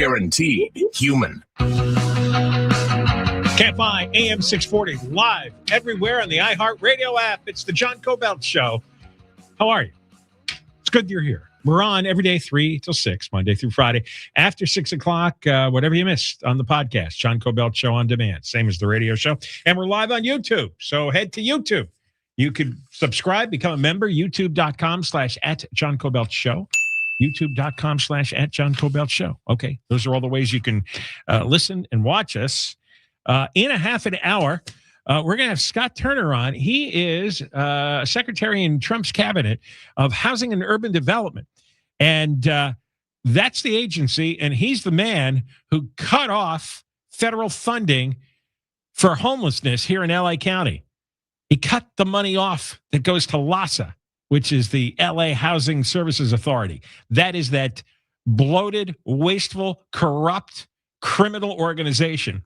Guaranteed human. KFI AM 640 live everywhere on the iHeartRadio app. It's the John Kobylt Show. How are you? It's good you're here. We're on every day 3 till 6, Monday through Friday. After 6 o'clock, whatever you missed on the podcast, John Kobylt Show on demand, same as the radio show. And we're live on YouTube, so head to YouTube. You can subscribe, become a member, youtube.com/@John Kobylt Show. youtube.com/@John Kobylt Show. Okay, those are all the ways you can listen and watch us. In a half an hour, we're going to have Scott Turner on. He is Secretary in Trump's cabinet of Housing and Urban Development. And that's the agency, and he's the man who cut off federal funding for homelessness here in LA County. He cut the money off that goes to LAHSA, which is the LA Housing Services Authority. That is that bloated, wasteful, corrupt, criminal organization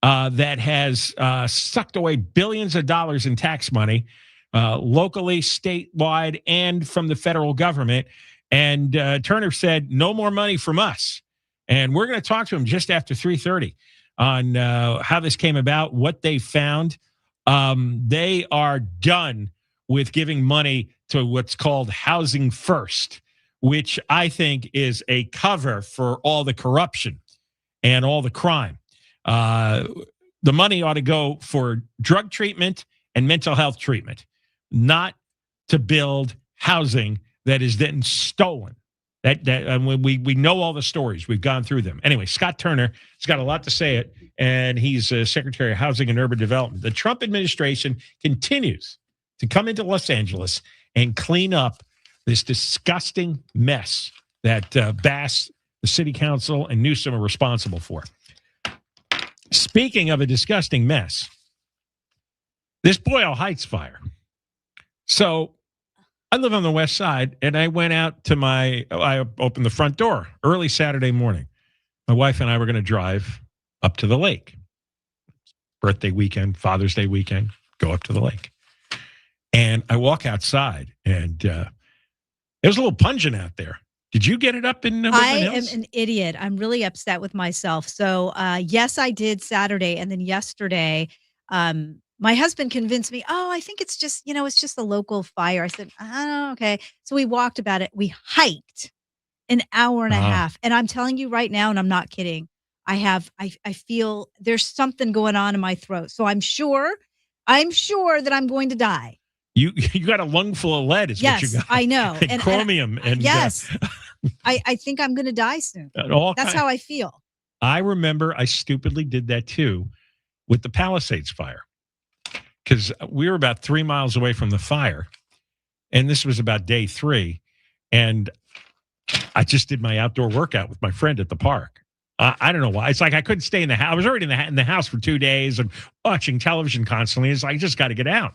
that has sucked away billions of dollars in tax money, locally, statewide, and from the federal government. And Turner said, no more money from us. And we're going to talk to him just after 3:30 on how this came about, what they found. They are done with giving money to what's called Housing First, which I think is a cover for all the corruption and all the crime. The money ought to go for drug treatment and mental health treatment, not to build housing that is then stolen. We know all the stories. We've gone through them. Anyway, Scott Turner has got a lot to say it, and he's Secretary of Housing and Urban Development. The Trump administration continues to come into Los Angeles and clean up this disgusting mess that Bass, the city council, and Newsom are responsible for. Speaking of a disgusting mess, this Boyle Heights fire. So I live on the west side, and I went out to I opened the front door early Saturday morning. My wife and I were going to drive up to the lake. Birthday weekend, Father's Day weekend, go up to the lake. And I walk outside, and it was a little pungent out there. Did you get it up in Woodland Hills? I am an idiot. I'm really upset with myself. So, yes, I did Saturday. And then yesterday, my husband convinced me, I think it's just, it's just a local fire. I said, oh, okay. So we walked about it. We hiked an hour and a half. And I'm telling you right now, and I'm not kidding, I feel there's something going on in my throat. So I'm sure that I'm going to die. You got a lung full of lead is what you got. Yes, I know. And chromium. And yes. I think I'm going to die soon. That's how I feel. I remember I stupidly did that too with the Palisades fire, because we were about 3 miles away from the fire, and this was about day 3, and I just did my outdoor workout with my friend at the park. I don't know why. It's like I couldn't stay in the house. I was already in the house for 2 days and watching television constantly. It's like, I just got to get out.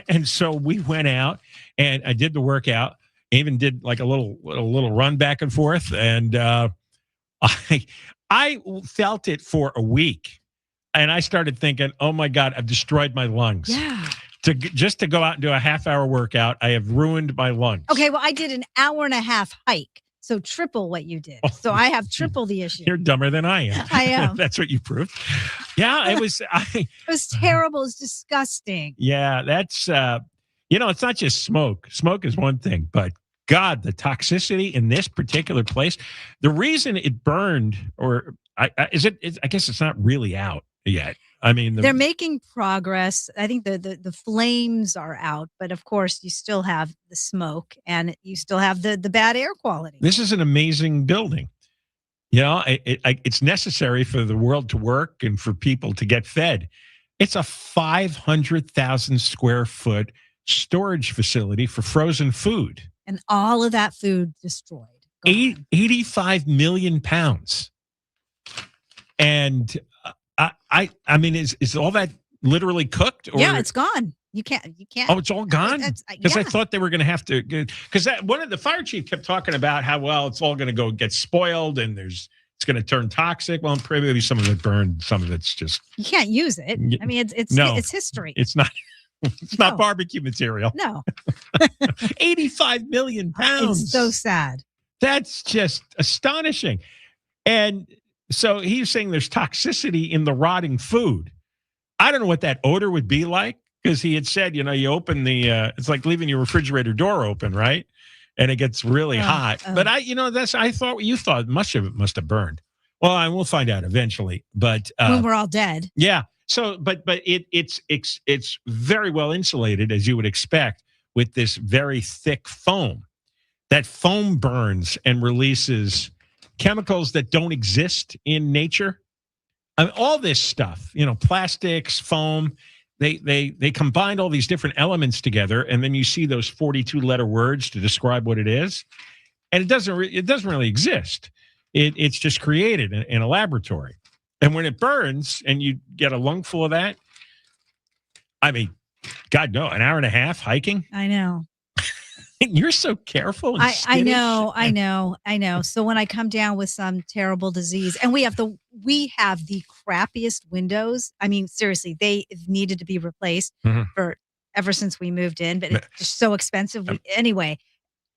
And so we went out, and I did the workout. Even did like a little run back and forth, and I felt it for a week, and I started thinking, "Oh my God, I've destroyed my lungs." Yeah. Just to go out and do a half-hour workout, I have ruined my lungs. Okay, well, I did an hour and a half hike, so triple what you did. So I have triple the issue. You're dumber than I am. I am. That's what you proved. Yeah, it was. It was terrible. It's disgusting. Yeah, that's. It's not just smoke. Smoke is one thing, but God, the toxicity in this particular place, the reason it burned, I guess it's not really out yet. I mean, they're making progress. I think the flames are out, but of course you still have the smoke and you still have the bad air quality. This is an amazing building. It's necessary for the world to work and for people to get fed. It's a 500,000 square foot storage facility for frozen food. And all of that food destroyed. 85 million pounds. And I mean, is all that literally cooked? Or? Yeah, it's gone. You can't. Oh, it's all gone? Because I thought they were going to have to, because one of the fire chief kept talking about how, well, it's all going to go get spoiled and it's going to turn toxic. Well, maybe some of it burned. Some of it's just. You can't use it. I mean, it's history. It's not. It's not barbecue material. No. 85 million pounds. It's so sad. That's just astonishing. And so he's saying there's toxicity in the rotting food. I don't know what that odor would be like, because he had said, you open it's like leaving your refrigerator door open, right? And it gets really hot. But I thought what you thought. Much of it must have burned. Well, I will find out eventually. But when we're all dead. Yeah. So, but it's very well insulated, as you would expect, with this very thick foam. That foam burns and releases chemicals that don't exist in nature. I mean, all this stuff, plastics, foam, they combined all these different elements together, and then you see those 42-letter words to describe what it is, and it doesn't really exist. It's just created in a laboratory. And when it burns and you get a lungful of that, I mean, God, no, an hour and a half hiking. I know. You're so careful. And I know. So when I come down with some terrible disease, and we have the crappiest windows. I mean, seriously, they needed to be replaced for ever since we moved in, but it's just so expensive. Anyway,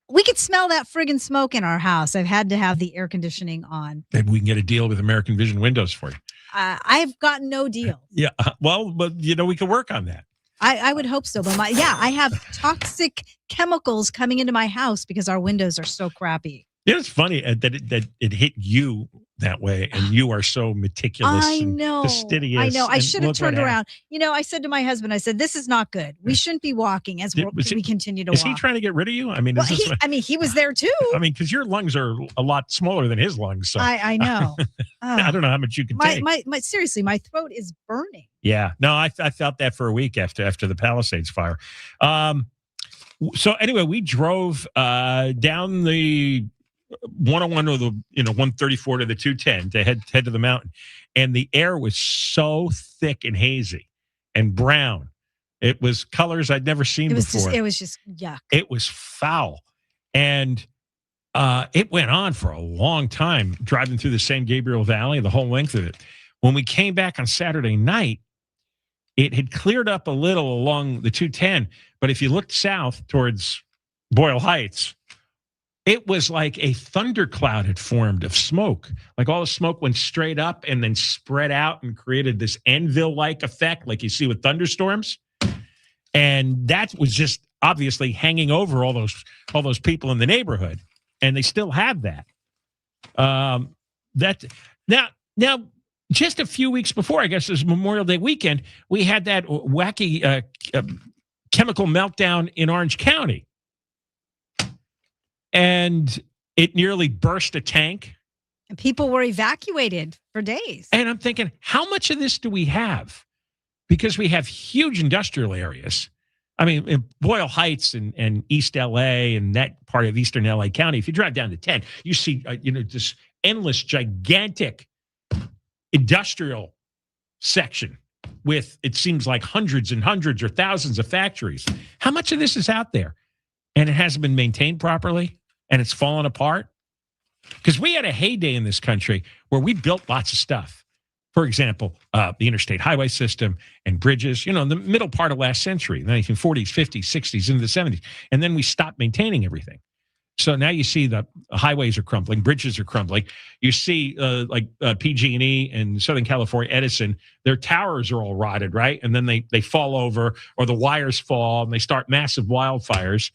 we could smell that friggin' smoke in our house. I've had to have the air conditioning on. Maybe we can get a deal with American Vision Windows for you. I've gotten no deal. Yeah. Well, but we can work on that. I would hope so. But I have toxic chemicals coming into my house because our windows are so crappy. It's funny that it hit you that way, and you are so meticulous and fastidious. I know. I should have turned around. I said to my husband, I said, this is not good. We shouldn't be walking as we continue to walk. Is he trying to get rid of you? I mean, he was there too. I mean, because your lungs are a lot smaller than his lungs. So I know. I don't know how much you can take. Seriously, my throat is burning. Yeah. No, I felt that for a week after the Palisades fire. So anyway, we drove down the 101 or the 134 to the 210 to head to the mountain, and the air was so thick and hazy and brown. It was colors I'd never seen before. It was just yuck. It was foul, and it went on for a long time, driving through the San Gabriel Valley, the whole length of it. When we came back on Saturday night, it had cleared up a little along the 210, but if you looked south towards Boyle Heights, it was like a thundercloud had formed of smoke. Like all the smoke went straight up and then spread out and created this anvil-like effect like you see with thunderstorms. And that was just obviously hanging over all those people in the neighborhood. And they still have that. Now, just a few weeks before, I guess it was Memorial Day weekend, we had that wacky chemical meltdown in Orange County. And it nearly burst a tank. And people were evacuated for days. And I'm thinking, how much of this do we have? Because we have huge industrial areas. I mean, in Boyle Heights and East LA and that part of Eastern LA County, if you drive down to 10, you see, this endless, gigantic industrial section with, it seems like hundreds and hundreds or thousands of factories. How much of this is out there? And it hasn't been maintained properly? And it's fallen apart? Because we had a heyday in this country where we built lots of stuff. For example, the interstate highway system and bridges, in the middle part of last century, the 1940s, 50s, 60s, into the 70s. And then we stopped maintaining everything. So now you see the highways are crumbling, bridges are crumbling. You see like PG&E in Southern California, Edison, their towers are all rotted, right? And then they fall over, or the wires fall and they start massive wildfires.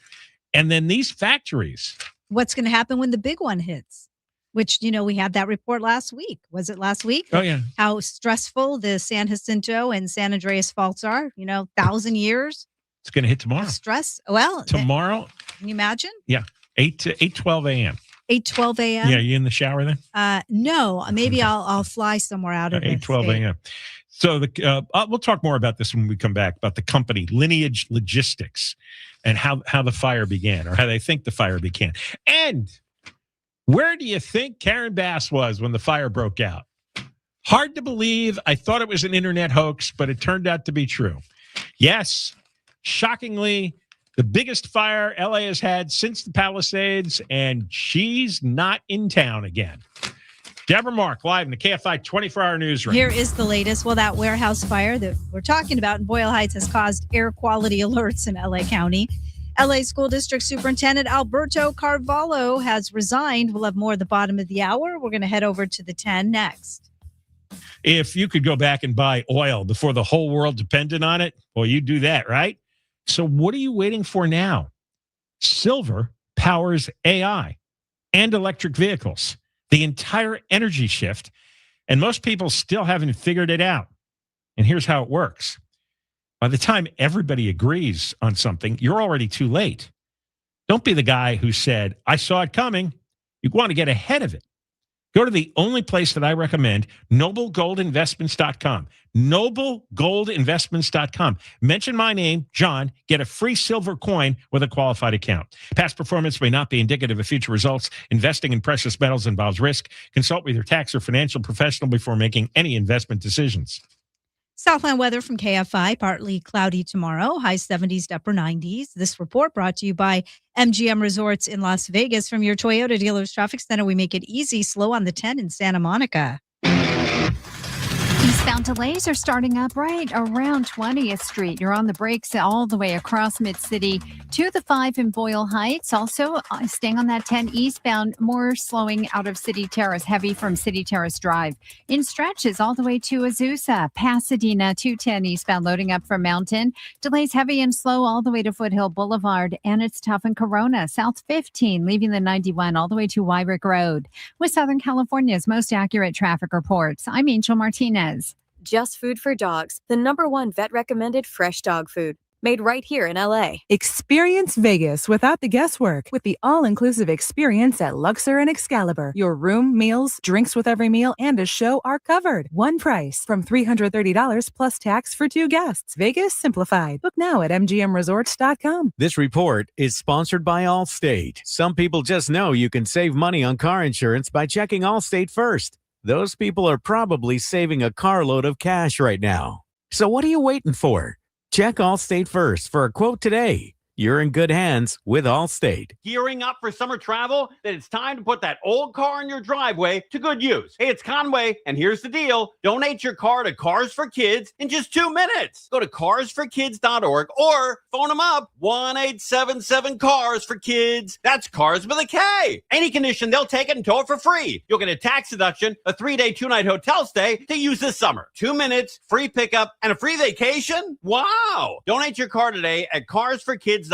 And then these factories. What's going to happen when the big one hits? Which, we had that report last week. Was it last week? Oh, yeah. How stressful the San Jacinto and San Andreas faults are, 1,000 years. It's going to hit tomorrow. Stress. Well, tomorrow. Can you imagine? Yeah. 8:12 a.m. 8:12 a.m. Yeah. You in the shower then? No, maybe I'll fly somewhere out of 8:12 a.m. So we'll talk more about this when we come back, about the company Lineage Logistics and how the fire began, or how they think the fire began. And where do you think Karen Bass was when the fire broke out? Hard to believe. I thought it was an internet hoax, but it turned out to be true. Yes, shockingly, the biggest fire LA has had since the Palisades, and she's not in town again. Deborah Mark, live in the KFI 24-hour newsroom. Here is the latest. Well, that warehouse fire that we're talking about in Boyle Heights has caused air quality alerts in LA County. LA School District Superintendent Alberto Carvahlo has resigned. We'll have more at the bottom of the hour. We're going to head over to the 10 next. If you could go back and buy oil before the whole world depended on it, well, you'd do that, right? So what are you waiting for now? Silver powers AI and electric vehicles, the entire energy shift, and most people still haven't figured it out. And here's how it works. By the time everybody agrees on something, you're already too late. Don't be the guy who said, I saw it coming. You want to get ahead of it. Go to the only place that I recommend, noblegoldinvestments.com. Noblegoldinvestments.com. Mention my name, John, get a free silver coin with a qualified account. Past performance may not be indicative of future results. Investing in precious metals involves risk. Consult with your tax or financial professional before making any investment decisions. Southland weather from KFI, partly cloudy tomorrow, high 70s to upper 90s. This report brought to you by MGM Resorts in Las Vegas. From your Toyota dealers traffic center, we make it easy, slow on the 10 in Santa Monica. Eastbound delays are starting up right around 20th Street. You're on the brakes all the way across Mid-City to the 5 in Boyle Heights. Also, staying on that 10 eastbound, more slowing out of City Terrace, heavy from City Terrace Drive. In stretches all the way to Azusa, Pasadena, 210 eastbound, loading up from Mountain. Delays heavy and slow all the way to Foothill Boulevard, and it's tough in Corona. South 15, leaving the 91 all the way to Wyrick Road. With Southern California's most accurate traffic reports, I'm Angel Martinez. Just Food for Dogs, the #1 vet-recommended fresh dog food. Made right here in LA. Experience Vegas without the guesswork with the all-inclusive experience at Luxor and Excalibur. Your room, meals, drinks with every meal, and a show are covered. One price from $330 plus tax for 2 guests. Vegas simplified. Book now at mgmresorts.com. This report is sponsored by Allstate. Some people just know you can save money on car insurance by checking Allstate first. Those people are probably saving a carload of cash right now. So what are you waiting for? Check Allstate first for a quote today. You're in good hands with Allstate. Gearing up for summer travel? Then it's time to put that old car in your driveway to good use. Hey, it's Conway, and here's the deal. Donate your car to Cars for Kids in just 2 minutes. Go to carsforkids.org or phone them up, 1-877-CARS-FOR-KIDS. That's cars with a K. Any condition, they'll take it and tow it for free. You'll get a tax deduction, a 3-day, 2-night hotel stay to use this summer. 2 minutes, free pickup, and a free vacation? Wow. Donate your car today at carsforkids.org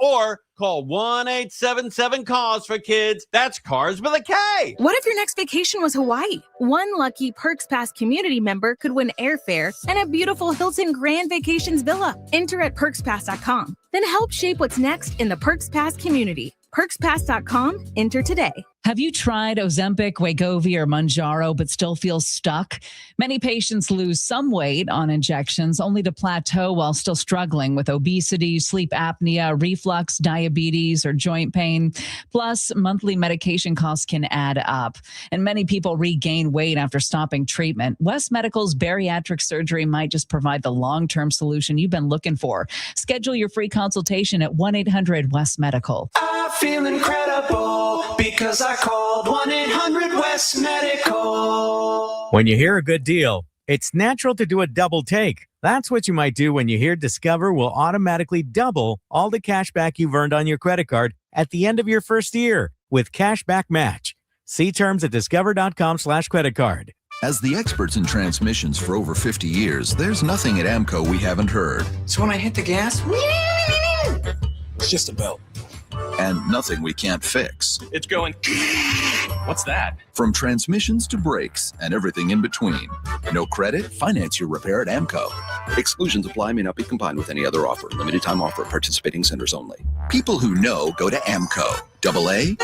or call 1-877-CARS-FOR-KIDS. That's cars with a K. What if your next vacation was Hawaii? One lucky Perks Pass community member could win airfare and a beautiful Hilton Grand Vacations villa. Enter at perkspass.com. Then help shape what's next in the Perks Pass community. PerksPass.com. Enter today. Have you tried Ozempic, Wegovy, or Mounjaro but still feel stuck? Many patients lose some weight on injections only to plateau while still struggling with obesity, sleep apnea, reflux, diabetes, or joint pain. Plus, monthly medication costs can add up. And many people regain weight after stopping treatment. West Medical's bariatric surgery might just provide the long-term solution you've been looking for. Schedule your free consultation at 1-800-WEST-MEDICAL. I feel incredible because I called 1-800-WEST-MEDICAL. When you hear a good deal, it's natural to do a double take. That's what you might do when you hear Discover will automatically double all the cash back you've earned on your credit card at the end of your first year with Cashback Match. See terms at discover.com/creditcard. As the experts in transmissions for over 50 years, there's nothing at AMCO we haven't heard. So when I hit the gas, it's just a belt. And nothing we can't fix. It's going, what's that? From transmissions to brakes and everything in between. No credit? Finance your repair at AMCO. Exclusions apply, may not be combined with any other offer. Limited time offer at participating centers only. People who know go to AMCO. AA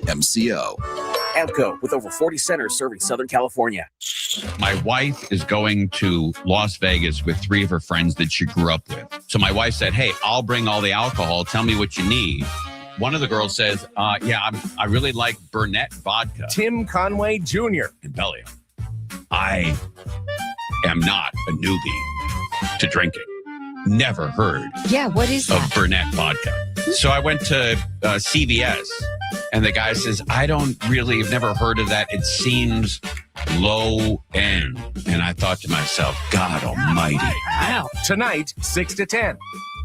MCO. AMCO, with over 40 centers serving Southern California. My wife is going to Las Vegas with 3 of her friends that she grew up with. So my wife said, hey, I'll bring all the alcohol. Tell me what you need. One of the girls says, I really like Burnett vodka. Tim Conway Jr. And Belly, I am not a newbie to drinking. Never heard what is of that? Burnett vodka. So I went to CVS, and the guy says, I've never heard of that. It seems low end. And I thought to myself, God almighty. Wow. Tonight, 6 to 10.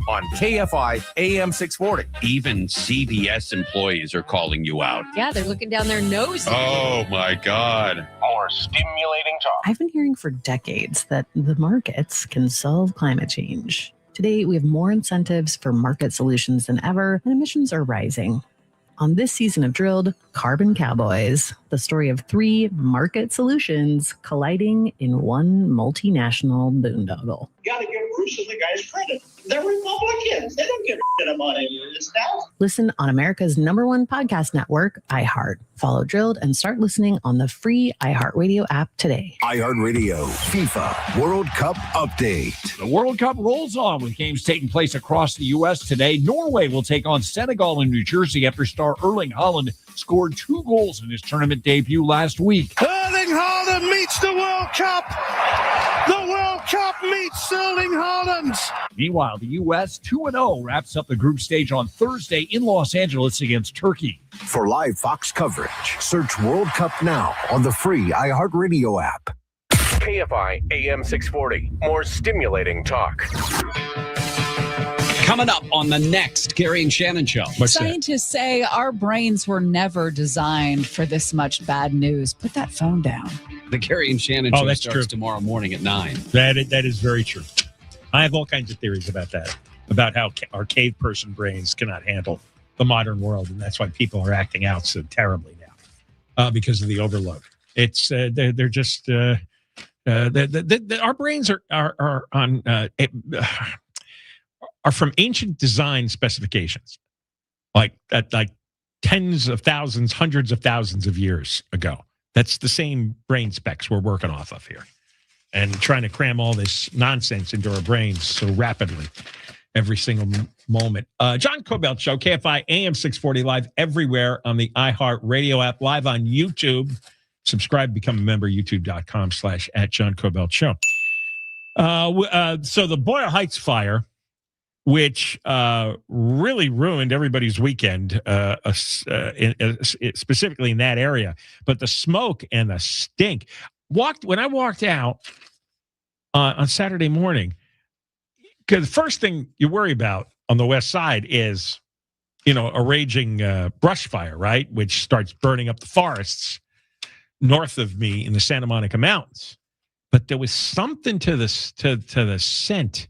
on KFI AM 640. Even CBS employees are calling you out. Yeah, they're looking down their nose. Oh, my God. More stimulating talk. I've been hearing for decades that the markets can solve climate change. Today, we have more incentives for market solutions than ever, and emissions are rising. On this season of Drilled, Carbon Cowboys, the story of 3 market solutions colliding in one multinational boondoggle. You got to give Bruce and the guys credit. They're Republicans. They don't give a shit about any of this stuff. Listen on America's #1 podcast network, iHeart. Follow Drilled and start listening on the free iHeartRadio app today. iHeartRadio FIFA World Cup update. The World Cup rolls on with games taking place across the U.S. today. Norway will take on Senegal in New Jersey after star Erling Haaland scored 2 goals in his tournament debut last week. Erling Haaland meets the World Cup. The World Cup meets Erling Haaland. Meanwhile, the U.S. 2-0 wraps up the group stage on Thursday in Los Angeles against Turkey. For live Fox coverage, search World Cup now on the free iHeartRadio app. KFI AM 640. More stimulating talk. Coming up on the next Gary and Shannon show. Scientists say our brains were never designed for this much bad news. Put that phone down. The Gary and Shannon show starts tomorrow morning at 9. That is very true. I have all kinds of theories about that, about how our cave person brains cannot handle the modern world, and that's why people are acting out so terribly now because of the overload. It's they're just our brains are from ancient design specifications, like tens of thousands, hundreds of thousands of years ago. That's the same brain specs we're working off of here, and trying to cram all this nonsense into our brains so rapidly every single moment. John Kobylt Show, KFI AM 640, live everywhere on the iHeartRadio app, live on YouTube. Subscribe, become a member, youtube.com/@JohnKobyltShow. So the Boyle Heights fire, which really ruined everybody's weekend, specifically in that area. But the smoke and the stink. When I walked out on Saturday morning, because the first thing you worry about on the west side is, a raging brush fire, right? Which starts burning up the forests north of me in the Santa Monica Mountains. But there was something to the scent.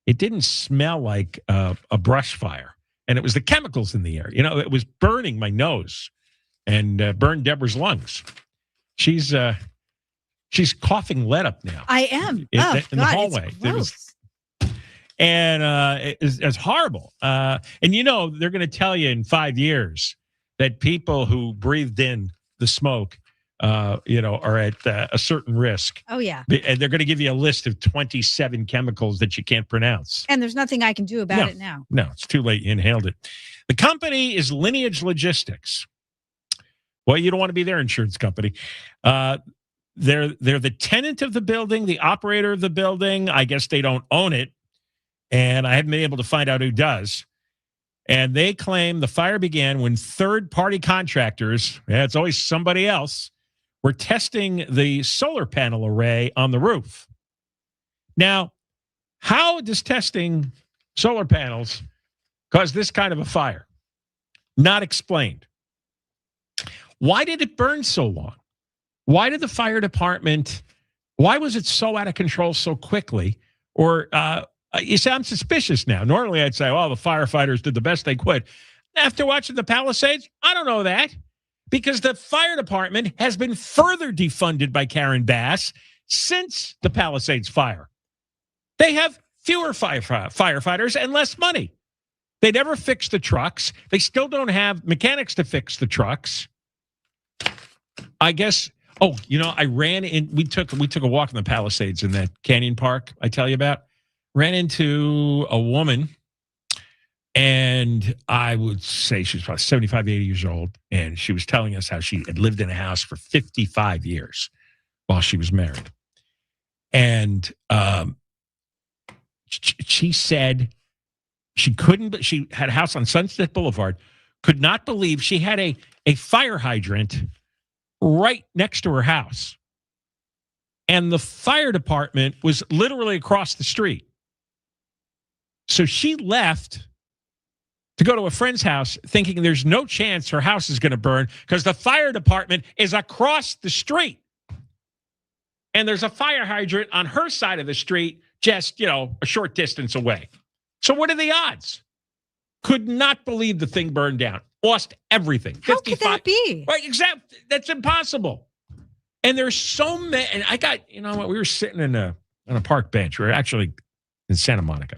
It didn't smell like a brush fire, and it was the chemicals in the air. It was burning my nose and burned Deborah's lungs. She's coughing lead up now. I am in the hallway. It's horrible. And they're going to tell you in 5 years that people who breathed in the smoke are at a certain risk. Oh, yeah. And they're going to give you a list of 27 chemicals that you can't pronounce. And there's nothing I can do about it now. No, it's too late. You inhaled it. The company is Lineage Logistics. Well, you don't want to be their insurance company. They're the tenant of the building, the operator of the building. I guess they don't own it. And I haven't been able to find out who does. And they claim the fire began when third-party contractors, it's always somebody else, were testing the solar panel array on the roof. Now, how does testing solar panels cause this kind of a fire? Not explained. Why did it burn so long? Why did the fire department, why was it so out of control so quickly? Or you say, I'm suspicious now. Normally I'd say, the firefighters did the best they could. After watching the Palisades, I don't know that. Because the fire department has been further defunded by Karen Bass since the Palisades fire. They have fewer firefighters and less money. They never fix the trucks. They still don't have mechanics to fix the trucks. I guess, I ran in, we took a walk in the Palisades in that Canyon Park I tell you about. Ran into a woman, and I would say she was probably 75, 80 years old, and she was telling us how she had lived in a house for 55 years while she was married. And she said she had a house on Sunset Boulevard, could not believe she had a fire hydrant right next to her house. And the fire department was literally across the street. So she left to go to a friend's house thinking there's no chance her house is going to burn because the fire department is across the street. And there's a fire hydrant on her side of the street, just, a short distance away. So what are the odds? Could not believe the thing burned down. Lost everything. How could that be? Right, exactly. That's impossible. And there's so many. And I got, we were sitting on a park bench. We were actually in Santa Monica.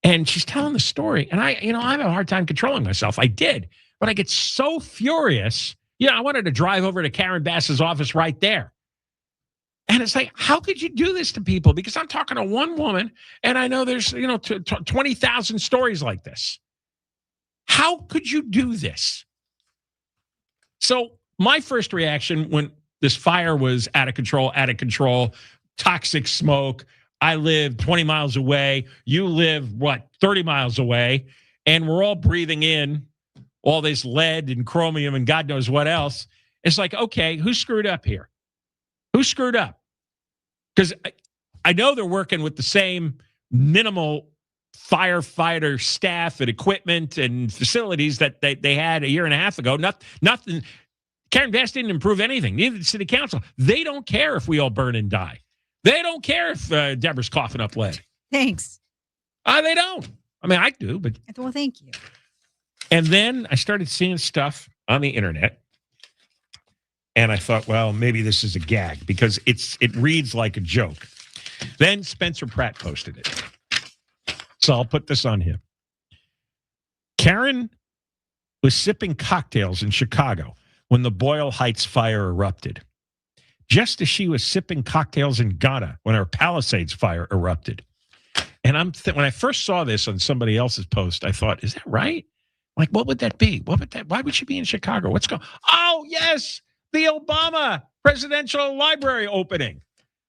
And she's telling the story. And I have a hard time controlling myself. I did. But I get so furious. I wanted to drive over to Karen Bass's office right there. And it's like, how could you do this to people? Because I'm talking to one woman, and I know there's, 20,000 stories like this. How could you do this? So my first reaction when this fire was out of control, toxic smoke. I live 20 miles away. You live, 30 miles away. And we're all breathing in all this lead and chromium and God knows what else. It's like, okay, who screwed up here? Who screwed up? Because I know they're working with the same minimal firefighter staff and equipment and facilities that they had a year and a half ago. Nothing. Karen Bass didn't improve anything. Neither did the city council. They don't care if we all burn and die. They don't care if Deborah's coughing up lead. Thanks. They don't. I mean, I do, but. Well, thank you. And then I started seeing stuff on the internet. And I thought, well, maybe this is a gag because it reads like a joke. Then Spencer Pratt posted it. So I'll put this on him. Karen was sipping cocktails in Chicago when the Boyle Heights fire erupted. Just as she was sipping cocktails in Ghana when her Palisades fire erupted. And when I first saw this on somebody else's post, I thought, is that right? Like, what would that be? Why would she be in Chicago? What's going on? Oh, yes. The Obama Presidential Library opening.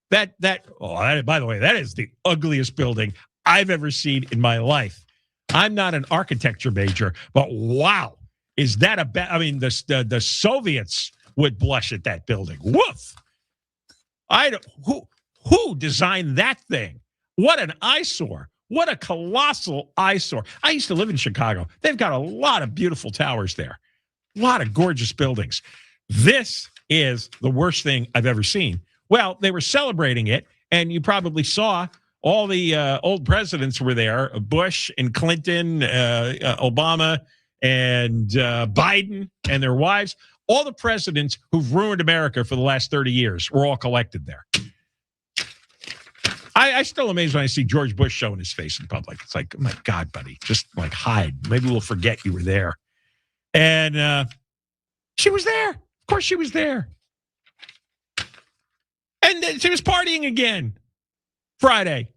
By the way, that is the ugliest building I've ever seen in my life. I'm not an architecture major, but wow, is that the Soviets would blush at that building. Woof. Who designed that thing? What an eyesore. What a colossal eyesore. I used to live in Chicago. They've got a lot of beautiful towers there. A lot of gorgeous buildings. This is the worst thing I've ever seen. Well, they were celebrating it, and you probably saw all the old presidents were there, Bush and Clinton, Obama and Biden and their wives. All the presidents who've ruined America for the last 30 years were all collected there. I still amazed when I see George Bush showing his face in public. It's like, oh my God, buddy, just like hide. Maybe we'll forget you were there. And she was there. Of course she was there. And then she was partying again Friday.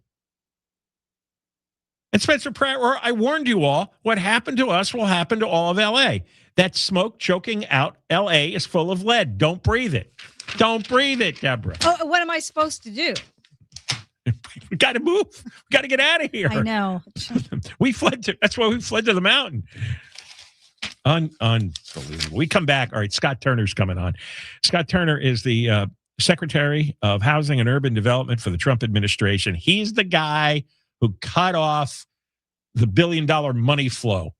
And Spencer Pratt, I warned you all, what happened to us will happen to all of L.A. That smoke choking out L.A. is full of lead. Don't breathe it. Don't breathe it, Deborah. Oh, what am I supposed to do? We got to move. We got to get out of here. I know. That's why we fled to the mountain. Unbelievable. We come back. All right, Scott Turner's coming on. Scott Turner is the Secretary of Housing and Urban Development for the Trump administration. He's the guy who cut off the $1 billion money flow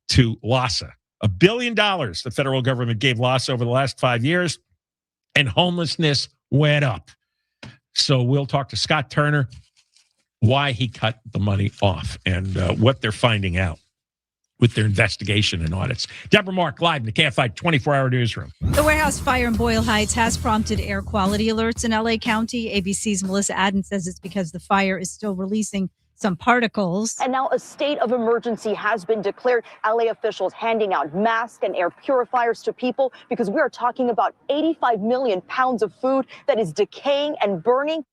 to LAHSA. $1 billion the federal government gave LAHSA over the last 5 years, and homelessness went up. So we'll talk to Scott Turner, why he cut the money off and what they're finding out with their investigation and audits. Deborah Mark, live in the KFI 24-hour newsroom. The warehouse fire in Boyle Heights has prompted air quality alerts in LA County. ABC's Melissa Adden says it's because the fire is still releasing some particles. And now a state of emergency has been declared. LA officials handing out masks and air purifiers to people because we are talking about 85 million pounds of food that is decaying and burning.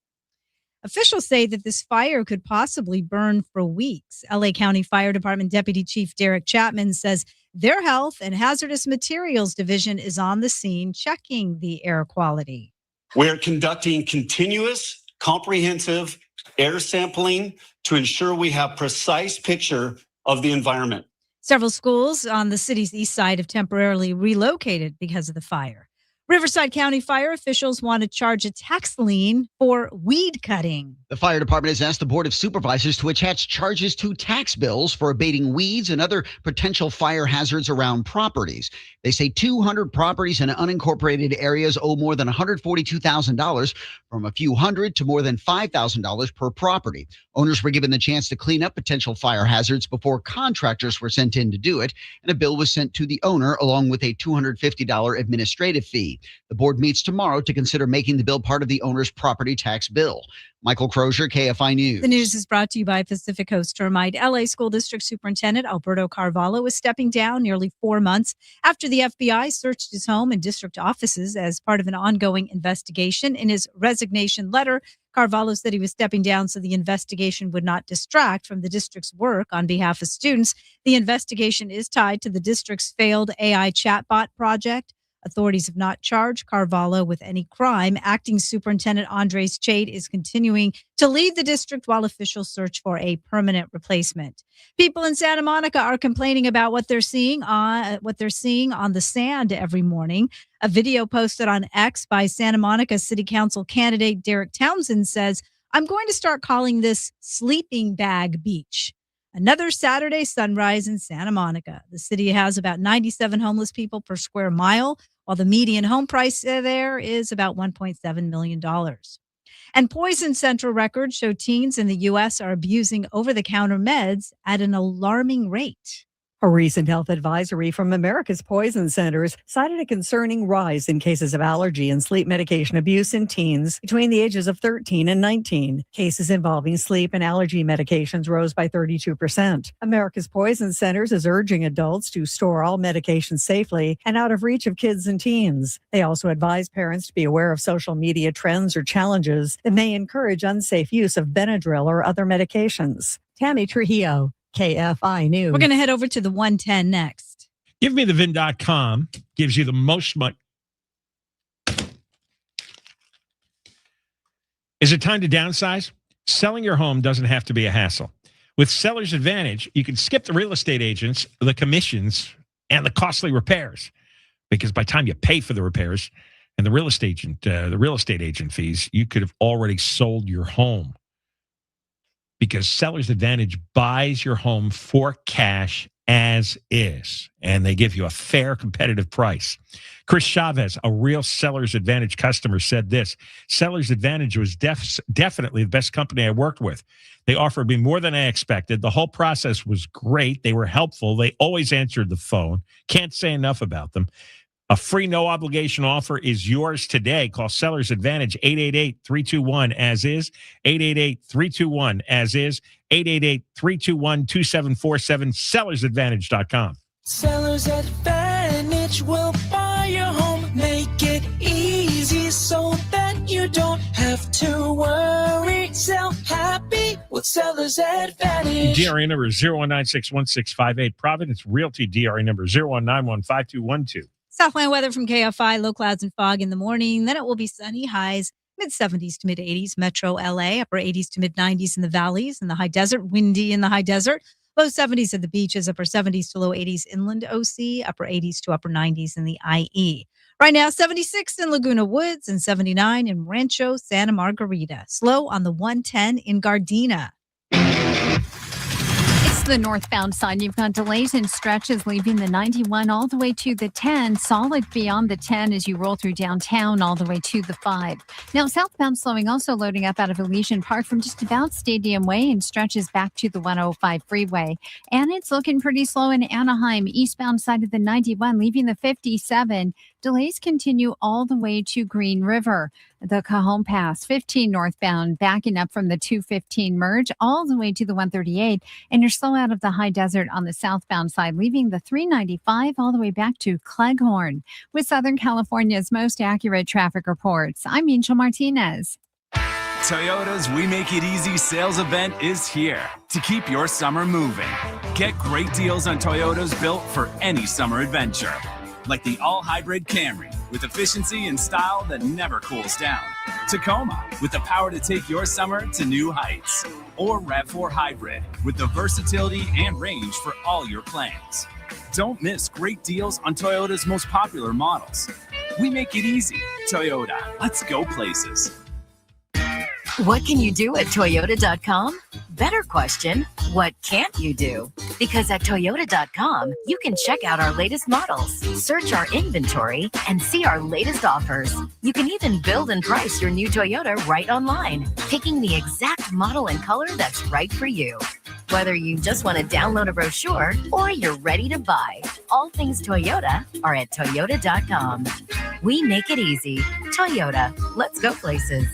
Officials say that this fire could possibly burn for weeks. LA County Fire Department Deputy Chief Derek Chapman says their Health and Hazardous Materials Division is on the scene checking the air quality. We're conducting continuous, comprehensive air sampling to ensure we have precise picture of the environment. Several schools on the city's east side have temporarily relocated because of the fire. Riverside County fire officials want to charge a tax lien for weed cutting. The fire department has asked the Board of Supervisors to attach charges to tax bills for abating weeds and other potential fire hazards around properties. They say 200 properties in unincorporated areas owe more than $142,000, from a few hundred to more than $5,000 per property. Owners were given the chance to clean up potential fire hazards before contractors were sent in to do it, and a bill was sent to the owner along with a $250 administrative fee. The board meets tomorrow to consider making the bill part of the owner's property tax bill. Michael Crozier, KFI News. The news is brought to you by Pacific Coast Termite. LA School District Superintendent Alberto Carvahlo is stepping down nearly 4 months after the FBI searched his home and district offices as part of an ongoing investigation. In his resignation letter, Carvahlo said he was stepping down so the investigation would not distract from the district's work on behalf of students. The investigation is tied to the district's failed AI chatbot project. Authorities have not charged Carvahlo with any crime. Acting Superintendent Andres Chade is continuing to lead the district while officials search for a permanent replacement. People in Santa Monica are complaining about what they're seeing on the sand every morning. A video posted on X by Santa Monica City Council candidate Derek Townsend says, "I'm going to start calling this Sleeping Bag Beach." Another Saturday sunrise in Santa Monica. The city has about 97 homeless people per square mile, while the median home price there is about $1.7 million. And Poison Central records show teens in the U.S. are abusing over-the-counter meds at an alarming rate. A recent health advisory from America's Poison Centers cited a concerning rise in cases of allergy and sleep medication abuse in teens between the ages of 13 and 19. Cases involving sleep and allergy medications rose by 32%. America's Poison Centers is urging adults to store all medications safely and out of reach of kids and teens. They also advise parents to be aware of social media trends or challenges that may encourage unsafe use of Benadryl or other medications. Tammy Trujillo, KFI News. We're going to head over to the 110 next. GiveMeTheVin.com gives you the most money. Is it time to downsize? Selling your home doesn't have to be a hassle. With Seller's Advantage, you can skip the real estate agents, the commissions, and the costly repairs. Because by the time you pay for the repairs and the real estate agent fees, you could have already sold your home. Because Seller's Advantage buys your home for cash as is, and they give you a fair, competitive price. Chris Chavez, a real Seller's Advantage customer, said this: Seller's Advantage was definitely the best company I worked with. They offered me more than I expected. The whole process was great. They were helpful. They always answered the phone. Can't say enough about them. A free no-obligation offer is yours today. Call Seller's Advantage, 888-321-AS-IS, 888-321-AS-IS, 888-321-2747, sellersadvantage.com. Seller's Advantage will buy your home, make it easy so that you don't have to worry. Sell happy with Seller's Advantage. DRA number 0196165 Providence Realty, DRA number 01915212. Southland weather from KFI, low clouds and fog in the morning. Then it will be sunny, highs mid-70s to mid-80s. Metro LA, upper 80s to mid-90s in the valleys and the high desert. Windy in the high desert. Low 70s at the beaches, upper 70s to low 80s inland OC, upper 80s to upper 90s in the IE. Right now, 76 in Laguna Woods and 79 in Rancho Santa Margarita. Slow on the 110 in Gardena. The northbound side, you've got delays in stretches leaving the 91 all the way to the 10, solid beyond the 10 as you roll through downtown all the way to the 5. Now, southbound slowing, also loading up out of Elysian Park from just about Stadium Way and stretches back to the 105 freeway. And it's looking pretty slow in Anaheim, eastbound side of the 91, leaving the 57. Delays continue all the way to Green River. The Cajon Pass, 15 northbound, backing up from the 215 merge all the way to the 138. And you're slow out of the high desert on the southbound side, leaving the 395 all the way back to Cleghorn. With Southern California's most accurate traffic reports, I'm Angel Martinez. Toyota's We Make It Easy sales event is here to keep your summer moving. Get great deals on Toyotas built for any summer adventure. Like the all-hybrid Camry with efficiency and style that never cools down. Tacoma with the power to take your summer to new heights. Or RAV4 Hybrid with the versatility and range for all your plans. Don't miss great deals on Toyota's most popular models. we make it easy. Toyota, let's go places. What can you do at Toyota.com? Better question, what can't you do? Because at Toyota.com, you can check out our latest models, search our inventory, and see our latest offers. You can even build and price your new Toyota right online, picking the exact model and color that's right for you. Whether you just want to download a brochure or you're ready to buy, all things Toyota are at Toyota.com. We make it easy. Toyota, let's go places.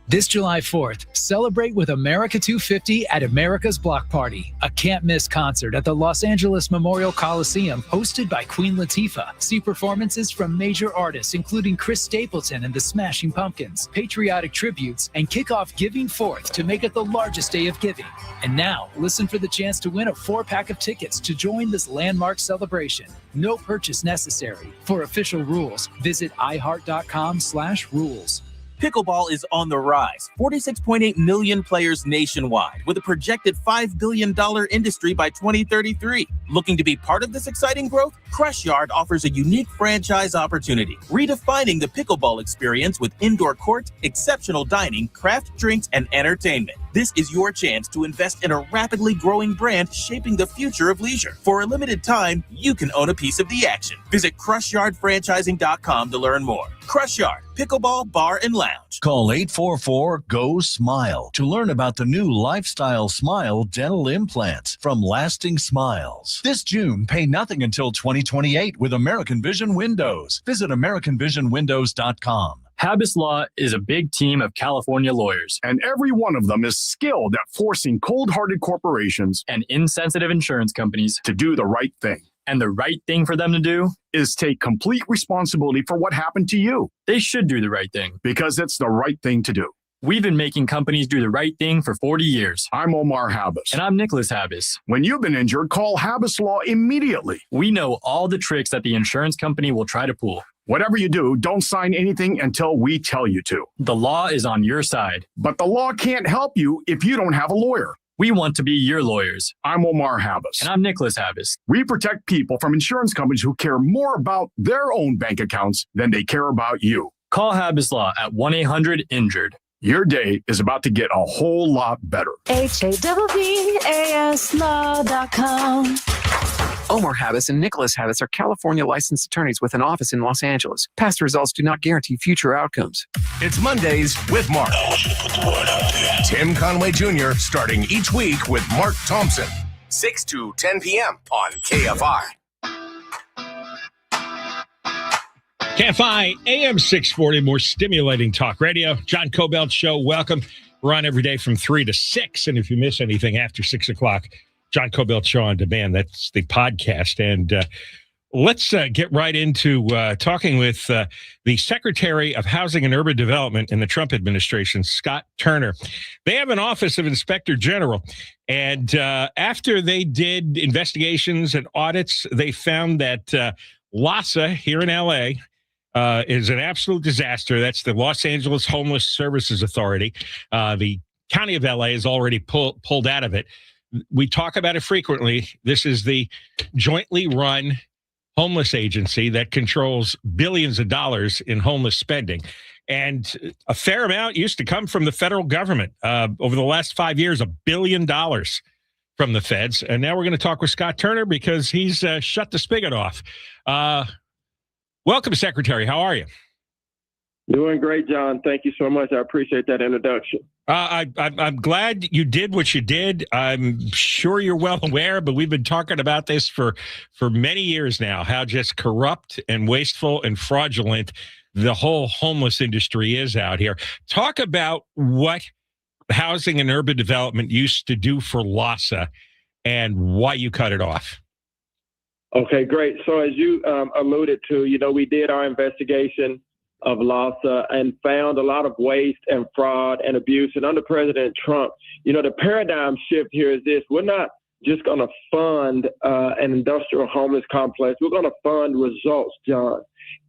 This July 4th, celebrate with America 250 at America's Block Party, a can't-miss concert at the Los Angeles Memorial Coliseum hosted by Queen Latifah. See performances from major artists including Chris Stapleton and the Smashing Pumpkins, patriotic tributes, and kick off Giving Forth to make it the largest day of giving. And now, listen for the chance to win a 4-pack of tickets to join this landmark celebration. No purchase necessary. For official rules, visit iHeart.com/rules. Pickleball is on the rise. 46.8 million players nationwide, with a projected $5 billion industry by 2033. Looking to be part of this exciting growth? Crush Yard offers a unique franchise opportunity, redefining the pickleball experience with indoor court, exceptional dining, craft drinks, and entertainment. This is your chance to invest in a rapidly growing brand shaping the future of leisure. For a limited time, you can own a piece of the action. Visit CrushYardFranchising.com to learn more. Crush Yard, Pickleball Bar and Lounge. Call 844-GO-SMILE to learn about the new Lifestyle Smile dental implants from Lasting Smiles. This June, pay nothing until 2028 with American Vision Windows. Visit AmericanVisionWindows.com. Habis Law is a big team of California lawyers, and every one of them is skilled at forcing cold-hearted corporations and insensitive insurance companies to do the right thing. And the right thing for them to do is take complete responsibility for what happened to you. They should do the right thing because it's the right thing to do. We've been making companies do the right thing for 40 years. I'm Omar Habis. And I'm Nicholas Habis. When you've been injured, call Habis Law immediately. We know all the tricks that the insurance company will try to pull. Whatever you do, don't sign anything until we tell you to. The law is on your side. But the law can't help you if you don't have a lawyer. We want to be your lawyers. I'm Omar Habis. And I'm Nicholas Habis. We protect people from insurance companies who care more about their own bank accounts than they care about you. Call Habis Law at 1-800-INJURED. Your day is about to get a whole lot better. HABBASLaw.com. Omar Habis and Nicholas Habis are California licensed attorneys with an office in Los Angeles. Past results do not guarantee future outcomes. It's Mondays with Mark. Tim Conway Jr. starting each week with Mark Thompson. 6 to 10 p.m. on KFI. KFI AM 640, more stimulating talk radio. John Kobylt Show, welcome. We're on every day from 3 to 6. And if you miss anything after 6 o'clock, John Kobylt Show on Demand, that's the podcast. And let's get right into talking with the Secretary of Housing and Urban Development in the Trump administration, Scott Turner. They have an Office of Inspector General. And after they did investigations and audits, they found that LAHSA here in L.A., is an absolute disaster. That's the Los Angeles Homeless Services Authority. The county of LA is already pulled out of it. We talk about it frequently. This is the jointly run homeless agency that controls billions of dollars in homeless spending. And a fair amount used to come from the federal government. Over the last 5 years, $1 billion from the feds. And now we're going to talk with Scott Turner because he's shut the spigot off. Welcome, Secretary. How are you? Doing great, John. Thank you so much. I appreciate that introduction. I'm glad you did what you did. I'm sure you're well aware, but we've been talking about this for many years now, how just corrupt and wasteful and fraudulent the whole homeless industry is out here. Talk about what Housing and Urban Development used to do for LAHSA and why you cut it off. Okay, great. So as you alluded to, we did our investigation of LAHSA and found a lot of waste and fraud and abuse. And under President Trump, the paradigm shift here is this: we're not just going to fund an industrial homeless complex. We're going to fund results, John.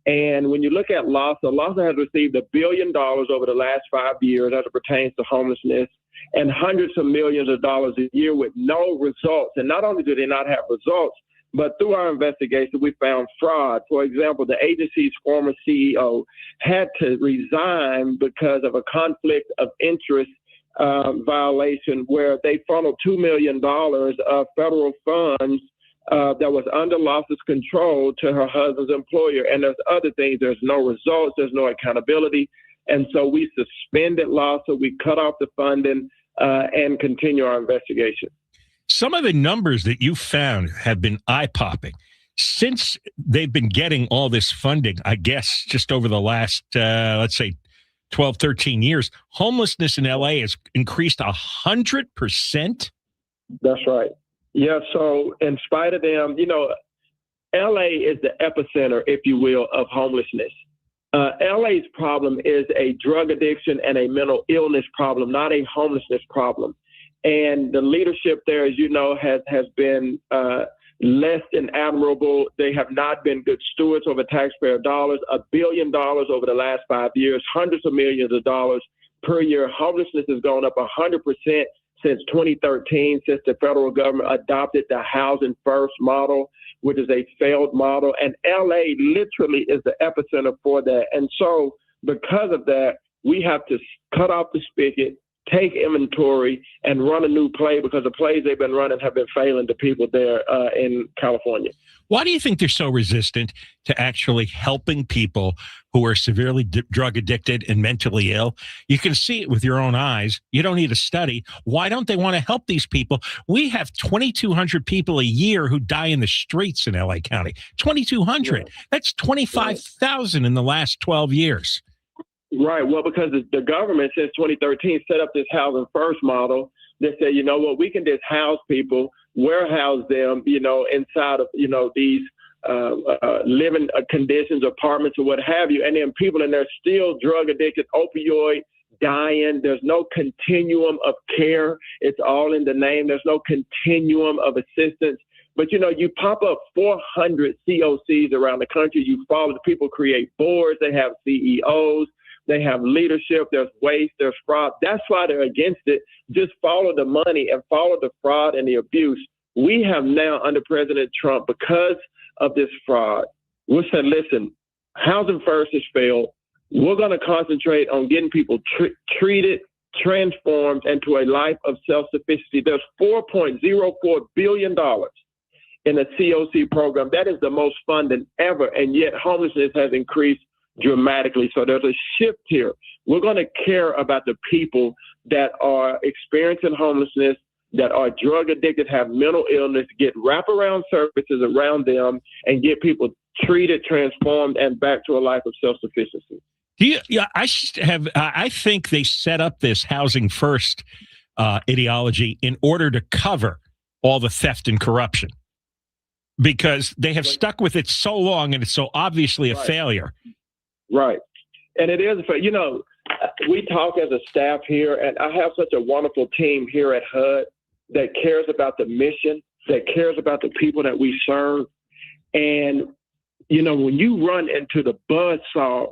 And when you look at LAHSA has received $1 billion over the last 5 years as it pertains to homelessness, and hundreds of millions of dollars a year with no results. And not only do they not have results, But through our investigation, we found fraud. For example, the agency's former CEO had to resign because of a conflict of interest violation where they funneled $2 million of federal funds that was under LAHSA's control to her husband's employer. And there's other things. There's no results. There's no accountability. And so we suspended LAHSA. We cut off the funding and continue our investigation. Some of the numbers that you found have been eye-popping. Since they've been getting all this funding, I guess just over the last, let's say, 12, 13 years, homelessness in L.A. has increased 100%? That's right. Yeah, so in spite of them, L.A. is the epicenter, if you will, of homelessness. L.A.'s problem is a drug addiction and a mental illness problem, not a homelessness problem. And the leadership there, as you know, has been less than admirable. They have not been good stewards over taxpayer dollars. $1 billion over the last 5 years, hundreds of millions of dollars per year. Homelessness has gone up 100% since 2013, since the federal government adopted the Housing First model, which is a failed model. And LA literally is the epicenter for that. And so because of that, we have to cut off the spigot, take inventory, and run a new play, because the plays they've been running have been failing the people there in California. Why do you think they're so resistant to actually helping people who are severely drug addicted and mentally ill? You can see it with your own eyes. You don't need a study. Why don't they want to help these people? We have 2,200 people a year who die in the streets in LA County. 2,200. Yeah. That's 25,000 in the last 12 years. Right. Well, because the government since 2013 set up this Housing First model that said, you know what, we can just house people, warehouse them, inside of, these living conditions, apartments or what have you. And then people in there still drug addicted, opioid, dying. There's no continuum of care. It's all in the name. There's no continuum of assistance. But, you pop up 400 COCs around the country. You follow the people, create boards. They have CEOs. They have leadership. There's waste. There's fraud. That's why they're against it. Just follow the money and follow the fraud and the abuse. We have now, under President Trump, because of this fraud, we said, listen, Housing First has failed. We're going to concentrate on getting people treated, transformed into a life of self-sufficiency. There's $4.04 billion in the COC program. That is the most funding ever, and yet homelessness has increased dramatically. So there's a shift here. We're going to care about the people that are experiencing homelessness, that are drug addicted, have mental illness, get wraparound services around them, and get people treated, transformed, and back to a life of self-sufficiency. I think they set up this Housing First ideology in order to cover all the theft and corruption, because they have stuck with it so long and it's so obviously a failure. Right. And it is, we talk as a staff here, and I have such a wonderful team here at HUD that cares about the mission, that cares about the people that we serve. And, when you run into the buzzsaw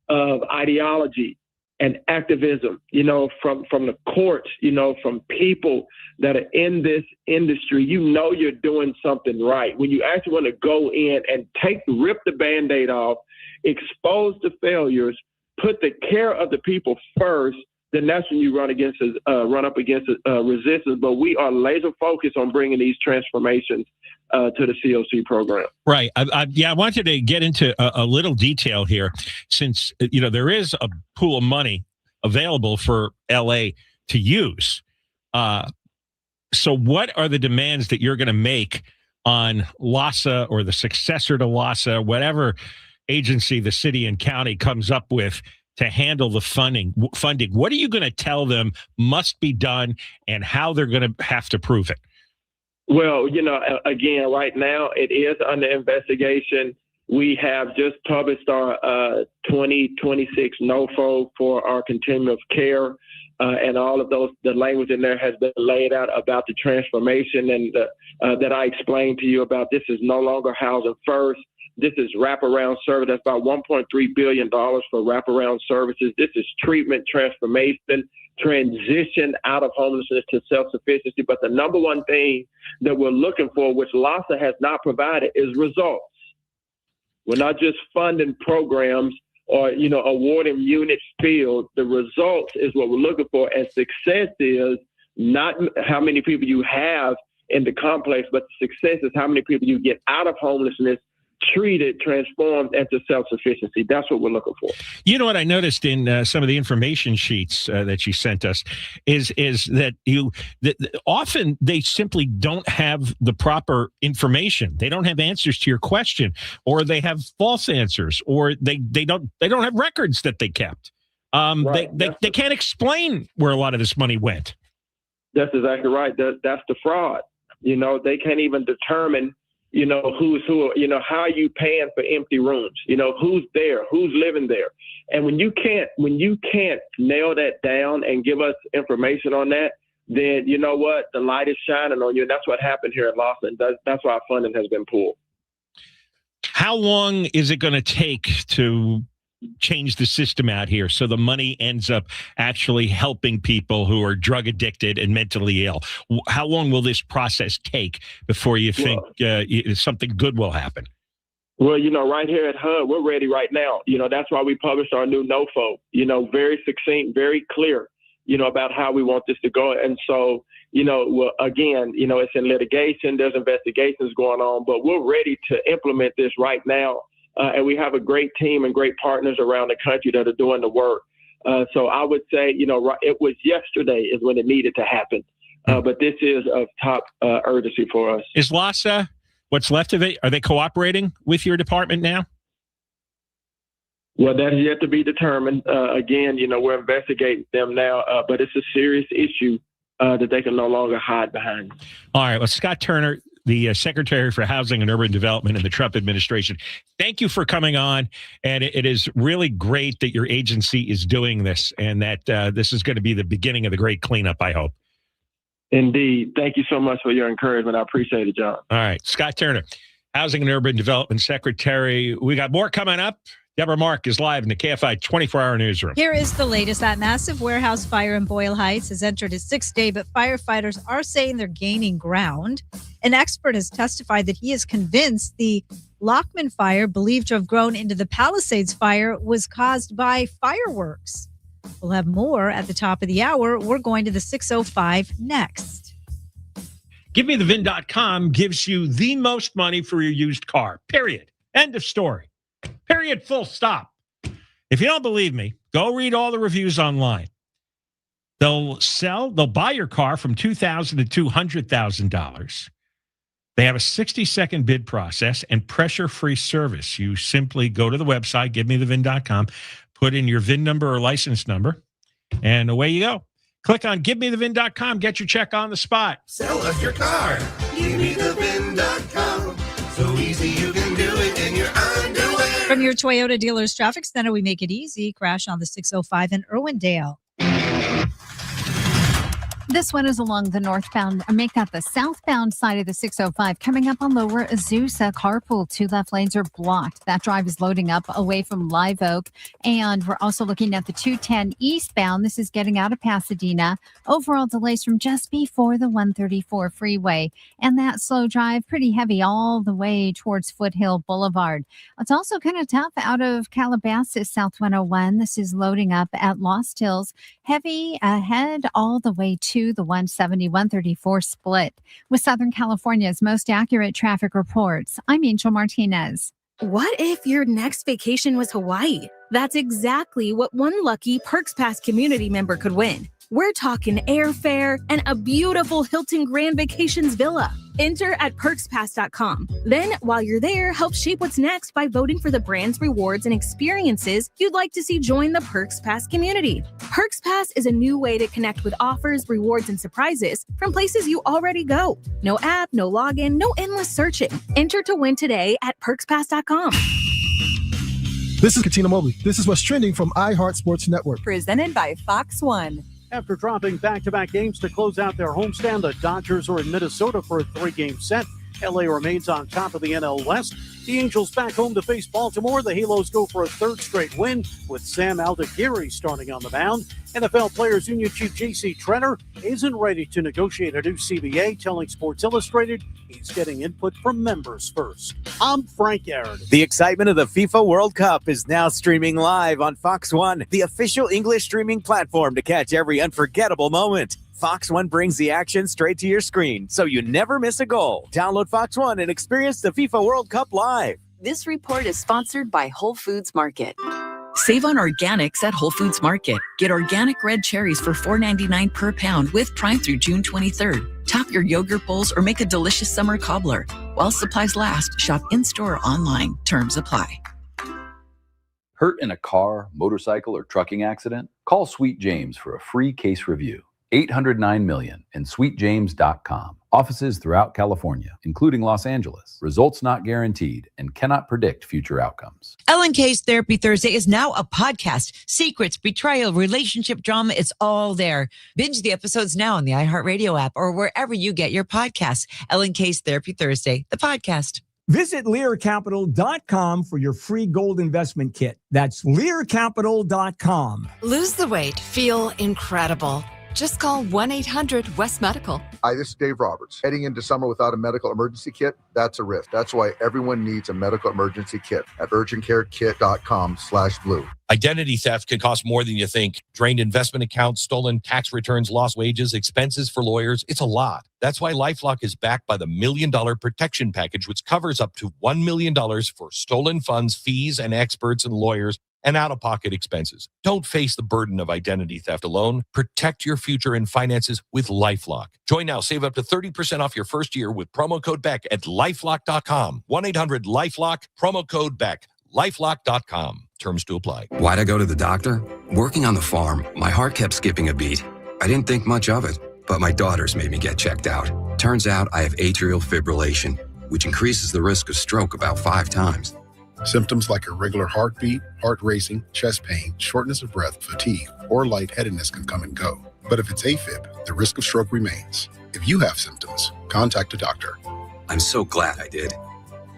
of ideology and activism, from the courts, from people that are in this industry, you're doing something right. When you actually want to go in and rip the Band-Aid off, expose the failures, put the care of the people first, then that's when you run up against resistance. But we are laser focused on bringing these transformations to the COC program. Right. I wanted to get into a little detail here, since there is a pool of money available for LA to use. So what are the demands that you're going to make on LAHSA or the successor to LAHSA, whatever agency the city and county comes up with to handle the funding? What are you going to tell them must be done, and how they're going to have to prove it? Well, again, right now it is under investigation. We have just published our 2026 NOFO for our continuum of care, and all of the language in there has been laid out about the transformation and that I explained to you about. This is no longer Housing First. This is wraparound service. That's about $1.3 billion for wraparound services. This is treatment, transformation, transition out of homelessness to self-sufficiency. But the number one thing that we're looking for, which LAHSA has not provided, is results. We're not just funding programs or, awarding units filled. The results is what we're looking for. And success is not how many people you have in the complex, but the success is how many people you get out of homelessness, treated, transformed into self-sufficiency. That's what we're looking for. You know what I noticed in some of the information sheets that you sent us is that often they simply don't have the proper information. They don't have answers to your question, or they have false answers, or they don't have records that they kept. Right. They can't explain where a lot of this money went. That's exactly right. That's the fraud. They can't even determine who's who, how are you paying for empty rooms? Who's there, who's living there. And when you can't nail that down and give us information on that, then you know what? The light is shining on you. And that's what happened here at LAHSA. And that's why our funding has been pulled. How long is it going to take to change the system out here so the money ends up actually helping people who are drug addicted and mentally ill? How long will this process take before you think something good will happen? Well, right here at HUD, we're ready right now. That's why we published our new NOFO, very succinct, very clear, about how we want this to go. And so, again, it's in litigation, there's investigations going on, but we're ready to implement this right now. And we have a great team and great partners around the country that are doing the work. So I would say, it was yesterday is when it needed to happen. But this is of top urgency for us. Is LAHSA, what's left of it, are they cooperating with your department now? Well, that is yet to be determined. Again, we're investigating them now, but it's a serious issue that they can no longer hide behind. All right. Well, Scott Turner, the Secretary for Housing and Urban Development in the Trump administration, thank you for coming on. And it is really great that your agency is doing this, and that this is going to be the beginning of the great cleanup, I hope. Indeed. Thank you so much for your encouragement. I appreciate it, John. All right. Scott Turner, Housing and Urban Development Secretary. We got more coming up. Deborah Mark is live in the KFI 24-hour newsroom. Here is the latest. That massive warehouse fire in Boyle Heights has entered its sixth day, but firefighters are saying they're gaining ground. An expert has testified that he is convinced the Lockman fire, believed to have grown into the Palisades fire, was caused by fireworks. We'll have more at the top of the hour. We're going to the 6:05 next. GiveMeTheVin.com gives you the most money for your used car, period. End of story. Period, full stop. If you don't believe me, go read all the reviews online. They'll buy your car from $2,000 to $200,000. They have a 60-second bid process and pressure-free service. You simply go to the website, GiveMeTheVin.com, put in your VIN number or license number, and away you go. Click on GiveMeTheVin.com, get your check on the spot. Sell us your car. GiveMeTheVin.com. So easy you can do it in your underwear. From your Toyota dealer's traffic center, we make it easy. Crash on the 605 in Irwindale. This one is along the northbound, make that the southbound side of the 605. Coming up on Lower Azusa, carpool, 2 left lanes are blocked. That drive is loading up away from Live Oak. And we're also looking at the 210 eastbound. This is getting out of Pasadena. Overall delays from just before the 134 freeway. And that slow drive, pretty heavy all the way towards Foothill Boulevard. It's also kind of tough out of Calabasas, South 101. This is loading up at Lost Hills. Heavy ahead all the way to the 170-134 split. With Southern California's most accurate traffic reports, I'm Angel Martinez. What if your next vacation was Hawaii? That's exactly what one lucky Perks Pass community member could win. We're talking airfare and a beautiful Hilton Grand Vacations villa. Enter at perkspass.com. Then, while you're there, help shape what's next by voting for the brands, rewards, and experiences you'd like to see join the Perks Pass community. Perks Pass is a new way to connect with offers, rewards, and surprises from places you already go. No app, no login, no endless searching. Enter to win today at perkspass.com. This is Katina Mobley. This is what's trending from iHeart Sports Network. Presented by Fox One. After dropping back-to-back games to close out their homestand, the Dodgers are in Minnesota for a 3-game set. LA remains on top of the NL West. The Angels back home to face Baltimore. The Halos go for a third straight win with Sam Aldeguerri starting on the mound. NFL Players Union Chief J.C. Trenner isn't ready to negotiate a new CBA, telling Sports Illustrated he's getting input from members first. I'm Frank Aaron. The excitement of the FIFA World Cup is now streaming live on Fox One, the official English streaming platform to catch every unforgettable moment. Fox One brings the action straight to your screen, so you never miss a goal. Download Fox One and experience the FIFA World Cup live. This report is sponsored by Whole Foods Market. Save on organics at Whole Foods Market. Get organic red cherries for $4.99 per pound with Prime through June 23rd. Top your yogurt bowls or make a delicious summer cobbler. While supplies last, shop in-store or online. Terms apply. Hurt in a car, motorcycle, or trucking accident? Call Sweet James for a free case review. 809-million and sweetjames.com. Offices throughout California, including Los Angeles. Results not guaranteed and cannot predict future outcomes. L&K's Therapy Thursday is now a podcast. Secrets, betrayal, relationship drama, it's all there. Binge the episodes now on the iHeartRadio app or wherever you get your podcasts. L&K's Therapy Thursday, the podcast. Visit LearCapital.com for your free gold investment kit. That's LearCapital.com. Lose the weight. Feel incredible. Just call 1-800-WEST-MEDICAL. Hi, this is Dave Roberts. Heading into summer without a medical emergency kit, that's a risk. That's why everyone needs a medical emergency kit at urgentcarekit.com/blue. Identity theft can cost more than you think. Drained investment accounts, stolen tax returns, lost wages, expenses for lawyers. It's a lot. That's why LifeLock is backed by the $1 Million Protection Package, which covers up to $1 million for stolen funds, fees, and experts and lawyers, and out-of-pocket expenses. Don't face the burden of identity theft alone. Protect your future and finances with LifeLock. Join now. Save up to 30% off your first year with promo code BECK at LifeLock.com. 1-800-LifeLock, promo code BECK. LifeLock.com. Terms to apply. Why'd I go to the doctor? Working on the farm, my heart kept skipping a beat. I didn't think much of it, but my daughters made me get checked out. Turns out I have atrial fibrillation, which increases the risk of stroke about 5 times. Symptoms like irregular heartbeat, heart racing, chest pain, shortness of breath, fatigue, or lightheadedness can come and go. But if it's AFib, the risk of stroke remains. If you have symptoms, contact a doctor. I'm so glad I did.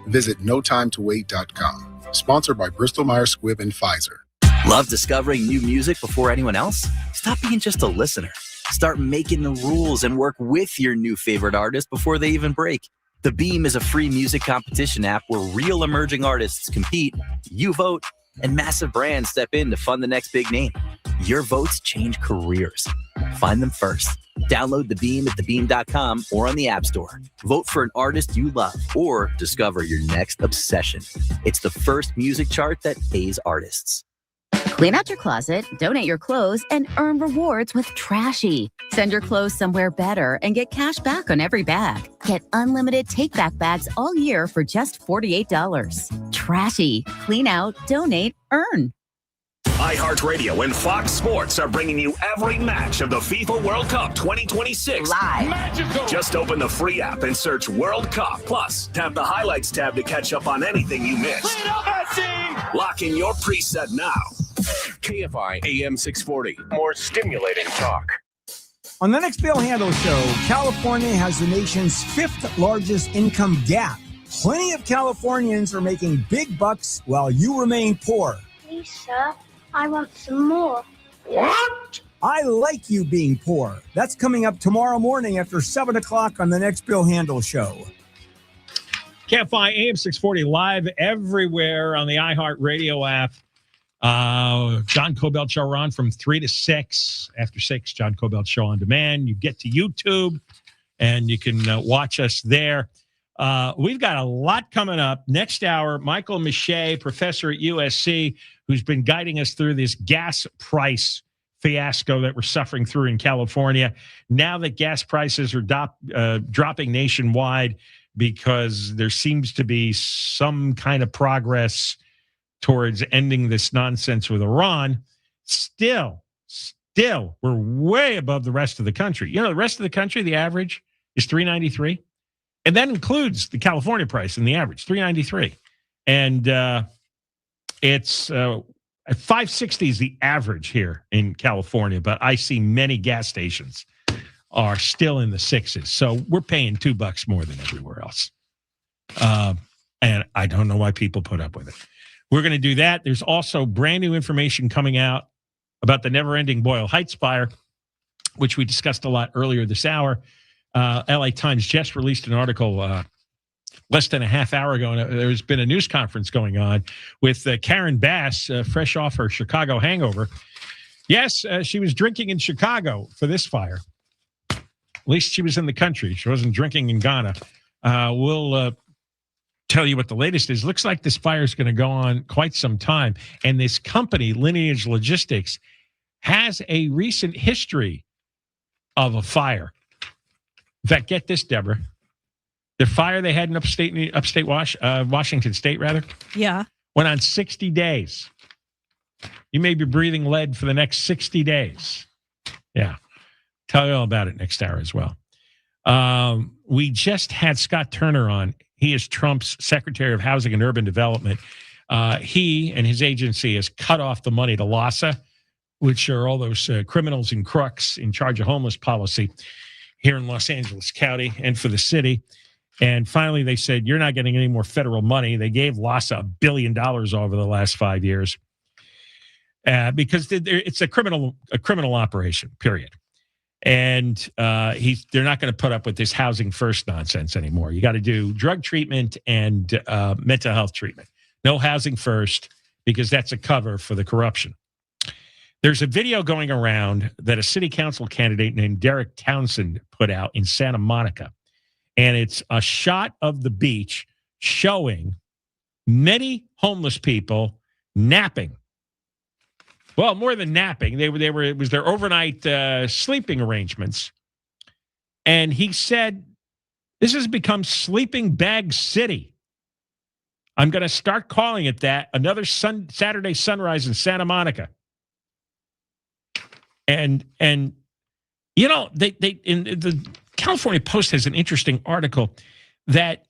Visit notimetowait.com. Sponsored by Bristol Myers Squibb and Pfizer. Love discovering new music before anyone else? Stop being just a listener. Start making the rules and work with your new favorite artist before they even break. The Beam is a free music competition app where real emerging artists compete, you vote, and massive brands step in to fund the next big name. Your votes change careers. Find them first. Download The Beam at thebeam.com or on the App Store. Vote for an artist you love or discover your next obsession. It's the first music chart that pays artists. Clean out your closet, donate your clothes, and earn rewards with Trashy. Send your clothes somewhere better and get cash back on every bag. Get unlimited take-back bags all year for just $48. Trashy. Clean out, donate, earn. iHeartRadio and Fox Sports are bringing you every match of the FIFA World Cup 2026 live. Just open the free app and search World Cup. Plus, tap the highlights tab to catch up on anything you missed. Lock in your preset now. KFI AM 640. More stimulating talk. On the next Bill Handel Show, California has the nation's 5th largest income gap. Plenty of Californians are making big bucks while you remain poor. Please, sir, I want some more. What? I like you being poor. That's coming up tomorrow morning after 7 o'clock on the next Bill Handel Show. KFI AM 640 live everywhere on the iHeartRadio app. John Kobylt Show on from 3 to 6. After 6, John Kobylt Show on demand. You get to YouTube and you can watch us there. We've got a lot coming up. Next hour, Michael Mische, professor at USC, who's been guiding us through this gas price fiasco that we're suffering through in California. Now that gas prices are dropping nationwide because there seems to be some kind of progress towards ending this nonsense with Iran, still, we're way above the rest of the country. You know, the rest of the country, the average is $3.93. And that includes the California price in the average, $3.93. And it's $5.60 is the average here in California, but I see many gas stations are still in the $6s. So we're paying $2 more than everywhere else. And I don't know why people put up with it. We're going to do that. There's also brand new information coming out about the never-ending Boyle Heights fire, which we discussed a lot earlier this hour. LA Times just released an article less than a half hour ago, and there's been a news conference going on with Karen Bass, fresh off her Chicago hangover. Yes, she was drinking in Chicago for this fire. At least she was in the country. She wasn't drinking in Ghana. We'll tell you what the latest is. Looks like this fire is going to go on quite some time. And this company, Lineage Logistics, has a recent history of a fire. In fact, get this, Deborah. The fire they had in upstate Washington State, rather. Yeah. Went on 60 days. You may be breathing lead for the next 60 days. Yeah. Tell you all about it next hour as well. We just had Scott Turner on. He is Trump's Secretary of Housing and Urban Development. He and his agency has cut off the money to LAHSA, which are all those criminals and crooks in charge of homeless policy here in Los Angeles County and for the city. And finally, they said, you're not getting any more federal money. They gave LAHSA $1 billion over the last 5 years because it's a criminal operation, period. And they're not going to put up with this housing first nonsense anymore. You got to do drug treatment and mental health treatment. No housing first, because that's a cover for the corruption. There's a video going around that a city council candidate named Derek Townsend put out in Santa Monica. And it's a shot of the beach showing many homeless people napping. Well, more than napping, it was their overnight sleeping arrangements. And he said, this has become Sleeping Bag City. I'm going to start calling it that. Another Saturday sunrise in Santa Monica. And you know, they in the California Post has an interesting article that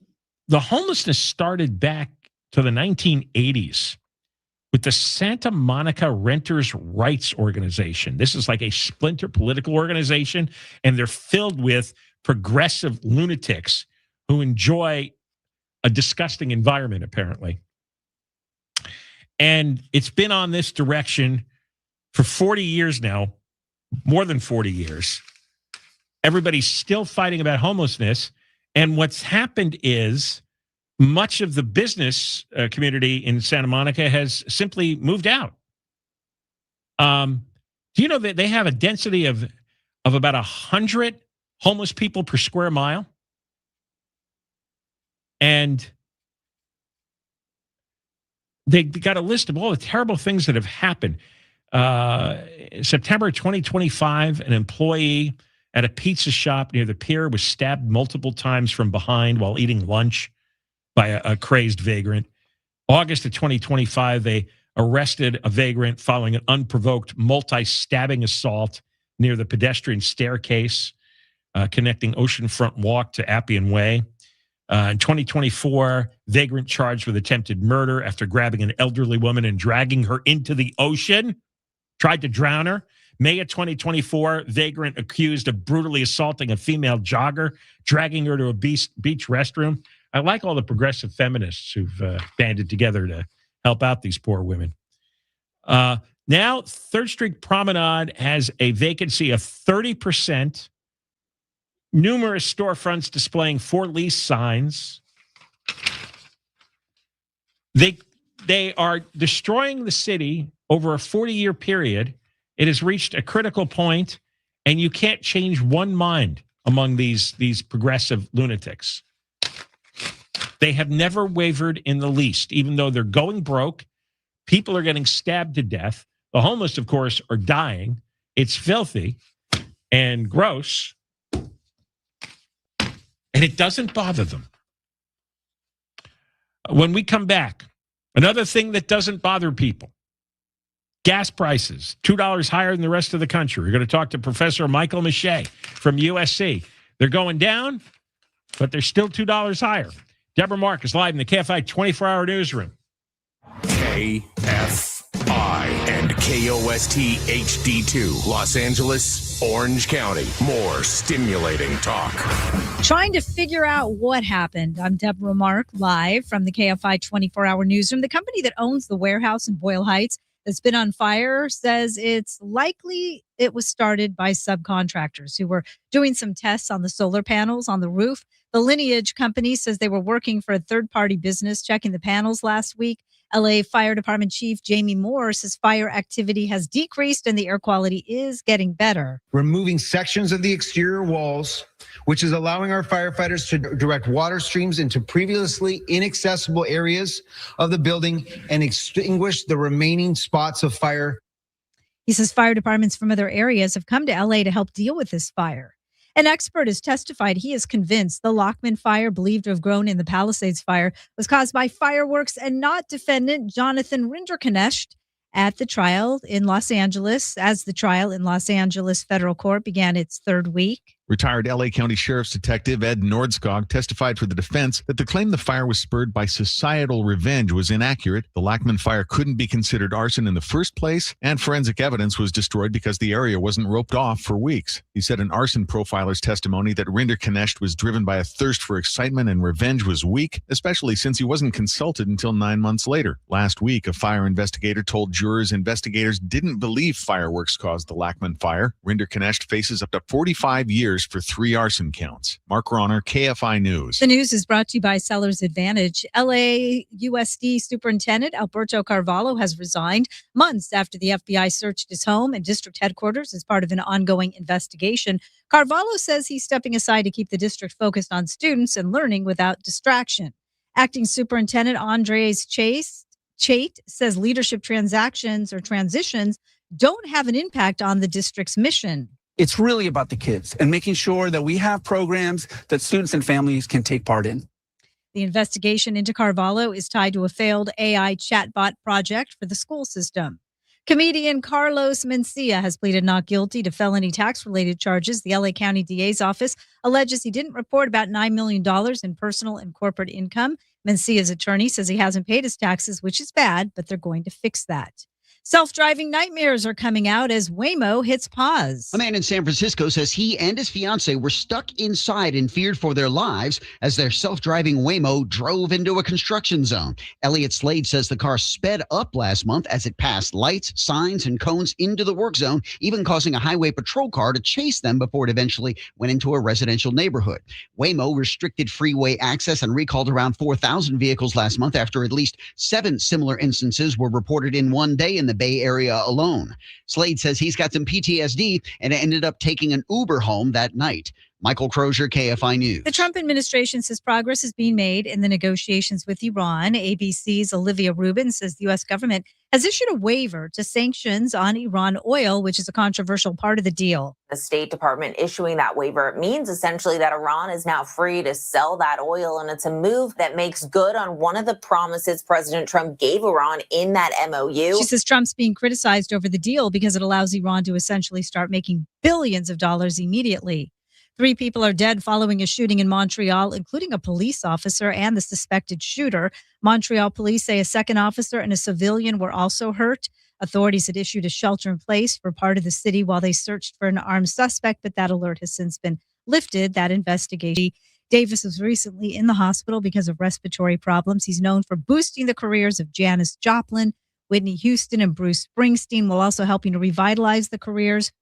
the homelessness started back to the 1980s with the Santa Monica Renters' Rights Organization. This is like a splinter political organization, and they're filled with progressive lunatics who enjoy a disgusting environment, apparently. And it's been on this direction for 40 years now, more than 40 years. Everybody's still fighting about homelessness. And what's happened is much of the business community in Santa Monica has simply moved out. Do you know that they have a density of about 100 homeless people per square mile? And they got a list of all the terrible things that have happened. September 2025, an employee at a pizza shop near the pier was stabbed multiple times from behind while eating lunch by a crazed vagrant. August of 2025, they arrested a vagrant following an unprovoked multi-stabbing assault near the pedestrian staircase connecting Oceanfront Walk to Appian Way. In 2024, vagrant charged with attempted murder after grabbing an elderly woman and dragging her into the ocean, tried to drown her. May of 2024, vagrant accused of brutally assaulting a female jogger, dragging her to a beach restroom. I like all the progressive feminists who've banded together to help out these poor women. Now, 3rd Street Promenade has a vacancy of 30%. Numerous storefronts displaying for lease signs. They are destroying the city over a 40-year period. It has reached a critical point, and you can't change one mind among these progressive lunatics. They have never wavered in the least, even though they're going broke. People are getting stabbed to death. The homeless, of course, are dying. It's filthy and gross, and it doesn't bother them. When we come back, another thing that doesn't bother people, gas prices, $2 higher than the rest of the country. We're going to talk to Professor Michael Mische from USC. They're going down, but they're still $2 higher. Deborah Mark is live in the KFI 24-hour newsroom. KFI. I and KOST HD2, Los Angeles, Orange County. More stimulating talk. Trying to figure out what happened. I'm Deborah Mark, live from the KFI 24-hour newsroom. The company that owns the warehouse in Boyle Heights that's been on fire says it's likely it was started by subcontractors who were doing some tests on the solar panels on the roof. The Lineage company says they were working for a third-party business checking the panels last week. LA Fire Department Chief Jamie Moore says fire activity has decreased and the air quality is getting better. Removing sections of the exterior walls, which is allowing our firefighters to direct water streams into previously inaccessible areas of the building and extinguish the remaining spots of fire. He says fire departments from other areas have come to LA to help deal with this fire. An expert has testified he is convinced the Lockman fire, believed to have grown in the Palisades fire, was caused by fireworks and not defendant Jonathan Rinderknecht at the trial in Los Angeles, as the trial in Los Angeles federal court began its third week. Retired LA County Sheriff's Detective Ed Nordskog testified for the defense that the claim the fire was spurred by societal revenge was inaccurate. The Lockman fire couldn't be considered arson in the first place, and forensic evidence was destroyed because the area wasn't roped off for weeks. He said an arson profiler's testimony that Rinderknecht was driven by a thirst for excitement and revenge was weak, especially since he wasn't consulted until 9 months later. Last week, a fire investigator told jurors investigators didn't believe fireworks caused the Lockman fire. Rinderknecht faces up to 45 years for 3 arson counts. Mark Ronner, KFI News. The news is brought to you by Seller's Advantage. LAUSD Superintendent Alberto Carvahlo has resigned months after the FBI searched his home and district headquarters as part of an ongoing investigation. Carvahlo says he's stepping aside to keep the district focused on students and learning without distraction. Acting Superintendent Andres Chait says leadership transactions or transitions don't have an impact on the district's mission. It's really about the kids and making sure that we have programs that students and families can take part in. The investigation into Carvahlo is tied to a failed AI chatbot project for the school system. Comedian Carlos Mencia has pleaded not guilty to felony tax-related charges. The LA County DA's office alleges he didn't report about $9 million in personal and corporate income. Mencia's attorney says he hasn't paid his taxes, which is bad, but they're going to fix that. Self-driving nightmares are coming out as Waymo hits pause. A man in San Francisco says he and his fiance were stuck inside and feared for their lives as their self-driving Waymo drove into a construction zone. Elliot Slade says the car sped up last month as it passed lights, signs, and cones into the work zone, even causing a highway patrol car to chase them before it eventually went into a residential neighborhood. Waymo restricted freeway access and recalled around 4,000 vehicles last month after at least 7 similar instances were reported in one day in the Bay Area alone. Slade says he's got some PTSD and ended up taking an Uber home that night. Michael Crozier, KFI News. The Trump administration says progress is being made in the negotiations with Iran. ABC's Olivia Rubin says the U.S. government has issued a waiver to sanctions on Iran oil, which is a controversial part of the deal. The State Department issuing that waiver means essentially that Iran is now free to sell that oil, and it's a move that makes good on one of the promises President Trump gave Iran in that MOU. She says Trump's being criticized over the deal because it allows Iran to essentially start making billions of dollars immediately. 3 people are dead following a shooting in Montreal, including a police officer and the suspected shooter. Montreal police say a second officer and a civilian were also hurt. Authorities had issued a shelter in place for part of the city while they searched for an armed suspect, but that alert has since been lifted. That investigation. Davis was recently in the hospital because of respiratory problems. He's known for boosting the careers of Janis Joplin, Whitney Houston, and Bruce Springsteen, while also helping to revitalize the careers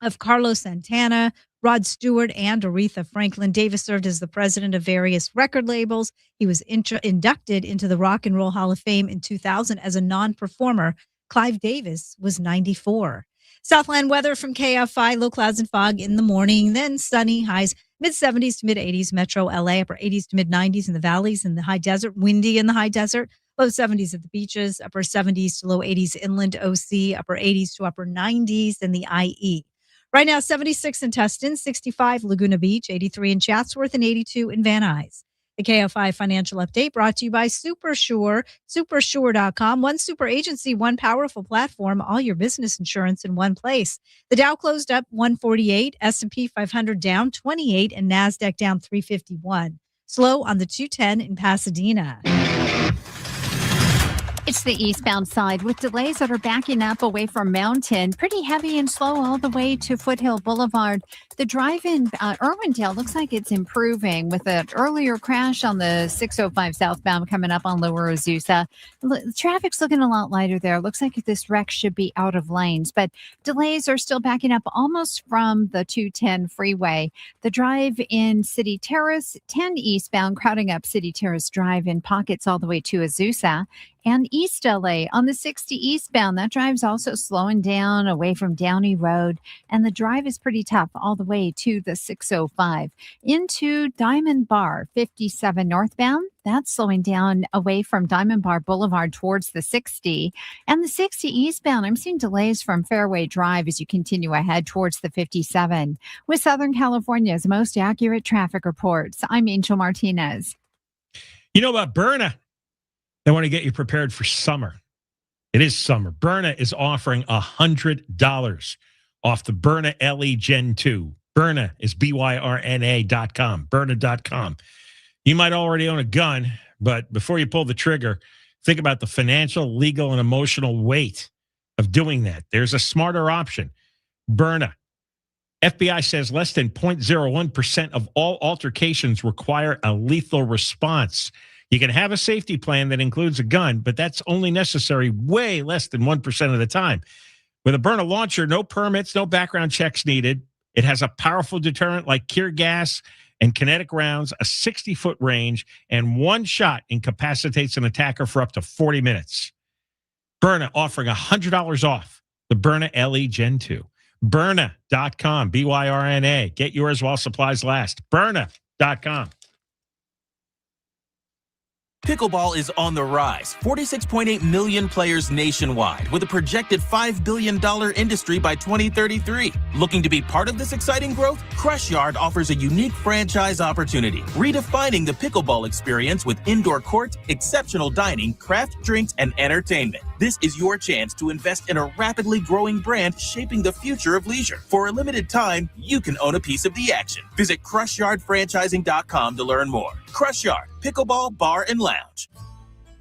of Carlos Santana, Rod Stewart, and Aretha Franklin. Davis served as the president of various record labels. He was inducted into the Rock and Roll Hall of Fame in 2000 as a non-performer. Clive Davis was 94. Southland weather from KFI, low clouds and fog in the morning, then sunny, highs mid-70s to mid-80s, metro LA, upper 80s to mid-90s in the valleys and the high desert, windy in the high desert, low 70s at the beaches, upper 70s to low 80s inland OC, upper 80s to upper 90s in the IE. Right now, 76 in Tustin, 65 Laguna Beach, 83 in Chatsworth, and 82 in Van Nuys. The KFI Financial Update brought to you by SuperSure, supersure.com. One super agency, one powerful platform, all your business insurance in one place. The Dow closed up 148, S&P 500 down 28, and NASDAQ down 351. Slow on the 210 in Pasadena. It's the eastbound side with delays that are backing up away from Mountain. Pretty heavy and slow all the way to Foothill Boulevard. The drive in Irwindale looks like it's improving with an earlier crash on the 605 southbound coming up on Lower Azusa. Traffic's looking a lot lighter there. Looks like this wreck should be out of lanes, but delays are still backing up almost from the 210 freeway. The drive in City Terrace, 10 eastbound, crowding up City Terrace Drive in pockets all the way to Azusa. And East LA on the 60 eastbound. That drive's also slowing down away from Downey Road. And the drive is pretty tough all the way to the 605. Into Diamond Bar, 57 northbound. That's slowing down away from Diamond Bar Boulevard towards the 60. And the 60 eastbound, I'm seeing delays from Fairway Drive as you continue ahead towards the 57. With Southern California's most accurate traffic reports, I'm Angel Martinez. You know about Berna? They want to get you prepared for summer. It is summer. Berna is offering $100 off the Berna LE Gen 2. Berna is BYRNA.com, Berna.com. You might already own a gun, but before you pull the trigger, think about the financial, legal, and emotional weight of doing that. There's a smarter option. Berna. FBI says less than 0.01% of all altercations require a lethal response. You can have a safety plan that includes a gun, but that's only necessary way less than 1% of the time. With a Berna launcher, no permits, no background checks needed. It has a powerful deterrent like tear gas and kinetic rounds, a 60-foot range, and one shot incapacitates an attacker for up to 40 minutes. Berna offering $100 off the Berna LE Gen 2. Berna.com, BYRNA. Get yours while supplies last. Berna.com. Pickleball is on the rise. 46.8 million players nationwide, with a projected $5 billion industry by 2033. Looking to be part of this exciting growth? Crush Yard offers a unique franchise opportunity, redefining the pickleball experience with indoor court, exceptional dining, craft drinks, and entertainment. This is your chance to invest in a rapidly growing brand shaping the future of leisure. For a limited time, you can own a piece of the action. Visit CrushYardFranchising.com to learn more. Crush Yard, Pickleball Bar and Lounge.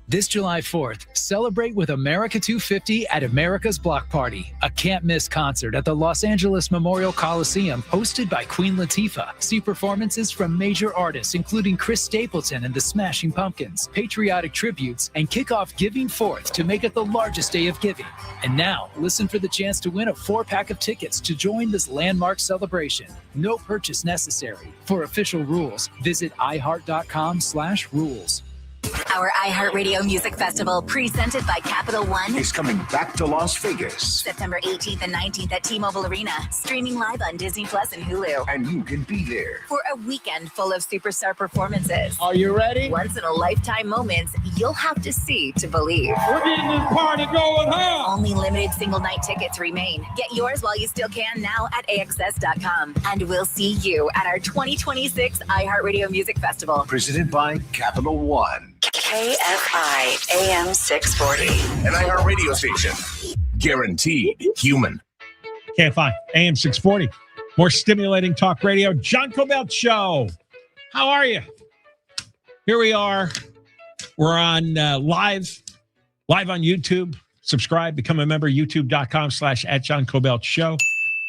This July 4th, celebrate with America 250 at America's Block Party, a can't-miss concert at the Los Angeles Memorial Coliseum hosted by Queen Latifah. See performances from major artists including Chris Stapleton and the Smashing Pumpkins, patriotic tributes, and kick off Giving Forth to make it the largest day of giving. And now, listen for the chance to win a 4-pack of tickets to join this landmark celebration. No purchase necessary. For official rules, visit iHeart.com/rules. Our iHeartRadio Music Festival, presented by Capital One, is coming back to Las Vegas. September 18th and 19th at T-Mobile Arena, streaming live on Disney Plus and Hulu. And you can be there for a weekend full of superstar performances. Are you ready? Once-in-a-lifetime moments you'll have to see to believe. We're getting this party going, huh? Only limited single-night tickets remain. Get yours while you still can now at AXS.com. And we'll see you at our 2026 iHeartRadio Music Festival. Presented by Capital One. KFI AM 640. An iHeart radio station. Guaranteed human. KFI AM 640. More stimulating talk radio. John Kobylt Show. How are you? Here we are. We're on live on YouTube. Subscribe, become a member, youtube.com/@JohnKobyltShow.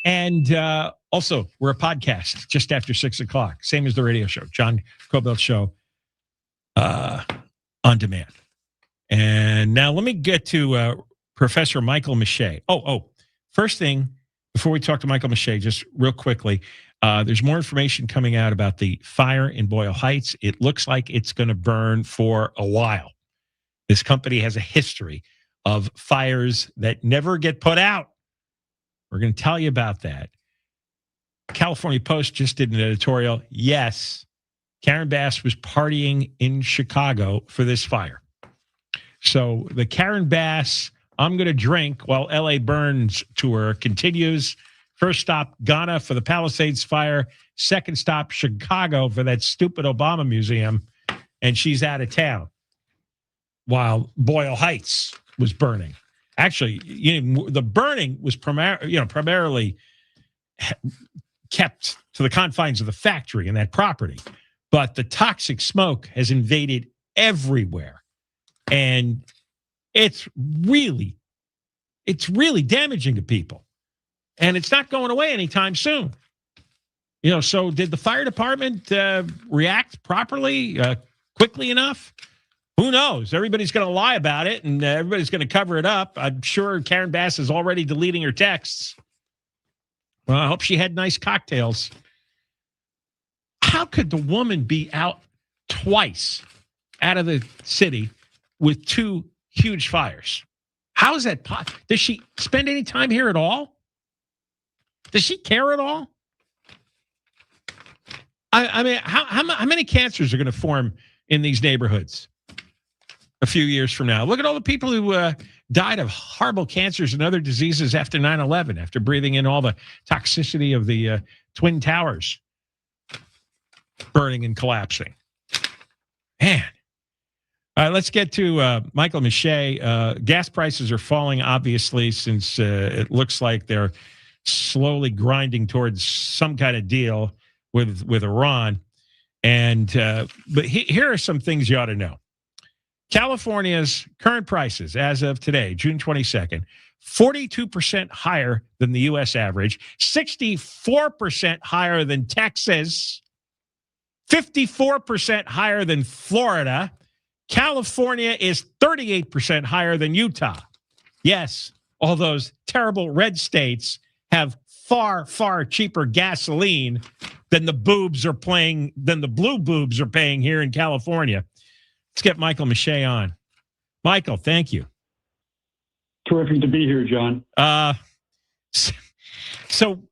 And also, we're a podcast just after 6 o'clock. Same as the radio show, John Kobylt Show. On demand. And now let me get to Professor Michael Mische. First thing, before we talk to Michael Mische, just real quickly, there's more information coming out about the fire in Boyle Heights. It looks like it's going to burn for a while. This company has a history of fires that never get put out. We're going to tell you about that. California Post just did an editorial. Yes, Karen Bass was partying in Chicago for this fire. So the Karen Bass, I'm going to drink while LA burns tour continues. First stop, Ghana for the Palisades fire. Second stop, Chicago for that stupid Obama museum. And she's out of town while Boyle Heights was burning. Actually, the burning was primarily kept to the confines of the factory and that property. But the toxic smoke has invaded everywhere. And It's really damaging to people. And it's not going away anytime soon. So did the fire department react properly, quickly enough? Who knows? Everybody's going to lie about it, and everybody's going to cover it up. I'm sure Karen Bass is already deleting her texts. Well, I hope she had nice cocktails. How could the woman be out twice out of the city with 2 huge fires? How is that possible? Does she spend any time here at all? Does she care at all? I mean, how many cancers are going to form in these neighborhoods a few years from now? Look at all the people who died of horrible cancers and other diseases after 9/11, after breathing in all the toxicity of the Twin Towers burning and collapsing. Man. All right, let's get to Michael Mische. Gas prices are falling, obviously, since it looks like they're slowly grinding towards some kind of deal with Iran. And but here are some things you ought to know. California's current prices as of today, June 22nd, 42% higher than the U.S. average, 64% higher than Texas, 54% higher than Florida. California is 38% higher than Utah. Yes, all those terrible red states have far, far cheaper gasoline than the blue boobs are paying here in California. Let's get Michael Mische on. Michael, thank you. Terrific to be here, John. So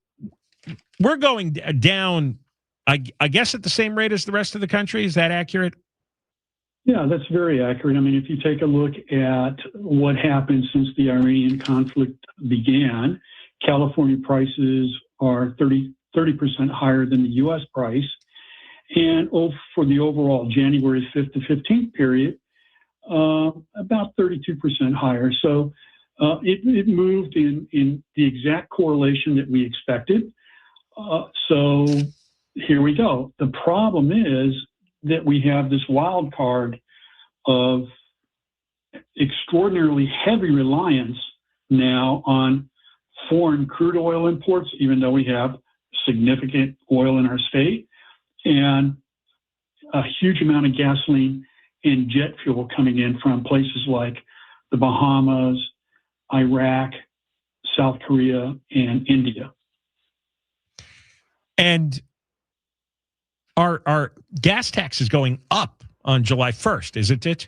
we're going down, I guess, at the same rate as the rest of the country. Is that accurate? Yeah, that's very accurate. I mean, if you take a look at what happened since the Iranian conflict began, California prices are 30% higher than the U.S. price. And for the overall January 5th to 15th period, about 32% higher. So it moved in the exact correlation that we expected. So here we go. The problem is that we have this wild card of extraordinarily heavy reliance now on foreign crude oil imports, even though we have significant oil in our state, and a huge amount of gasoline and jet fuel coming in from places like the Bahamas, Iraq, South Korea, and India. And our gas tax is going up on July 1st, isn't it?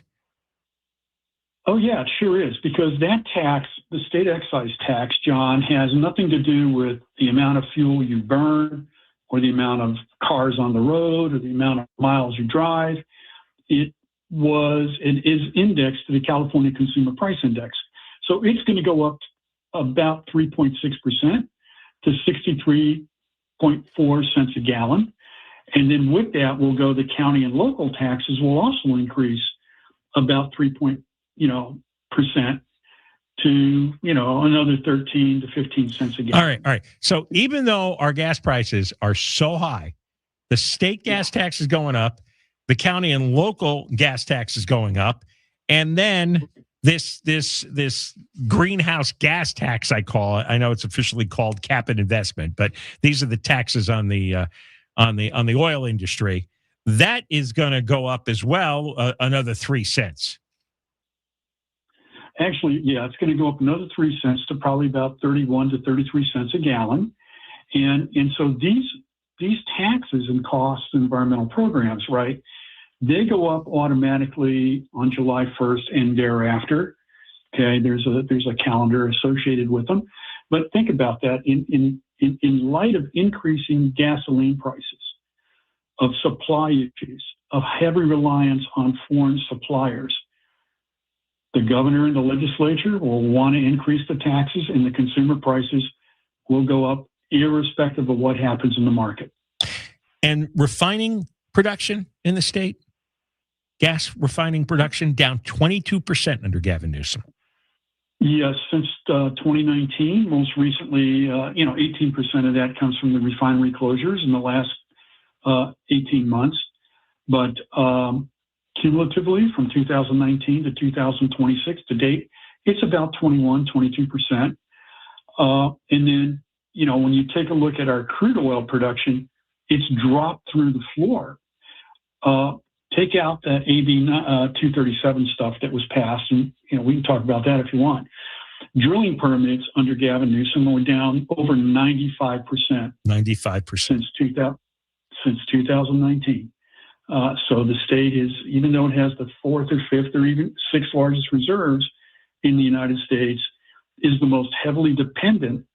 Oh, yeah, it sure is, because that tax, the state excise tax, John, has nothing to do with the amount of fuel you burn or the amount of cars on the road or the amount of miles you drive. It is indexed to the California Consumer Price Index. So it's going to go up about 3.6% to 63.4 cents a gallon. And then with that will go the county and local taxes will also increase about 3% to, another 13 to 15 cents a gallon. All right. So even though our gas prices are so high, the state gas tax is going up, the county and local gas tax is going up, and then this greenhouse gas tax, I call it. I know it's officially called cap and investment, but these are the taxes on the oil industry. That is going to go up as well, another 3 cents. Actually, yeah, it's going to go up another 3 cents to probably about 31 to 33 cents a gallon. And so these taxes and costs and environmental programs, right, they go up automatically on July 1st and thereafter. Okay, there's a calendar associated with them. But think about that in light of increasing gasoline prices, of supply issues, of heavy reliance on foreign suppliers, the governor and the legislature will want to increase the taxes, and the consumer prices will go up irrespective of what happens in the market. And refining production in the state, gas refining production down 22% under Gavin Newsom. Yes, since 2019, most recently, 18% of that comes from the refinery closures in the last 18 months. But cumulatively from 2019 to 2026 to date, it's about 22%. And then, when you take a look at our crude oil production, it's dropped through the floor. Take out that AB 237 stuff that was passed, and we can talk about that if you want. Drilling permits under Gavin Newsom were down over 95%. 95% since 2019. So the state is, even though it has the fourth or fifth or even sixth largest reserves in the United States, is the most heavily dependent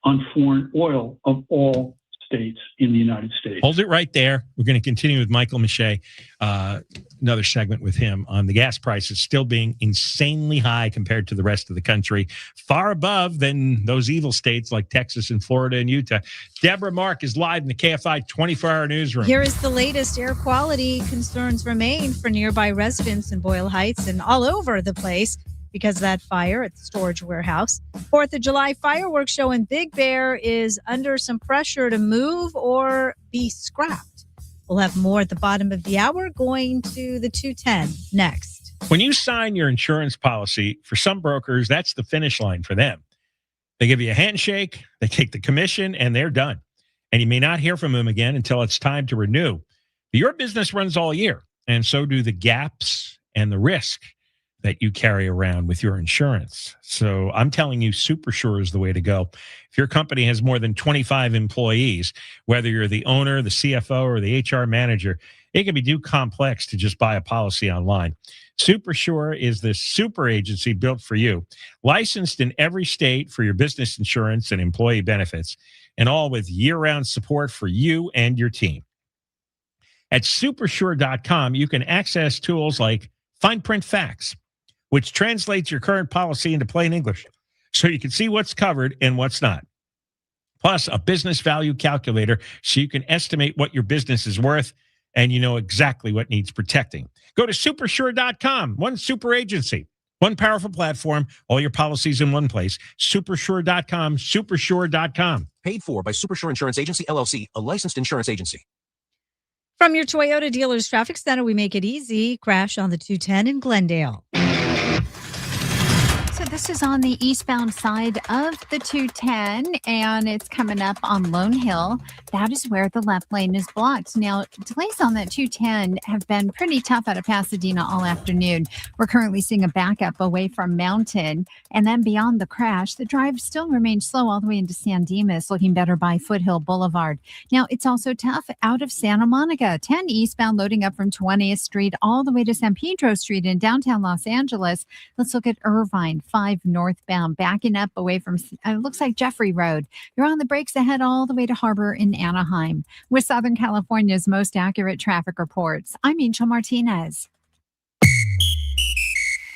on foreign oil of all states in the United States. Hold it right there. We're going to continue with Michael Mische, another segment with him on the gas prices still being insanely high compared to the rest of the country, far above than those evil states like Texas and Florida and Utah. Deborah Mark is live in the KFI 24-hour newsroom. Here is the latest. Air quality concerns remain for nearby residents in Boyle Heights and all over the place because of that fire at the storage warehouse. 4th of July fireworks show in Big Bear is under some pressure to move or be scrapped. We'll have more at the bottom of the hour, going to the 210 next. When you sign your insurance policy, for some brokers, that's the finish line for them. They give you a handshake, they take the commission, and they're done. And you may not hear from them again until it's time to renew. But your business runs all year, and so do the gaps and the risk that you carry around with your insurance. So I'm telling you, SuperSure is the way to go. If your company has more than 25 employees, whether you're the owner, the CFO, or the HR manager, it can be too complex to just buy a policy online. SuperSure is the super agency built for you, licensed in every state for your business insurance and employee benefits, and all with year-round support for you and your team. At supersure.com, you can access tools like Fine Print Facts, which translates your current policy into plain English so you can see what's covered and what's not. Plus, a business value calculator so you can estimate what your business is worth and you know exactly what needs protecting. Go to supersure.com, one super agency, one powerful platform, all your policies in one place. Supersure.com, supersure.com. Paid for by SuperSure Insurance Agency, LLC, a licensed insurance agency. From your Toyota dealer's traffic center, we make it easy. Crash on the 210 in Glendale. So this is on the eastbound side of the 210, and it's coming up on Lone Hill. That is where the left lane is blocked. Now, delays on that 210 have been pretty tough out of Pasadena all afternoon. We're currently seeing a backup away from Mountain, and then beyond the crash, the drive still remains slow all the way into San Dimas, looking better by Foothill Boulevard. Now, it's also tough out of Santa Monica, 10 eastbound loading up from 20th Street all the way to San Pedro Street in downtown Los Angeles. Let's look at Irvine, 5 northbound, backing up away from, it looks like Jeffrey Road. You're on the brakes ahead all the way to Harbor in Anaheim. With Southern California's most accurate traffic reports, I'm Angel Martinez.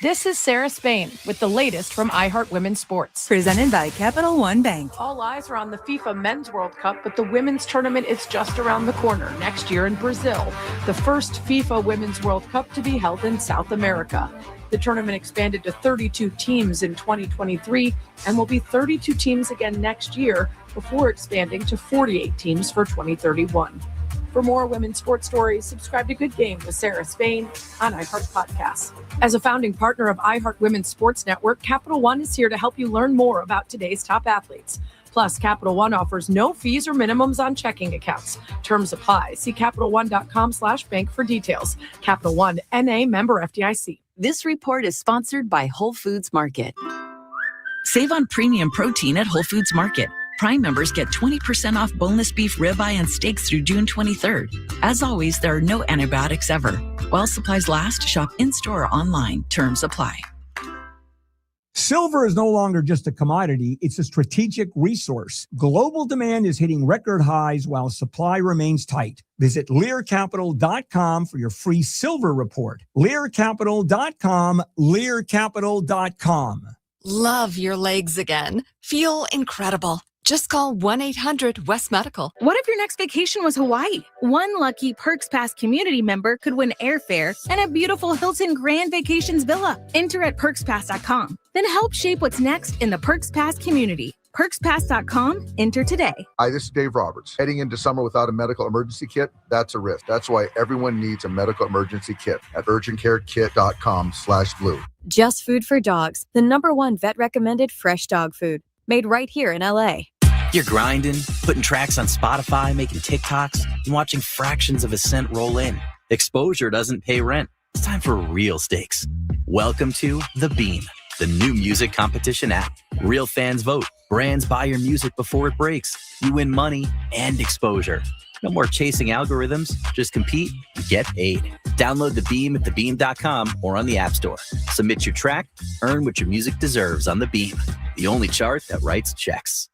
This is Sarah Spain with the latest from iHeart Women's Sports. Presented by Capital One Bank. All eyes are on the FIFA Men's World Cup, but the women's tournament is just around the corner next year in Brazil, the first FIFA Women's World Cup to be held in South America. The tournament expanded to 32 teams in 2023 and will be 32 teams again next year before expanding to 48 teams for 2031. For more women's sports stories, subscribe to Good Game with Sarah Spain on iHeart Podcasts. As a founding partner of iHeart Women's Sports Network, Capital One is here to help you learn more about today's top athletes. Plus, Capital One offers no fees or minimums on checking accounts. Terms apply. See CapitalOne.com/bank for details. Capital One, N.A. member FDIC. This report is sponsored by Whole Foods Market. Save on premium protein at Whole Foods Market. Prime members get 20% off boneless beef ribeye and steaks through June 23rd. As always, there are no antibiotics ever. While supplies last, shop in-store or online. Terms apply. Silver is no longer just a commodity, it's a strategic resource. Global demand is hitting record highs while supply remains tight. Visit LearCapital.com for your free silver report. LearCapital.com, LearCapital.com. Love your legs again. Feel incredible. Just call 1-800-WEST-MEDICAL. What if your next vacation was Hawaii? One lucky Perks Pass community member could win airfare and a beautiful Hilton Grand Vacations villa. Enter at PerksPass.com. Then help shape what's next in the Perks Pass community. PerksPass.com. Enter today. Hi, this is Dave Roberts. Heading into summer without a medical emergency kit, that's a risk. That's why everyone needs a medical emergency kit at urgentcarekit.com/blue. Just Food for Dogs, the #1 vet-recommended fresh dog food, made right here in LA. You're grinding, putting tracks on Spotify, making TikToks, and watching fractions of a cent roll in. Exposure doesn't pay rent. It's time for real stakes. Welcome to The Beam, the new music competition app. Real fans vote. Brands buy your music before it breaks. You win money and exposure. No more chasing algorithms. Just compete and get paid. Download The Beam at thebeam.com or on the App Store. Submit your track. Earn what your music deserves on The Beam, the only chart that writes checks.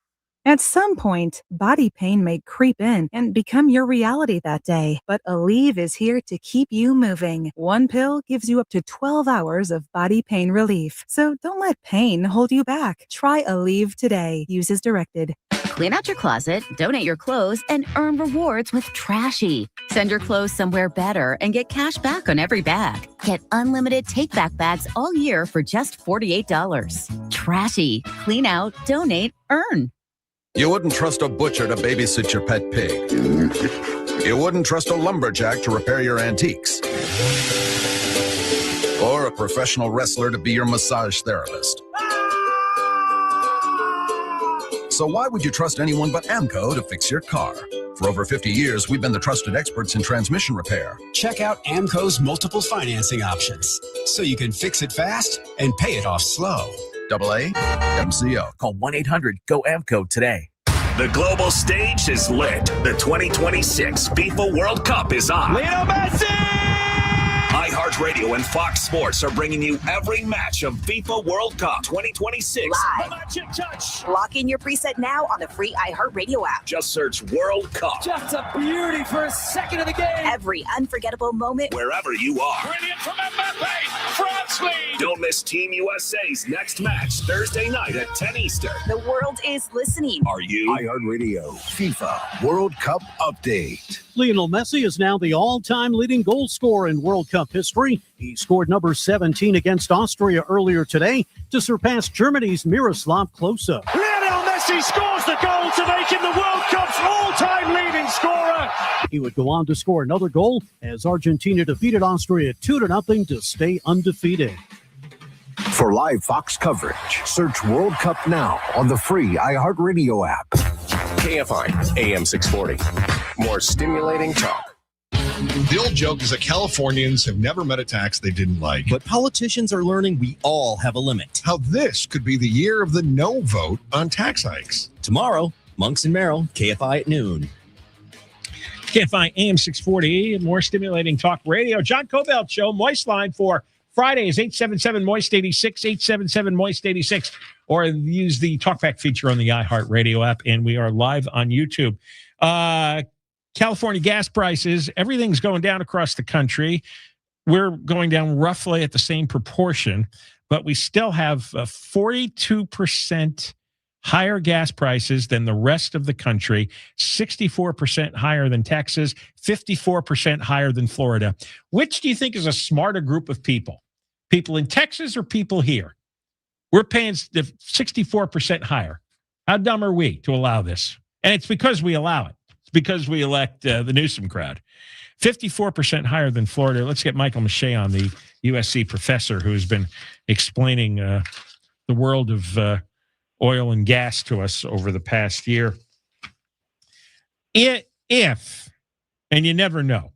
At some point, body pain may creep in and become your reality that day. But Aleve is here to keep you moving. One pill gives you up to 12 hours of body pain relief. So don't let pain hold you back. Try Aleve today. Use as directed. Clean out your closet, donate your clothes, and earn rewards with Trashy. Send your clothes somewhere better and get cash back on every bag. Get unlimited take-back bags all year for just $48. Trashy. Clean out, donate, earn. You wouldn't trust a butcher to babysit your pet pig. You wouldn't trust a lumberjack to repair your antiques. Or a professional wrestler to be your massage therapist. So why would you trust anyone but AMCO to fix your car? For over 50 years, we've been the trusted experts in transmission repair. Check out AMCO's multiple financing options, so you can fix it fast and pay it off slow. AA MCO. Call 1-800-GO-AMCO today. The global stage is lit. The 2026 FIFA World Cup is on. Lionel Messi! iHeartRadio and Fox Sports are bringing you every match of FIFA World Cup 2026. Live. Lock in your preset now on the free iHeartRadio app. Just search World Cup. Just a beauty for a second of the game. Every unforgettable moment. Wherever you are. Brilliant from Mbappe. France lead. Don't miss Team USA's next match Thursday night at 10 Eastern. The world is listening. Are you? iHeartRadio FIFA World Cup update. Lionel Messi is now the all-time leading goal scorer in World Cup history. He scored number 17 against Austria earlier today to surpass Germany's Miroslav Klose. Lionel Messi scores the goal to make him the World Cup's all-time leading scorer. He would go on to score another goal as Argentina defeated Austria 2-0 to stay undefeated. For live Fox coverage, search World Cup now on the free iHeartRadio app. KFI AM 640. More stimulating talk. The old joke is that Californians have never met a tax they didn't like. But politicians are learning we all have a limit. How this could be the year of the no vote on tax hikes. Tomorrow, Monks and Merrill, KFI at noon. KFI AM 640, more stimulating talk radio. John Kobylt Show, Moist Line for Fridays, 877-MOIST-86, 877-MOIST-86, or use the TalkBack feature on the iHeartRadio app, and we are live on YouTube. California gas prices, everything's going down across the country. We're going down roughly at the same proportion, but we still have 42% higher gas prices than the rest of the country, 64% higher than Texas, 54% higher than Florida. Which do you think is a smarter group of people? People in Texas or people here? We're paying 64% higher. How dumb are we to allow this? And it's because we allow it. It's because we elect the Newsom crowd. 54% higher than Florida. Let's get Michael Mische on, the USC professor who has been explaining the world of oil and gas to us over the past year. If, and you never know,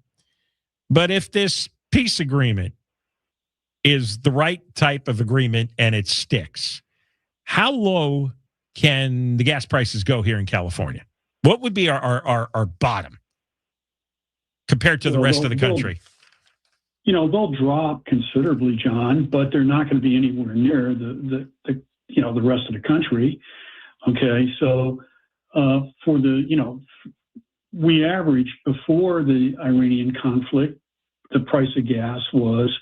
but if this peace agreement is the right type of agreement and it sticks, how low can the gas prices go here in California? What would be our bottom compared to the rest of the country? They'll drop considerably, John, but they're not going to be anywhere near the rest of the country. Okay, so we averaged before the Iranian conflict, the price of gas was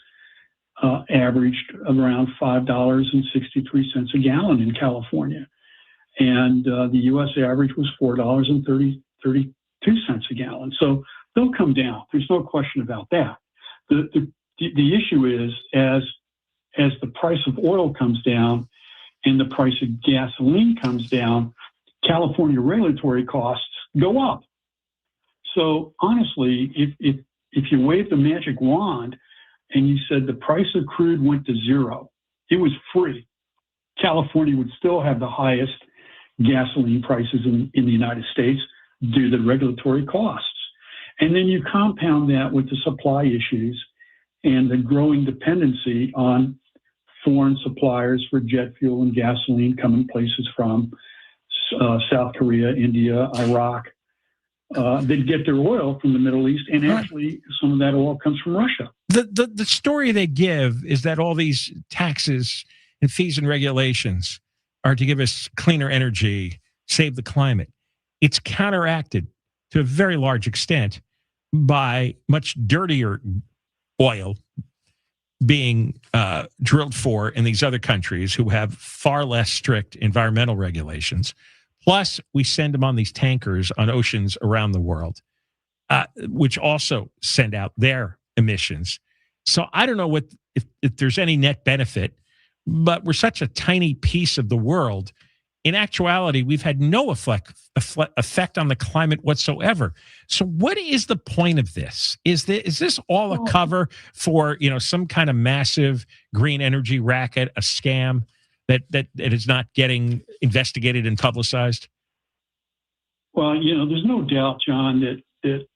averaged around $5.63 a gallon in California. And the U.S. average was $4.32 a gallon. So they'll come down. There's no question about that. The issue is as the price of oil comes down, and the price of gasoline comes down, California regulatory costs go up. So honestly, if you waved the magic wand and you said the price of crude went to zero, it was free, California would still have the highest gasoline prices in the United States due to the regulatory costs. And then you compound that with the supply issues and the growing dependency on foreign suppliers for jet fuel and gasoline coming places from South Korea, India, Iraq. They get their oil from the Middle East, and actually some of that oil comes from Russia. The story they give is that all these taxes and fees and regulations are to give us cleaner energy, save the climate. It's counteracted to a very large extent by much dirtier oil being drilled for in these other countries who have far less strict environmental regulations. Plus, we send them on these tankers on oceans around the world, which also send out their emissions. So I don't know if there's any net benefit, but we're such a tiny piece of the world. In actuality, we've had no effect on the climate whatsoever. So what is the point of this? Is this all a cover for, some kind of massive green energy racket, a scam that is not getting investigated and publicized? Well, there's no doubt, John, that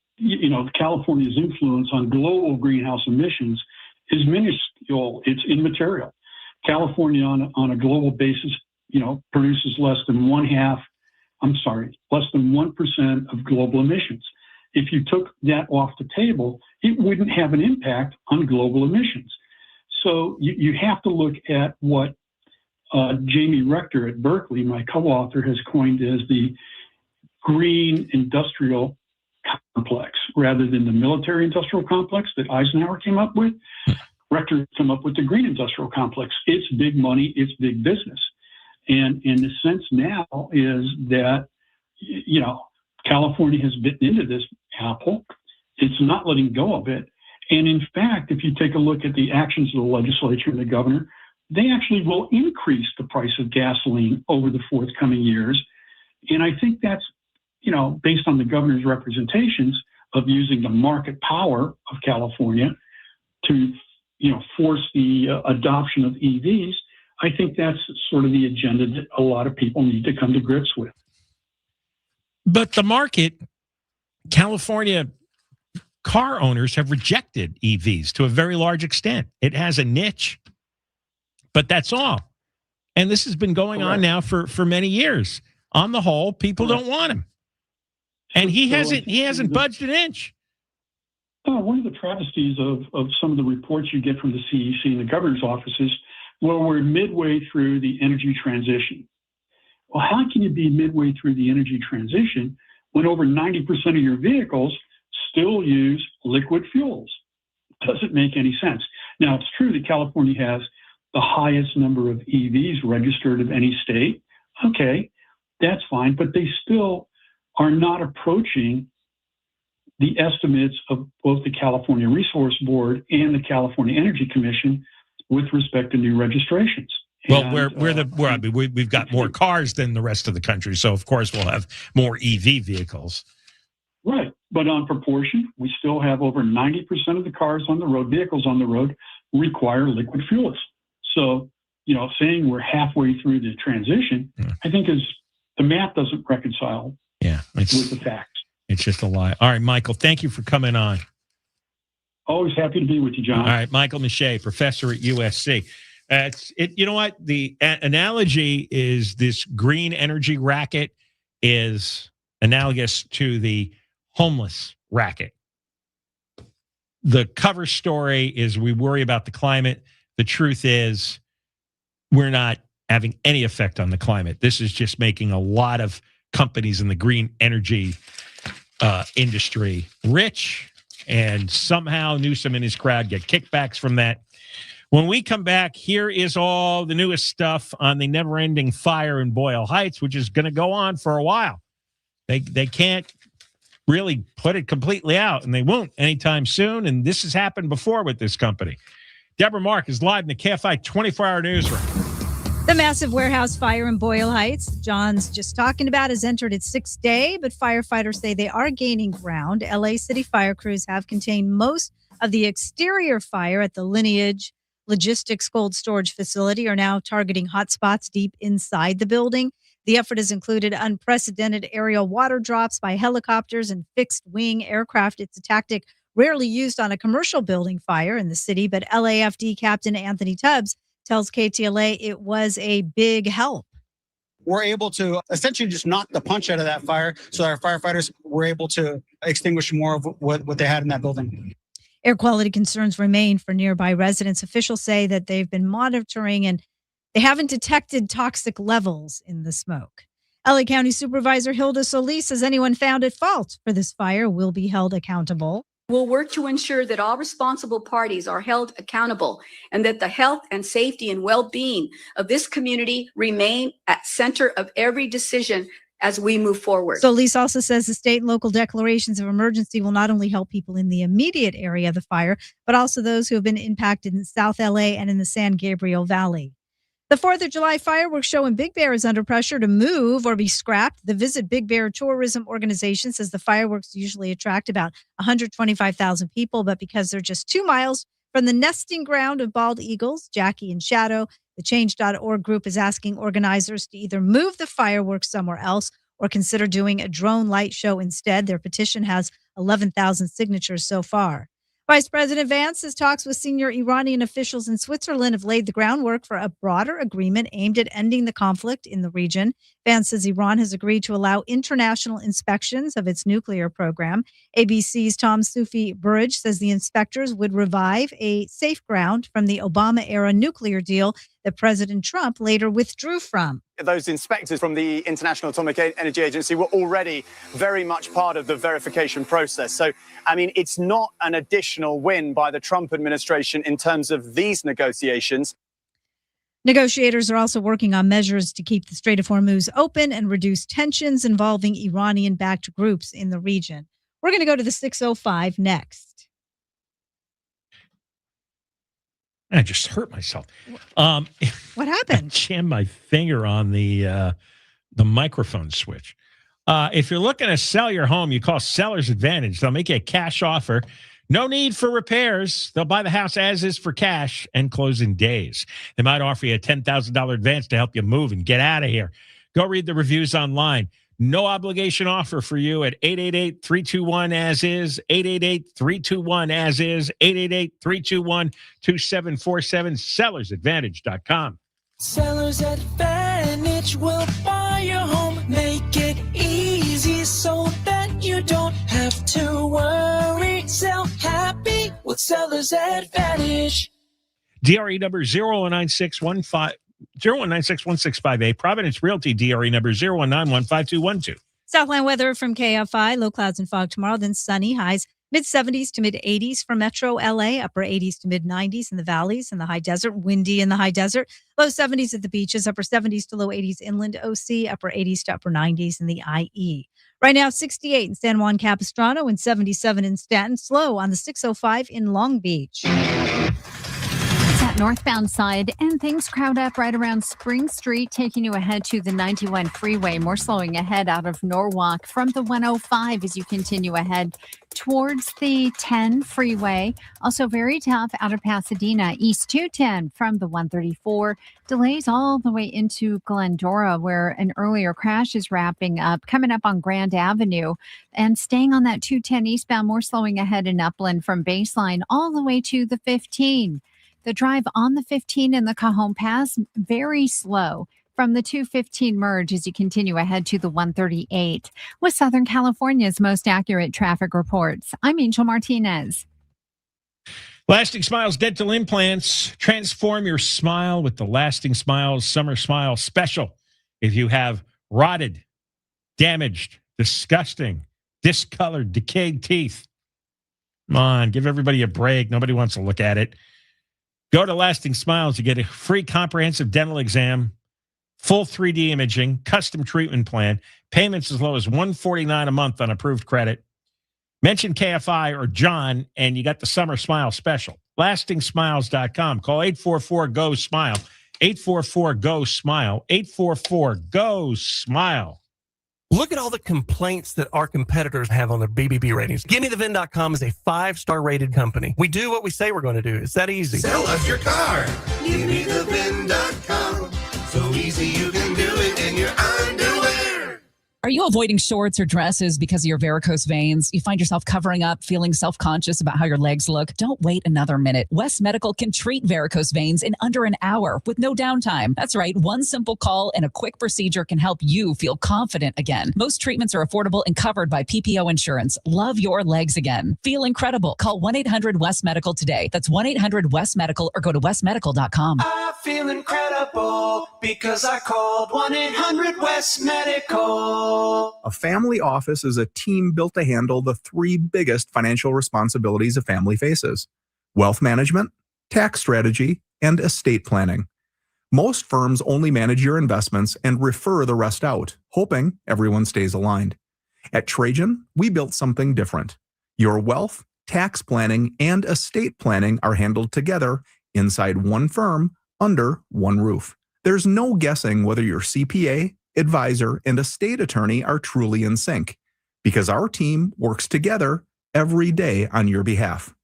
California's influence on global greenhouse emissions is minuscule. It's immaterial. California on a global basis, produces less than 1% of global emissions. If you took that off the table, it wouldn't have an impact on global emissions. So you have to look at what Jamie Rector at Berkeley, my co-author, has coined as the green industrial complex rather than the military industrial complex that Eisenhower came up with. Rector came up with the green industrial complex. It's big money, it's big business. And in the sense now is that, California has bitten into this apple. It's not letting go of it. And in fact, if you take a look at the actions of the legislature and the governor, they actually will increase the price of gasoline over the forthcoming years. And I think that's, based on the governor's representations of using the market power of California to, force the adoption of EVs. I think that's sort of the agenda that a lot of people need to come to grips with. But the market, California car owners have rejected EVs to a very large extent. It has a niche, but that's all. And this has been going on now for many years. On the whole, people don't want them. And he hasn't budged an inch. One of the travesties of some of the reports you get from the CEC and the governor's offices, well, we're midway through the energy transition. Well, how can you be midway through the energy transition when over 90% of your vehicles still use liquid fuels? Doesn't make any sense. Now, it's true that California has the highest number of EVs registered of any state. Okay, that's fine, but they still are not approaching the estimates of both the California Resource Board and the California Energy Commission with respect to new registrations. Well, we've got more cars than the rest of the country, so of course we'll have more EV vehicles. Right, but on proportion, we still have over 90% of the cars on the road, vehicles on the road, require liquid fuels. So, saying we're halfway through the transition, I think the math doesn't reconcile with the facts. It's just a lie. All right, Michael, thank you for coming on. Always happy to be with you, John. All right, Michael Mische, professor at USC. You know what? The analogy is this green energy racket is analogous to the homeless racket. The cover story is we worry about the climate. The truth is we're not having any effect on the climate. This is just making a lot of companies in the green energy industry rich, and somehow Newsom and his crowd get kickbacks from that. When we come back, here is all the newest stuff on the never-ending fire in Boyle Heights, which is going to go on for a while. They can't really put it completely out, and they won't anytime soon, and this has happened before with this company. Deborah Mark is live in the KFI 24-hour newsroom. The massive warehouse fire in Boyle Heights, John's just talking about, has entered its 6th day, but firefighters say they are gaining ground. LA City fire crews have contained most of the exterior fire at the Lineage Logistics cold storage facility, are now targeting hotspots deep inside the building. The effort has included unprecedented aerial water drops by helicopters and fixed-wing aircraft. It's a tactic rarely used on a commercial building fire in the city, but LAFD Captain Anthony Tubbs tells KTLA it was a big help. We're able to essentially just knock the punch out of that fire so our firefighters were able to extinguish more of what they had in that building. Air quality concerns remain for nearby residents. Officials say that they've been monitoring and they haven't detected toxic levels in the smoke. LA County Supervisor Hilda Solis says anyone found at fault for this fire will be held accountable. We'll work to ensure that all responsible parties are held accountable and that the health and safety and well-being of this community remain at center of every decision as we move forward. Solis also says the state and local declarations of emergency will not only help people in the immediate area of the fire, but also those who have been impacted in South LA and in the San Gabriel Valley. The 4th of July fireworks show in Big Bear is under pressure to move or be scrapped. The Visit Big Bear Tourism Organization says the fireworks usually attract about 125,000 people, but because they're just 2 miles from the nesting ground of bald eagles, Jackie and Shadow, the Change.org group is asking organizers to either move the fireworks somewhere else or consider doing a drone light show instead. Their petition has 11,000 signatures so far. Vice President Vance says talks with senior Iranian officials in Switzerland have laid the groundwork for a broader agreement aimed at ending the conflict in the region. Vance says Iran has agreed to allow international inspections of its nuclear program. ABC's Tom Sufi Burridge says the inspectors would revive a safe ground from the Obama-era nuclear deal that President Trump later withdrew from. Those inspectors from the International Atomic Energy Agency were already very much part of the verification process. So, I mean, it's not an additional win by the Trump administration in terms of these negotiations. Negotiators are also working on measures to keep the Strait of Hormuz open and reduce tensions involving Iranian-backed groups in the region. We're going to go to the 6:05 next. I just hurt myself. What happened? I jammed my finger on the microphone switch. If you're looking to sell your home, you call Seller's Advantage. They'll make you a cash offer. No need for repairs. They'll buy the house as is for cash and close in days. They might offer you a $10,000 advance to help you move and get out of here. Go read the reviews online. No obligation offer for you at 888-321-AS-IS, 888-321-AS-IS, 888-321-2747, sellersadvantage.com. Seller's Advantage will buy your home, make it easy so that you don't have to worry. Sell happy with Seller's Advantage. DRE number 01961658. Providence Realty DRE number 01915212. Southland weather from KFI. Low clouds and fog tomorrow, then sunny. Highs mid-70s to mid-80s for Metro LA. Upper 80s to mid-90s in the valleys and the high desert. Windy in the high desert. Low 70s at the beaches. Upper 70s to low 80s inland OC. Upper 80s to upper 90s in the IE. Right now, 68 in San Juan Capistrano and 77 in Stanton. Slow on the 605 in Long Beach. That northbound side, and things crowd up right around Spring Street, taking you ahead to the 91 freeway. More slowing ahead out of Norwalk from the 105 as you continue ahead towards the 10 freeway. Also very tough out of Pasadena, East 210 from the 134. Delays all the way into Glendora, where an earlier crash is wrapping up, coming up on Grand Avenue. And staying on that 210 eastbound, more slowing ahead in Upland from Baseline all the way to the 15. The drive on the 15 in the Cajon Pass, very slow from the 215 merge as you continue ahead to the 138. With Southern California's most accurate traffic reports, I'm Angel Martinez. Lasting Smiles Dental Implants. Transform your smile with the Lasting Smiles Summer Smile Special. If you have rotted, damaged, disgusting, discolored, decayed teeth, come on, give everybody a break. Nobody wants to look at it. Go to Lasting Smiles. You get a free comprehensive dental exam, full 3D imaging, custom treatment plan, payments as low as $149 a month on approved credit. Mention KFI or John, and you got the Summer Smile Special. LastingSmiles.com. Call 844-GO-SMILE, 844-GO-SMILE. 844-GO-SMILE. Look at all the complaints that our competitors have on their BBB ratings. GiveMeTheVin.com is a 5-star rated company. We do what we say we're going to do. It's that easy. Sell us your car. GiveMeTheVin.com. So easy you can do it in your underwear. Are you avoiding shorts or dresses because of your varicose veins? You find yourself covering up, feeling self-conscious about how your legs look? Don't wait another minute. West Medical can treat varicose veins in under an hour with no downtime. That's right. One simple call and a quick procedure can help you feel confident again. Most treatments are affordable and covered by PPO insurance. Love your legs again. Feel incredible. Call 1-800-WEST-MEDICAL today. That's 1-800-WEST-MEDICAL or go to westmedical.com. I feel incredible because I called 1-800-WEST-MEDICAL. A family office is a team built to handle the 3 biggest financial responsibilities a family faces: wealth management, tax strategy, and estate planning. Most firms only manage your investments and refer the rest out, hoping everyone stays aligned. At Trajan, we built something different. Your wealth, tax planning, and estate planning are handled together inside one firm under one roof. There's no guessing whether your CPA, advisor, and estate attorney are truly in sync, because our team works together every day on your behalf.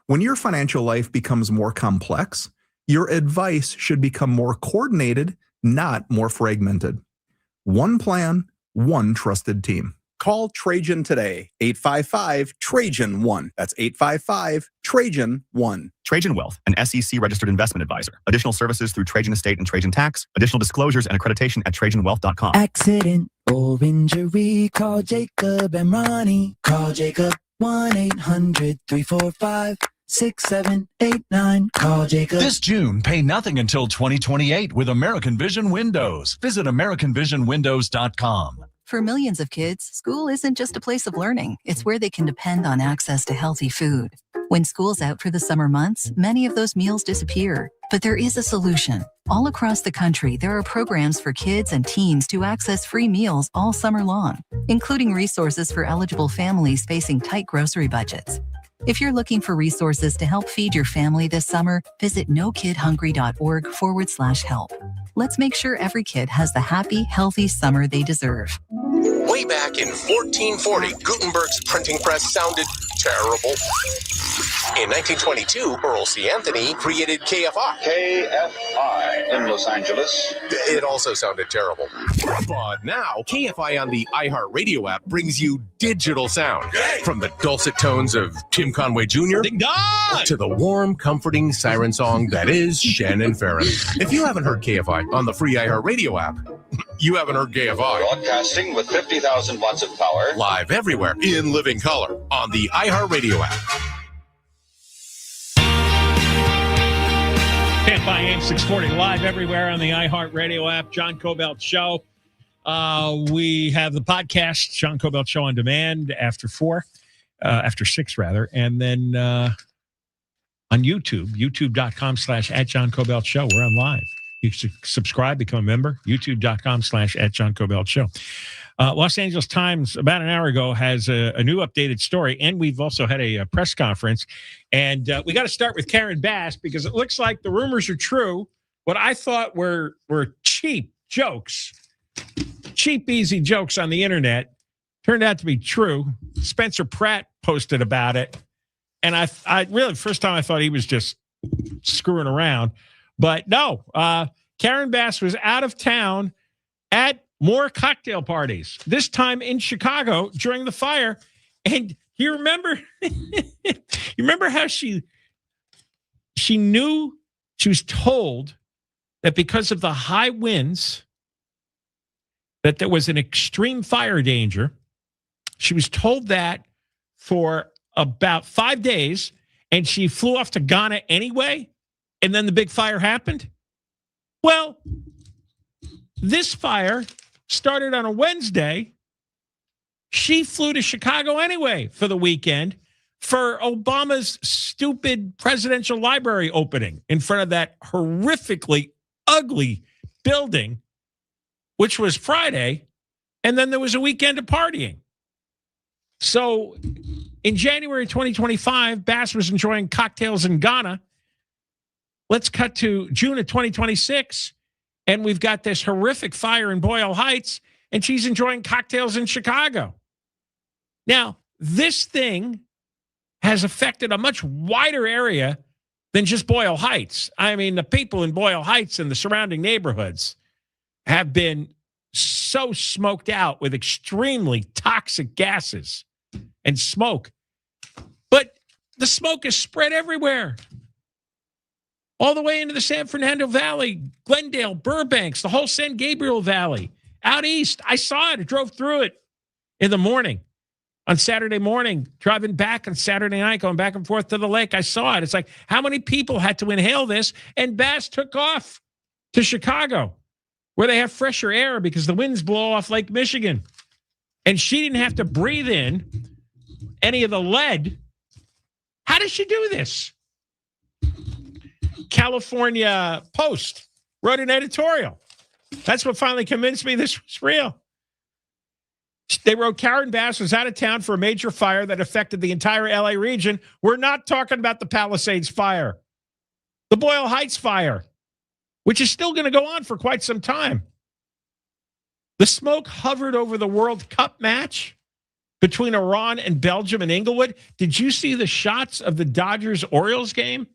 When your financial life becomes more complex, your advice should become more coordinated, not more fragmented. One plan, one trusted team. Call Trajan today, 855-TRAJAN-1. That's 855-TRAJAN-1. Trajan Wealth, an SEC-registered investment advisor. Additional services through Trajan Estate and Trajan Tax. Additional disclosures and accreditation at TrajanWealth.com. Accident or injury, call Jacob and Ronnie. Call Jacob 1-800-345-6789. Call Jacob. This June, pay nothing until 2028 with American Vision Windows. Visit AmericanVisionWindows.com. For millions of kids, school isn't just a place of learning. It's where they can depend on access to healthy food. When school's out for the summer months, many of those meals disappear. But there is a solution. All across the country, there are programs for kids and teens to access free meals all summer long, including resources for eligible families facing tight grocery budgets. If you're looking for resources to help feed your family this summer, visit nokidhungry.org/help. Let's make sure every kid has the happy, healthy summer they deserve. Way back in 1440, Gutenberg's printing press sounded terrible. In 1922, Earl C. Anthony created KFI. KFI in Los Angeles. It also sounded terrible. But now, KFI on the iHeartRadio app brings you digital sound. From the dulcet tones of Tim Conway Jr. to the warm, comforting siren song that is Shannon Farren. If you haven't heard KFI on the free iHeartRadio app, you haven't heard KFI. Broadcasting with 50,000 watts of power. Live everywhere in living color on the iHeartRadio app. KFI AM 640 live everywhere on the iHeartRadio app. John Kobylt Show. We have the podcast, John Kobylt Show on demand after 6 rather. And then on YouTube, youtube.com/@John Kobylt Show. We're on live. You can subscribe, become a member, youtube.com/@John Kobylt Show. Los Angeles Times, about an hour ago, has a new updated story, and we've also had a press conference. And we got to start with Karen Bass, because it looks like the rumors are true. What I thought were cheap jokes, cheap, easy jokes on the internet, turned out to be true. Spencer Pratt posted about it. And I really, first time I thought he was just screwing around. But no, Karen Bass was out of town at more cocktail parties, this time in Chicago during the fire. And you remember, how she knew, she was told that because of the high winds, that there was an extreme fire danger. She was told that for about 5 days, and she flew off to Ghana anyway. And then the big fire happened. Well, this fire started on a Wednesday. She flew to Chicago anyway for the weekend for Obama's stupid presidential library opening in front of that horrifically ugly building, which was Friday. And then there was a weekend of partying. So in January 2025, Bass was enjoying cocktails in Ghana. let's cut to June of 2026, and we've got this horrific fire in Boyle Heights, and she's enjoying cocktails in Chicago. Now, this thing has affected a much wider area than just Boyle Heights. I mean, the people in Boyle Heights and the surrounding neighborhoods have been so smoked out with extremely toxic gases and smoke. But the smoke is spread everywhere. All the way into the San Fernando Valley, Glendale, Burbanks, the whole San Gabriel Valley. Out east, I saw it. I drove through it in the morning. On Saturday morning, driving back on Saturday night, going back and forth to the lake, I saw it. It's like, how many people had to inhale this? And Bass took off to Chicago, where they have fresher air because the winds blow off Lake Michigan. And she didn't have to breathe in any of the lead. How does she do this? California Post wrote an editorial. That's what finally convinced me this was real. They wrote, Karen Bass was out of town for a major fire that affected the entire LA region. We're not talking about the Palisades fire, the Boyle Heights fire, which is still going to go on for quite some time. The smoke hovered over the World Cup match between Iran and Belgium and Inglewood. Did you see the shots of the Dodgers-Orioles game?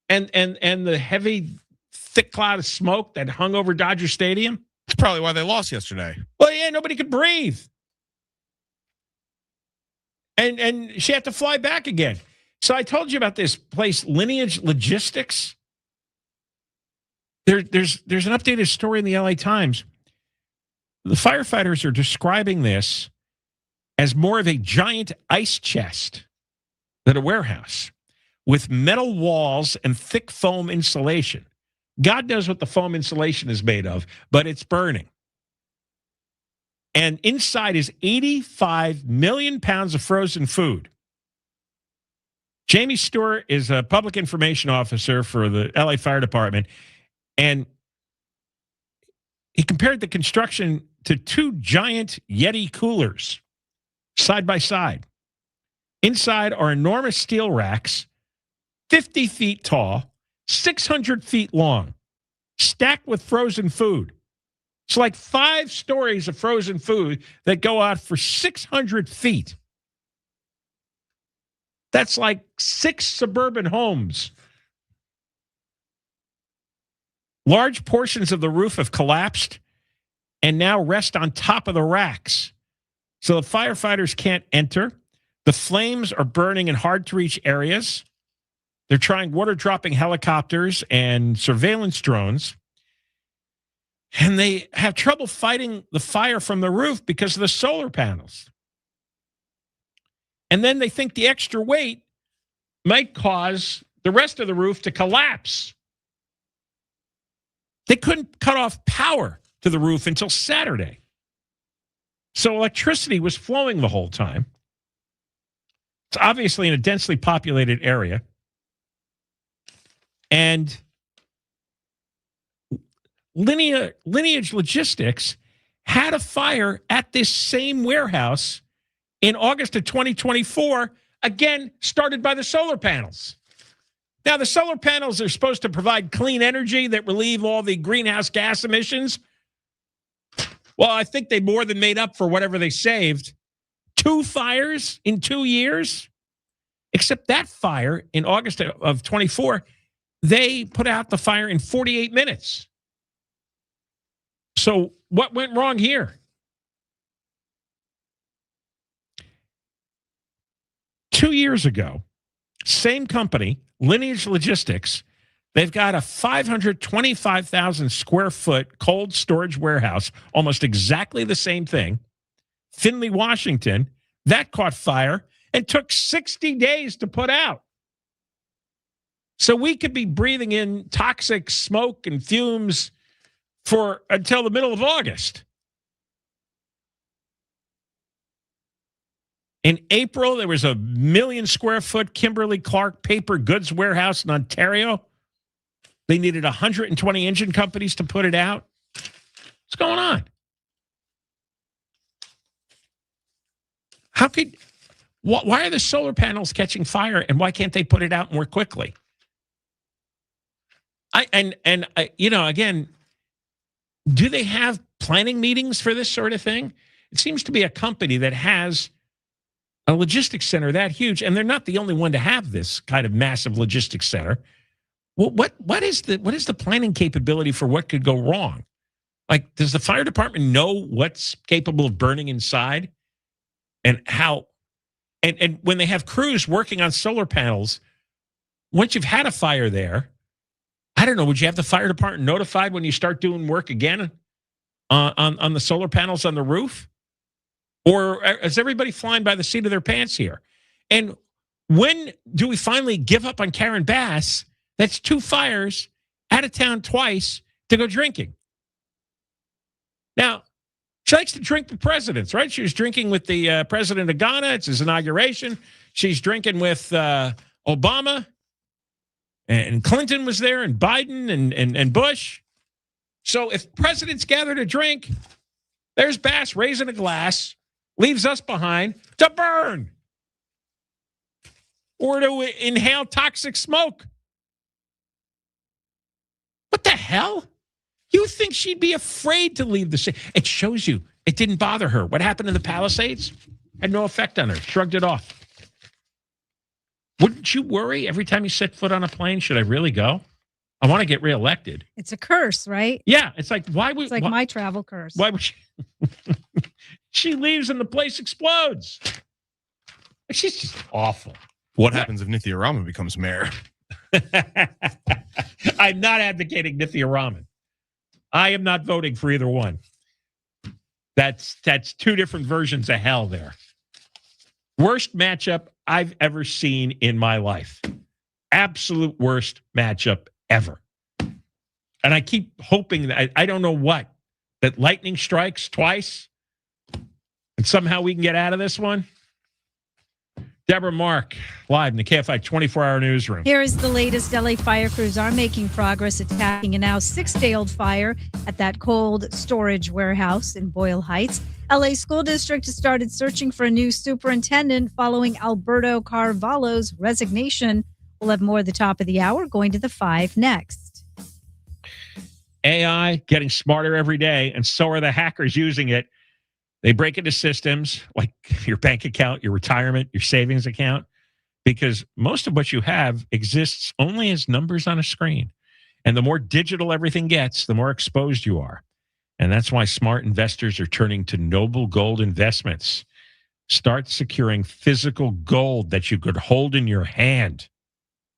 And the heavy, thick cloud of smoke that hung over Dodger Stadium? That's probably why they lost yesterday. Well, yeah, nobody could breathe. And she had to fly back again. So I told you about this place, Lineage Logistics. There's an updated story in the LA Times. The firefighters are describing this as more of a giant ice chest than a warehouse with metal walls and thick foam insulation. God knows what the foam insulation is made of, but it's burning. And inside is 85 million pounds of frozen food. Jamie Stewart is a public information officer for the LA Fire Department, and he compared the construction to two giant Yeti coolers side by side. Inside are enormous steel racks, 50 feet tall, 600 feet long, stacked with frozen food. It's like 5 stories of frozen food that go out for 600 feet. That's like 6 suburban homes. Large portions of the roof have collapsed and now rest on top of the racks. So the firefighters can't enter. The flames are burning in hard-to-reach areas. They're trying water-dropping helicopters and surveillance drones. And they have trouble fighting the fire from the roof because of the solar panels. And then they think the extra weight might cause the rest of the roof to collapse. They couldn't cut off power to the roof until Saturday. So electricity was flowing the whole time. It's obviously in a densely populated area. And Lineage Logistics had a fire at this same warehouse in August of 2024, again, started by the solar panels. Now, the solar panels are supposed to provide clean energy that relieve all the greenhouse gas emissions. Well, I think they more than made up for whatever they saved. 2 fires in 2 years, except that fire in August of 24, they put out the fire in 48 minutes. So what went wrong here? 2 years ago, same company, Lineage Logistics, they've got a 525,000 square foot cold storage warehouse, almost exactly the same thing, Findlay, Washington. That caught fire and took 60 days to put out. So we could be breathing in toxic smoke and fumes for until the middle of August. In April, there was a 1 million square foot Kimberly-Clark paper goods warehouse in Ontario. They needed 120 engine companies to put it out. What's going on? Why are the solar panels catching fire, and why can't they put it out more quickly? Again, do they have planning meetings for this sort of thing? It seems to be a company that has a logistics center that huge, and they're not the only one to have this kind of massive logistics center. Well, what is the planning capability for what could go wrong? Like, does the fire department know what's capable of burning inside, and how? And when they have crews working on solar panels, once you've had a fire there, I don't know, would you have the fire department notified when you start doing work again on the solar panels on the roof? Or is everybody flying by the seat of their pants here? And when do we finally give up on Karen Bass? That's 2 fires, out of town twice, to go drinking. Now, she likes to drink with presidents, right? She was drinking with the president of Ghana. It's his inauguration. She's drinking with Obama. And Clinton was there, and Biden, and Bush. So if presidents gather to drink, there's Bass raising a glass, leaves us behind to burn or to inhale toxic smoke. What the hell? You think she'd be afraid to leave the city? It shows you it didn't bother her. What happened in the Palisades had no effect on her. Shrugged it off. Wouldn't you worry every time you set foot on a plane? Should I really go? I want to get reelected. It's a curse, right? Yeah, it's like It's like my travel curse. Why would she? She leaves and the place explodes. She's just awful. What happens if Nithya Raman becomes mayor? I'm not advocating Nithya Raman. I am not voting for either one. That's 2 different versions of hell there. Worst matchup I've ever seen in my life. Absolute worst matchup ever. And I keep hoping that I don't know what, that lightning strikes twice and somehow we can get out of this one. Deborah Mark, live in the KFI 24-hour newsroom. Here is the latest. LA fire crews are making progress attacking a now 6-day-old fire at that cold storage warehouse in Boyle Heights. LA School District has started searching for a new superintendent following Alberto Carvahlo's resignation. We'll have more at the top of the hour, going to the 5 next. AI getting smarter every day, and so are the hackers using it. They break into systems like your bank account, your retirement, your savings account, because most of what you have exists only as numbers on a screen. And the more digital everything gets, the more exposed you are. And that's why smart investors are turning to Noble Gold Investments. Start securing physical gold that you could hold in your hand.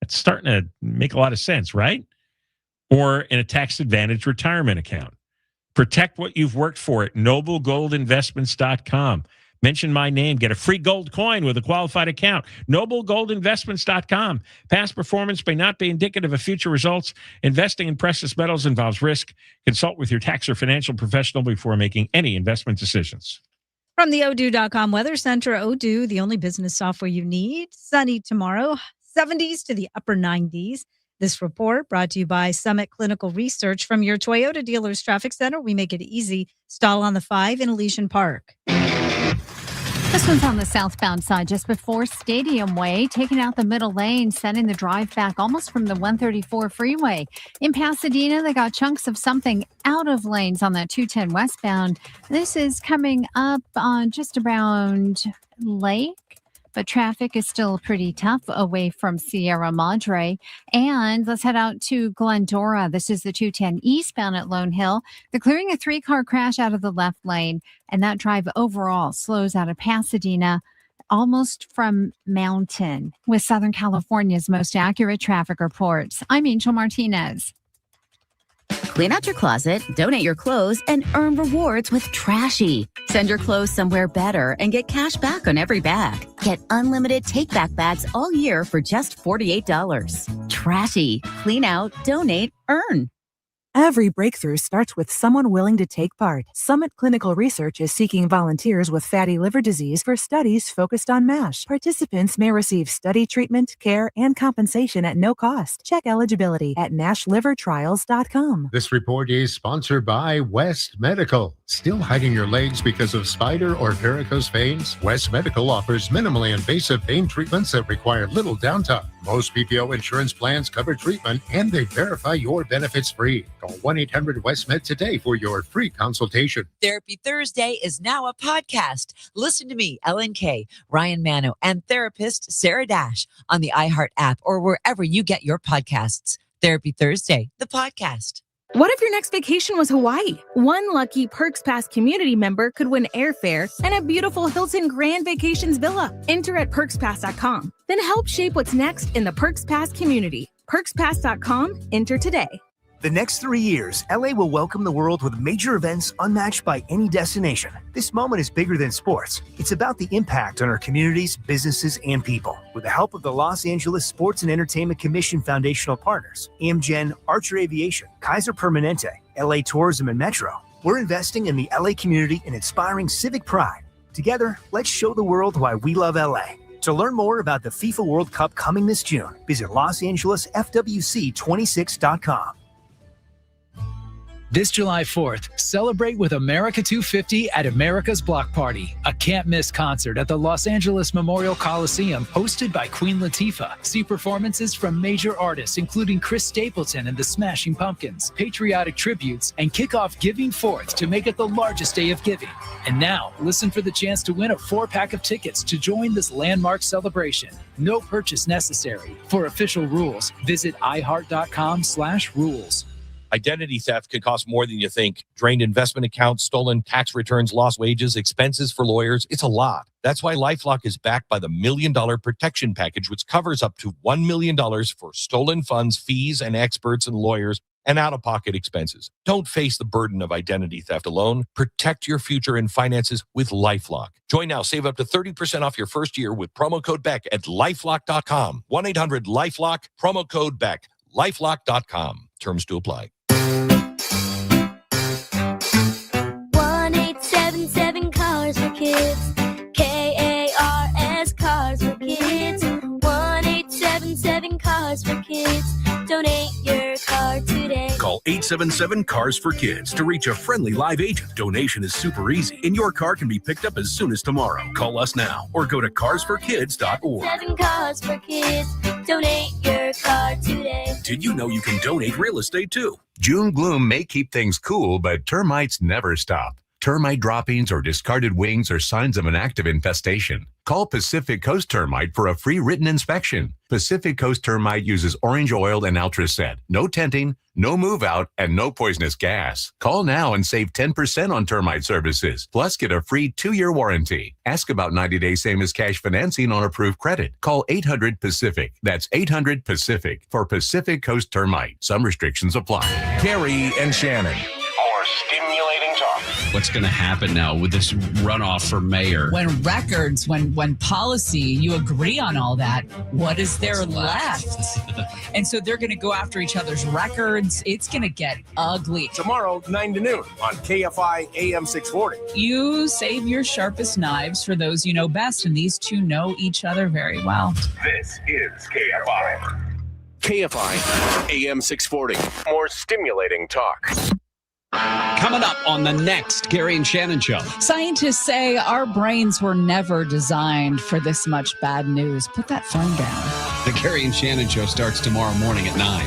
It's starting to make a lot of sense, right? Or in a tax-advantaged retirement account. Protect what you've worked for at noblegoldinvestments.com. Mention my name. Get a free gold coin with a qualified account. noblegoldinvestments.com. Past performance may not be indicative of future results. Investing in precious metals involves risk. Consult with your tax or financial professional before making any investment decisions. From the Odoo.com Weather Center, Odoo, the only business software you need. Sunny tomorrow, 70s to the upper 90s. This report brought to you by Summit Clinical Research from your Toyota Dealers Traffic Center. We make it easy. Stall on the 5 in Elysian Park. This one's on the southbound side just before Stadium Way, taking out the middle lane, sending the drive back almost from the 134 freeway. In Pasadena, they got chunks of something out of lanes on that 210 westbound. This is coming up on just around Lake. But traffic is still pretty tough away from Sierra Madre. And let's head out to Glendora. This is the 210 eastbound at Lone Hill. They're clearing a 3-car crash out of the left lane. And that drive overall slows out of Pasadena almost from Mountain. With Southern California's most accurate traffic reports, I'm Angel Martinez. Clean out your closet, donate your clothes, and earn rewards with Trashy. Send your clothes somewhere better and get cash back on every bag. Get unlimited take-back bags all year for just $48. Trashy. Clean out, donate, earn. Every breakthrough starts with someone willing to take part. Summit Clinical Research is seeking volunteers with fatty liver disease for studies focused on MASH. Participants may receive study treatment, care, and compensation at no cost. Check eligibility at NASHlivertrials.com. This report is sponsored by West Medical. Still hiding your legs because of spider or varicose veins? West Medical offers minimally invasive pain treatments that require little downtime. Most PPO insurance plans cover treatment and they verify your benefits free. Call 1-800-WEST-MED today for your free consultation. Therapy Thursday is now a podcast. Listen to me, Ellen Kay, Ryan Mano, and therapist Sarah Dash on the iHeart app or wherever you get your podcasts. Therapy Thursday, the podcast. What if your next vacation was Hawaii? One lucky Perks Pass community member could win airfare and a beautiful Hilton Grand Vacations villa. Enter at perkspass.com. Then help shape what's next in the Perks Pass community. Perkspass.com. Enter today. The next 3 years, LA will welcome the world with major events unmatched by any destination. This moment is bigger than sports. It's about the impact on our communities, businesses, and people. With the help of the Los Angeles Sports and Entertainment Commission foundational partners, Amgen, Archer Aviation, Kaiser Permanente, LA Tourism, and Metro, we're investing in the LA community and inspiring civic pride. Together, let's show the world why we love LA. To learn more about the FIFA World Cup coming this June, visit LosAngelesFWC26.com. This July 4th, celebrate with America 250 at America's Block Party, a can't-miss concert at the Los Angeles Memorial Coliseum hosted by Queen Latifah. See performances from major artists including Chris Stapleton and the Smashing Pumpkins, patriotic tributes, and kick off Giving 4th to make it the largest day of giving. And now, listen for the chance to win a 4-pack of tickets to join this landmark celebration. No purchase necessary. For official rules, visit iHeart.com/rules. Identity theft can cost more than you think. Drained investment accounts, stolen tax returns, lost wages, expenses for lawyers. It's a lot. That's why LifeLock is backed by the $1 Million Protection Package, which covers up to $1 million for stolen funds, fees, and experts and lawyers, and out-of-pocket expenses. Don't face the burden of identity theft alone. Protect your future and finances with LifeLock. Join now. Save up to 30% off your first year with promo code BECK at LifeLock.com. 1-800-LifeLock, promo code BECK. LifeLock.com. Terms to apply. 1-877 Cars for Kids. KARS Cars for Kids. 1-877 Cars for Kids. Donate your car today. Call 877-CARS-FOR-KIDS to reach a friendly live agent. Donation is super easy, and your car can be picked up as soon as tomorrow. Call us now or go to carsforkids.org. 7 Cars for Kids. Donate your car today. Did you know you can donate real estate too? June gloom may keep things cool, but termites never stop. Termite droppings or discarded wings are signs of an active infestation. Call Pacific Coast Termite for a free written inspection. Pacific Coast Termite uses orange oil and Ultraset. No tenting, no move out, and no poisonous gas. Call now and save 10% on termite services. Plus, get a free 2-year warranty. Ask about 90-day same-as-cash financing on approved credit. Call 800-PACIFIC. That's 800-PACIFIC for Pacific Coast Termite. Some restrictions apply. Gary and Shannon. More stimulating talk. What's going to happen now with this runoff for mayor? When records, when policy, you agree on all that, what is there left? And so they're going to go after each other's records. It's going to get ugly. Tomorrow, 9 to noon on KFI AM 640. You save your sharpest knives for those you know best, and these two know each other very well. This is KFI. KFI AM 640. More stimulating talk. Coming up on the next Gary and Shannon show. Scientists say our brains were never designed for this much bad news. Put that phone down. The Gary and Shannon show starts tomorrow morning at 9.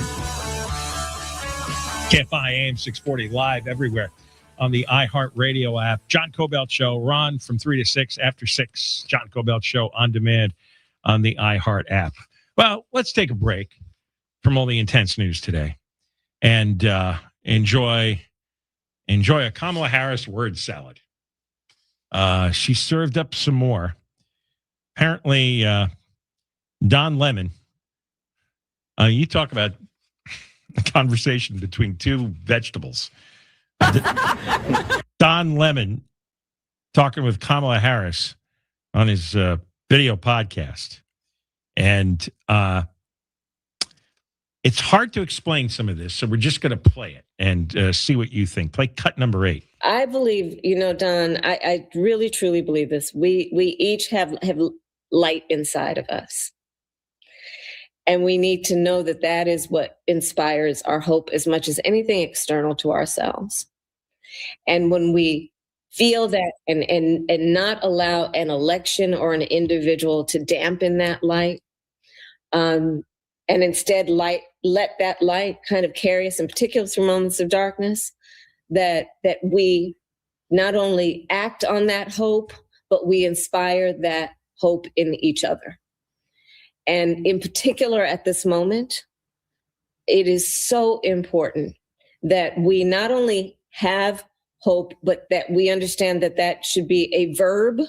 KFI AM 640 live everywhere on the iHeart Radio app. John Kobylt Show, Ron from 3 to 6, after 6. John Kobylt Show on demand on the iHeart app. Well, let's take a break from all the intense news today and enjoy a Kamala Harris word salad. She served up some more. Apparently, Don Lemon, you talk about a conversation between two vegetables. Don Lemon talking with Kamala Harris on his video podcast. And it's hard to explain some of this, so we're just going to play it and see what you think. Play cut number 8. I believe, Don, I really, truly believe this. We each have light inside of us. And we need to know that that is what inspires our hope as much as anything external to ourselves. And when we feel that and not allow an election or an individual to dampen that light, and instead let that light kind of carry us, in particular through moments of darkness, that we not only act on that hope, but we inspire that hope in each other. And in particular at this moment, it is so important that we not only have hope, but that we understand that that should be a verb,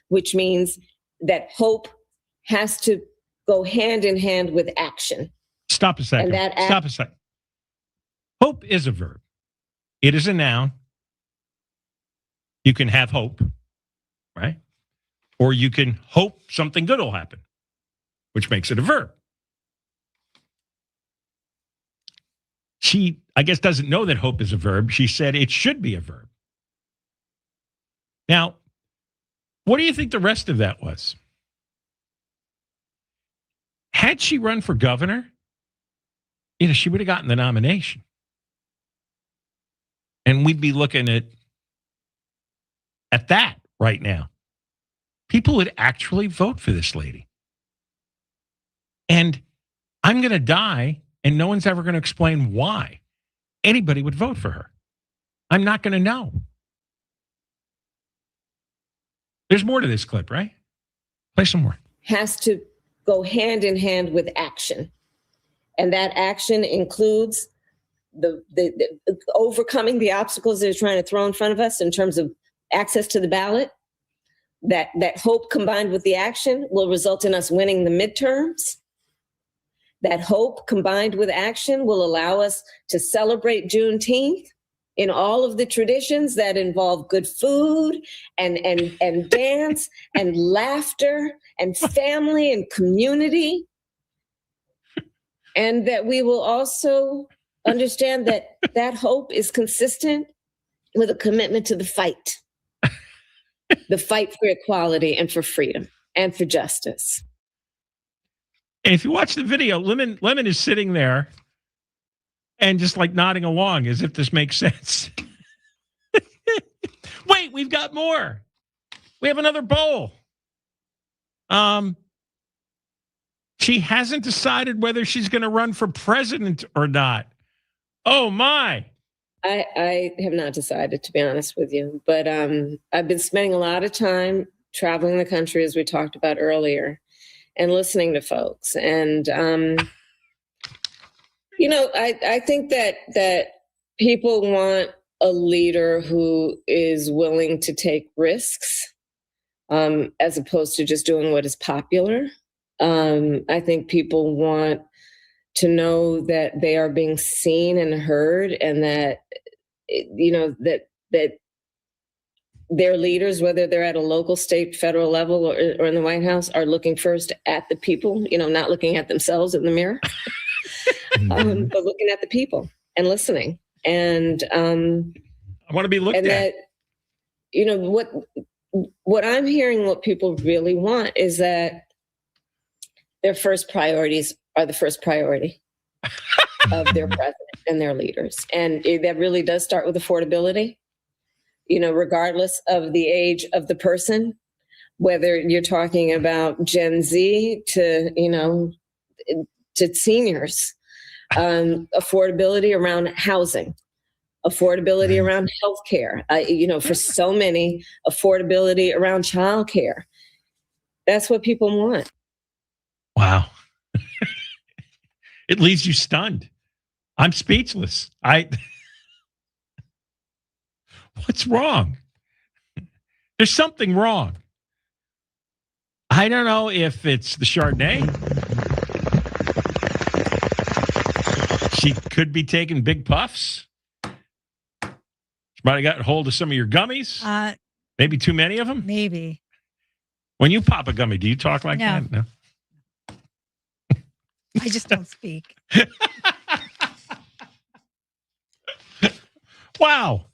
which means that hope has to go hand in hand with action. Stop a second. Stop a second. Hope is a verb. It is a noun. You can have hope, right? Or you can hope something good will happen, which makes it a verb. She, I guess, doesn't know that hope is a verb. She said it should be a verb. Now, what do you think the rest of that was? Had she run for governor, she would have gotten the nomination. And we'd be looking at that right now. People would actually vote for this lady. And I'm going to die, and no one's ever going to explain why anybody would vote for her. I'm not going to know. There's more to this clip, right? Play some more. Has to go hand in hand with action. And that action includes the overcoming the obstacles they're trying to throw in front of us in terms of access to the ballot. That hope combined with the action will result in us winning the midterms. That hope combined with action will allow us to celebrate Juneteenth in all of the traditions that involve good food and dance and laughter and family and community. And that we will also understand that hope is consistent with a commitment to the fight for equality and for freedom and for justice. And if you watch the video, Lemon is sitting there and just like nodding along as if this makes sense. Wait, we've got more. We have another bowl. She hasn't decided whether she's going to run for president or not. Oh, my. I have not decided, to be honest with you. But I've been spending a lot of time traveling the country, as we talked about earlier, and listening to folks. And, I think that people want a leader who is willing to take risks as opposed to just doing what is popular. I think people want to know that they are being seen and heard, and that, that their leaders, whether they're at a local, state, federal level or in the White House, are looking first at the people, not looking at themselves in the mirror, but looking at the people and listening. And I want to be looked at. That, what I'm hearing, what people really want is that their first priorities are the first priority of their president and their leaders. And that really does start with affordability, regardless of the age of the person, whether you're talking about Gen Z to seniors, affordability around housing, affordability around healthcare, for so many, affordability around childcare. That's what people want. Wow. It leaves you stunned. I'm speechless. What's wrong? There's something wrong. I don't know if it's the Chardonnay. She could be taking big puffs. She might have gotten hold of some of your gummies. Maybe too many of them. Maybe. When you pop a gummy, do you talk like that? No. I just don't speak. Wow.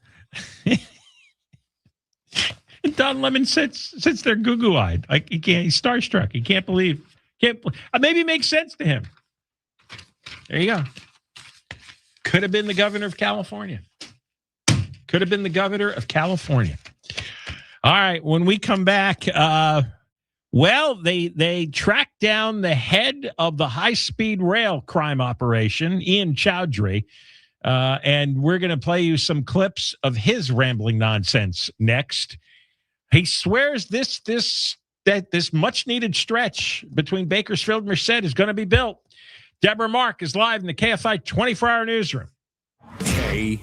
Don Lemon sits there goo-goo-eyed. Like he's starstruck. He can't believe. Maybe it makes sense to him. There you go. Could have been the governor of California. Could have been the governor of California. All right. When we come back, Well, they tracked down the head of the high-speed rail crime operation, Ian Choudri, and we're going to play you some clips of his rambling nonsense next. He swears that this much-needed stretch between Bakersfield and Mische is going to be built. Deborah Mark is live in the KFI 24-hour newsroom. KFI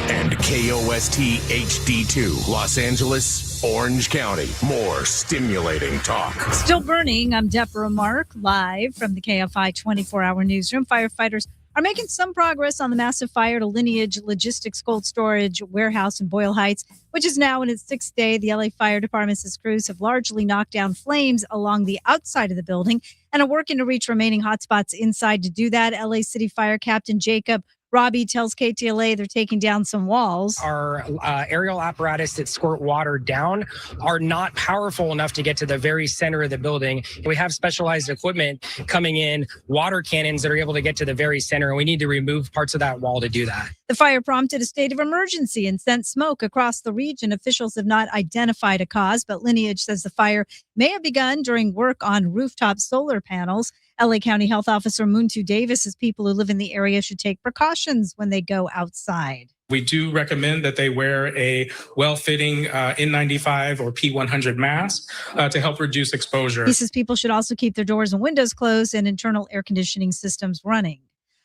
and KOST HD2, Los Angeles, Orange County. More stimulating talk. Still burning. I'm Deborah Mark, live from the KFI 24-hour newsroom. Firefighters are making some progress on the massive fire to Lineage Logistics Cold Storage Warehouse in Boyle Heights, which is now in its sixth day. The LA Fire Department says crews have largely knocked down flames along the outside of the building and are working to reach remaining hotspots inside. To do that, LA City Fire Captain Jacob Robbie tells KTLA they're taking down some walls. Our aerial apparatus that squirt water down are not powerful enough to get to the very center of the building. We have specialized equipment coming in, water cannons that are able to get to the very center, and we need to remove parts of that wall to do that. The fire prompted a state of emergency and sent smoke across the region. Officials have not identified a cause, but Lineage says the fire may have begun during work on rooftop solar panels. LA County Health Officer Muntu Davis says people who live in the area should take precautions when they go outside. We do recommend that they wear a well-fitting N95 or P100 mask to help reduce exposure. He says people should also keep their doors and windows closed and internal air conditioning systems running.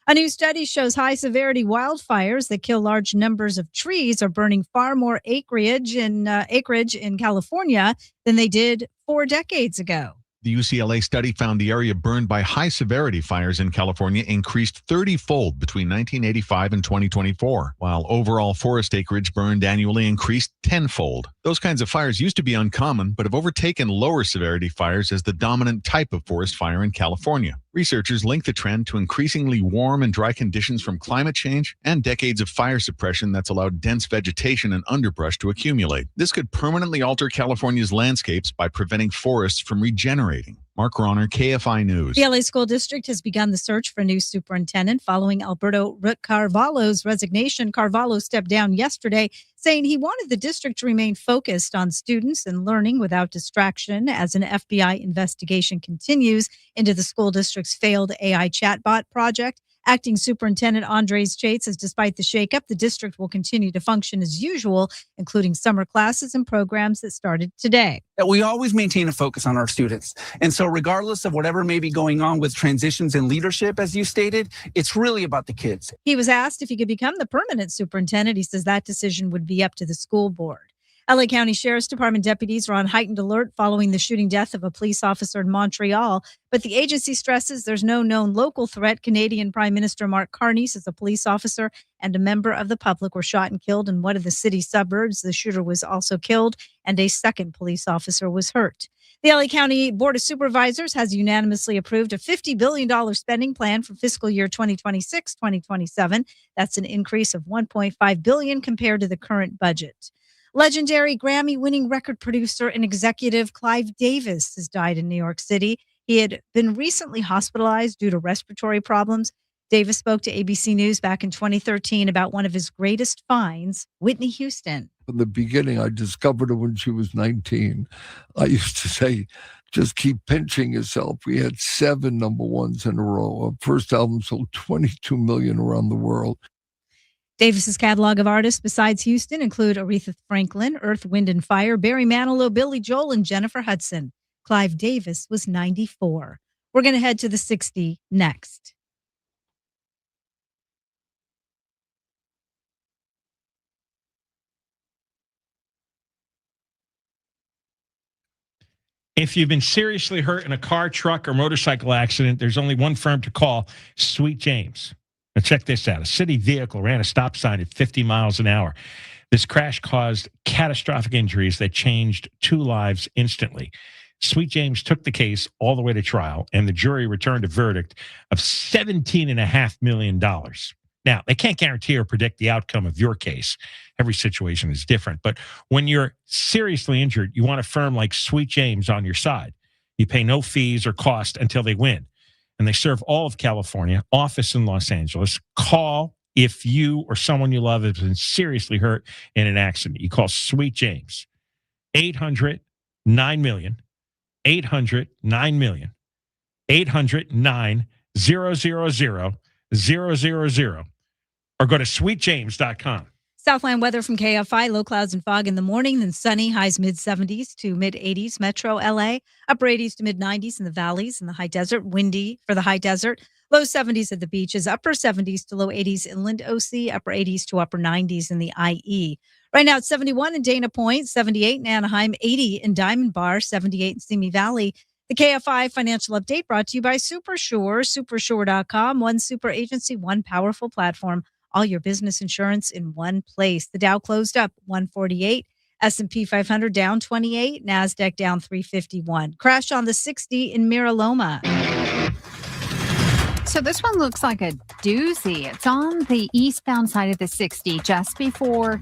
A new study shows high-severity wildfires that kill large numbers of trees are burning far more acreage in California than they did 4 decades ago. The UCLA study found the area burned by high-severity fires in California increased 30-fold between 1985 and 2024, while overall forest acreage burned annually increased 10-fold. Those kinds of fires used to be uncommon, but have overtaken lower-severity fires as the dominant type of forest fire in California. Researchers link the trend to increasingly warm and dry conditions from climate change and decades of fire suppression that's allowed dense vegetation and underbrush to accumulate. This could permanently alter California's landscapes by preventing forests from regenerating. Mark Ronner, KFI News. The LA School District has begun the search for a new superintendent following Alberto Carvahlo's resignation. Carvahlo stepped down yesterday, saying he wanted the district to remain focused on students and learning without distraction as an FBI investigation continues into the school district's failed AI chatbot project. Acting Superintendent Andres Chait says despite the shakeup, the district will continue to function as usual, including summer classes and programs that started today. We always maintain a focus on our students. And so regardless of whatever may be going on with transitions in leadership, as you stated, it's really about the kids. He was asked if he could become the permanent superintendent. He says that decision would be up to the school board. LA County Sheriff's Department deputies are on heightened alert following the shooting death of a police officer in Montreal. But the agency stresses there's no known local threat. Canadian Prime Minister Mark Carney says a police officer and a member of the public were shot and killed in one of the city suburbs. The shooter was also killed, and a second police officer was hurt. The LA County Board of Supervisors has unanimously approved a $50 billion spending plan for fiscal year 2026-2027. That's an increase of $1.5 billion compared to the current budget. Legendary Grammy-winning record producer and executive Clive Davis has died in New York City. He had been recently hospitalized due to respiratory problems. Davis spoke to ABC News back in 2013 about one of his greatest finds, Whitney Houston. In the beginning, I discovered her when she was 19. I used to say, just keep pinching yourself. We had 7 number ones in a row. Our first album sold 22 million around the world. Davis's catalog of artists besides Houston include Aretha Franklin, Earth, Wind and Fire, Barry Manilow, Billy Joel, and Jennifer Hudson. Clive Davis was 94. We're going to head to the 60 next. If you've been seriously hurt in a car, truck, or motorcycle accident, there's only one firm to call, Sweet James. Now check this out. A city vehicle ran a stop sign at 50 miles an hour. This crash caused catastrophic injuries that changed 2 lives instantly. Sweet James took the case all the way to trial, and the jury returned a verdict of $17.5 million. Now, they can't guarantee or predict the outcome of your case. Every situation is different. But when you're seriously injured, you want a firm like Sweet James on your side. You pay no fees or cost until they win. And they serve all of California, office in Los Angeles. Call if you or someone you love has been seriously hurt in an accident. You call Sweet James, 800-988-3282. 9 million, 800 9 million, 800 9 000 000, or go to sweetjames.com. Southland weather from KFI, low clouds and fog in the morning, then sunny, highs mid-70s to mid-80s. Metro LA, upper 80s to mid-90s in the valleys and the high desert. Windy for the high desert. Low 70s at the beaches, upper 70s to low 80s inland OC, upper 80s to upper 90s in the IE. Right now it's 71 in Dana Point, 78 in Anaheim, 80 in Diamond Bar, 78 in Simi Valley. The KFI financial update brought to you by Supersure, supersure.com. One super agency, one powerful platform. All your business insurance in one place. The Dow closed up 148, S&P 500 down 28, NASDAQ down 351. Crash on the 60 in Miraloma. So this one looks like a doozy. It's on the eastbound side of the 60, just before